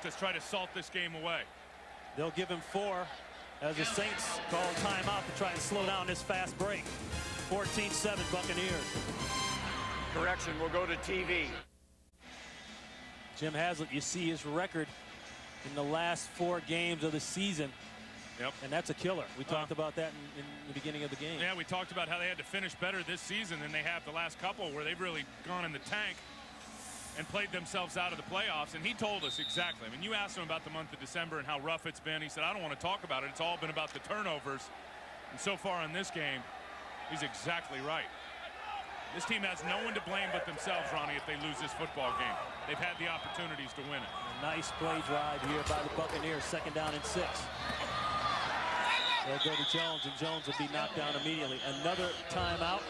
to try to salt this game away. They'll give him 4 as the Saints call timeout to try and slow down this fast break. 14-7 Buccaneers. Correction, we'll go to TV. Jim Haslett, you see his record in the last 4 games of the season. Yep. And that's a killer. We talked about that in the beginning of the game. Yeah, we talked about how they had to finish better this season than they have the last couple, where they've really gone in the tank and played themselves out of the playoffs. And he told us exactly. I mean, you asked him about the month of December and how rough it's been. He said, I don't want to talk about it. It's all been about the turnovers. And so far in this game, he's exactly right. This team has no one to blame but themselves, Ronnie, if they lose this football game. They've had the opportunities to win it. A nice play drive here by the Buccaneers. 2nd down and 6. They'll go to Jones, and Jones will be knocked down immediately. Another timeout.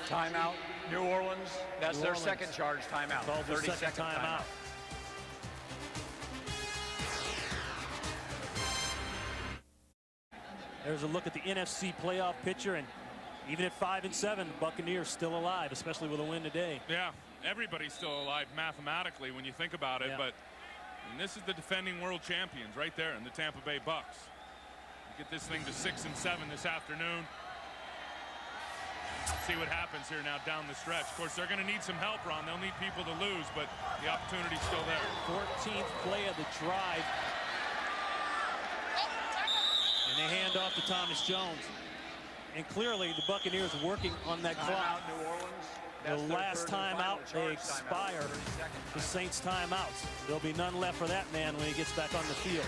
Timeout, New Orleans. That's their second charge timeout. 30-second timeout. There's a look at the NFC playoff picture, and even at 5-7, the Buccaneers still alive, especially with a win today. Yeah, everybody's still alive mathematically when you think about it, but and this is the defending world champions right there in the Tampa Bay Bucs. Get this thing to 6-7 this afternoon. See what happens here now down the stretch. Of course, they're going to need some help, Ron. They'll need people to lose, but the opportunity's still there. 14th play of the drive. And they hand off to Thomas Jones. And clearly, the Buccaneers working on that clock. New Orleans. The last time out, they expire the Saints' timeouts. There'll be none left for that man when he gets back on the field.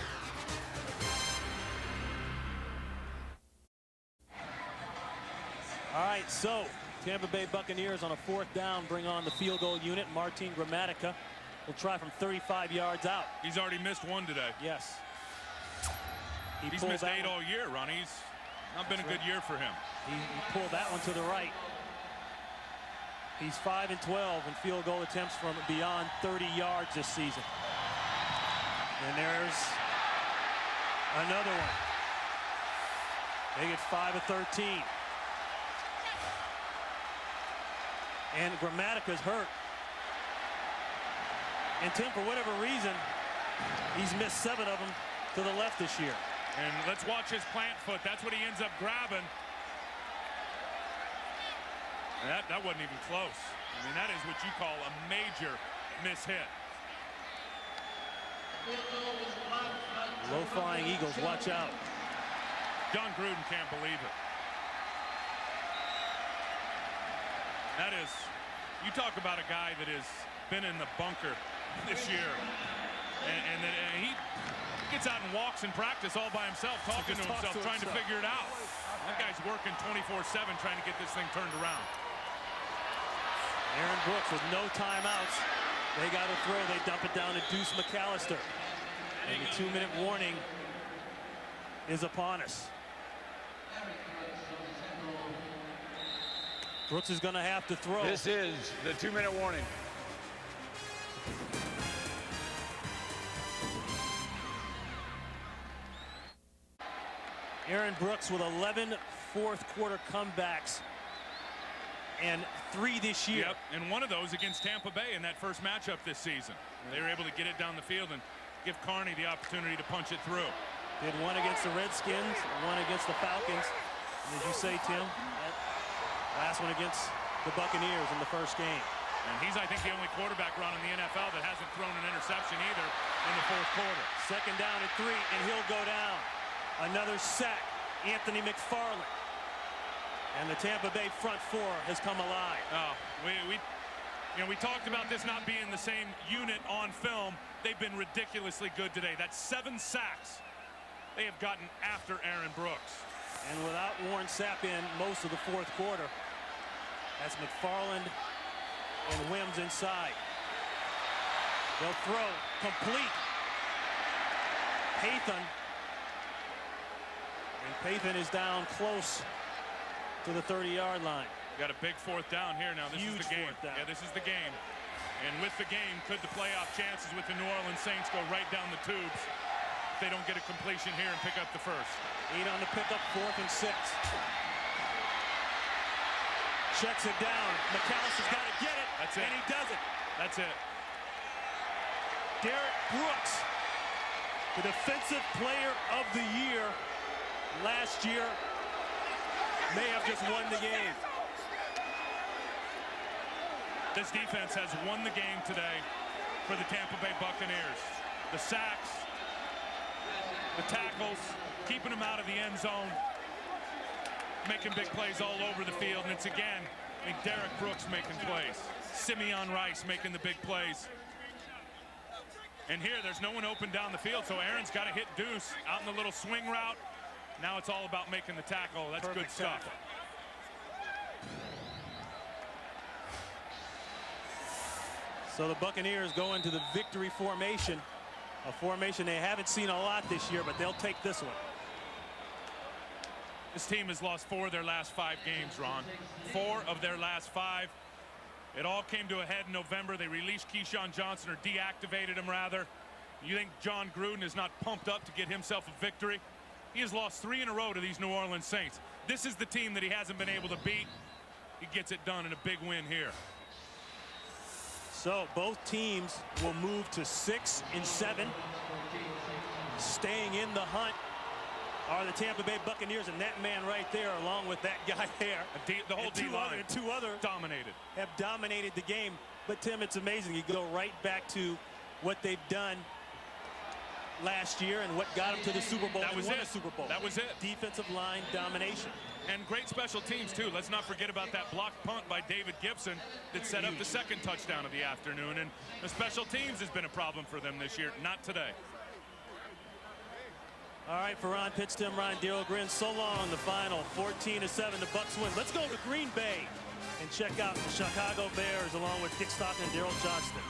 All right, so Tampa Bay Buccaneers on a 4th down bring on the field goal unit. Martin Gramatica will try from 35 yards out. He's already missed 1 today. Yes. He's missed 8 all year, Ronnie. He's not been a good year for him. He pulled that one to the right. He's 5-12 in field goal attempts from beyond 30 yards this season. And there's another one. They get 5 of 13. And Grammatica's hurt. And Tim, for whatever reason, he's missed 7 of them to the left this year. And let's watch his plant foot. That's what he ends up grabbing. That wasn't even close. I mean, that is what you call a major mishit. Low-flying Eagles, watch out. John Gruden can't believe it. That is, you talk about a guy that has been in the bunker this year. And he gets out and walks in practice all by himself, talking to himself, trying to figure it out. That guy's working 24/7 trying to get this thing turned around. Aaron Brooks with no timeouts. They got to throw. They dump it down to Deuce McAllister. And the 2-minute warning is upon us. Brooks is going to have to throw. This is the 2-minute warning. Aaron Brooks with 11 fourth-quarter comebacks and 3 this year. Yep, and one of those against Tampa Bay in that first matchup this season. They were able to get it down the field and give Carney the opportunity to punch it through. Did one against the Redskins, one against the Falcons. And as you say, Tim, that last one against the Buccaneers in the first game. And he's, I think, the only quarterback run in the NFL that hasn't thrown an interception either in the fourth quarter. Second down and 3, and he'll go down. Another sack, Anthony McFarland. And the Tampa Bay front 4 has come alive. Oh, we talked about this not being the same unit on film. They've been ridiculously good today. That's 7 sacks they have gotten after Aaron Brooks. And without Warren Sapp in most of the fourth quarter, that's McFarland and Wims inside. They'll throw complete. Pathan. And Pathan is down close to the 30-yard line. Got a big fourth down here now. This is the game. Yeah, this is the game. And with the game, could the playoff chances with the New Orleans Saints go right down the tubes if they don't get a completion here and pick up the first? 8 on the pickup, 4th and 6. Checks it down. McAllister's got to get it. That's it. And he does it. That's it. Derek Brooks, the defensive player of the year last year, may have just won the game. This defense has won the game today for the Tampa Bay Buccaneers. The sacks, the tackles, keeping them out of the end zone, making big plays all over the field. And it's again, I think Derek Brooks making plays. Simeon Rice making the big plays. And here, there's no one open down the field, so Aaron's got to hit Deuce out in the little swing route. Now it's all about making the tackle. That's Perfect good stuff. tackle. So the Buccaneers go into the victory formation, a formation they haven't seen a lot this year, but they'll take this one. This team has lost 4 of their last 5 games, Ron. 4 of their last 5. It all came to a head in November. They released Keyshawn Johnson, or deactivated him, rather. You think John Gruden is not pumped up to get himself a victory? He has lost 3 in a row to these New Orleans Saints. This is the team that he hasn't been able to beat. He gets it done in a big win here. So both teams will move to 6 and 7. Staying in the hunt are the Tampa Bay Buccaneers, and that man right there, along with that guy there, the whole D-line, two other dominated, have dominated the game. But Tim, it's amazing. You go right back to what they've done last year and what got them to the Super Bowl. That was it. Super Bowl. That was it. Defensive line domination. And great special teams, too. Let's not forget about that blocked punt by David Gibson that set up the second touchdown of the afternoon. And the special teams has been a problem for them this year. Not today. All right, for Ron Pitts, Tim Ryan, Daryl Grin, so long. The final, 14-7, the Bucs win. Let's go to Green Bay and check out the Chicago Bears along with Dick Stockton and Daryl Johnston.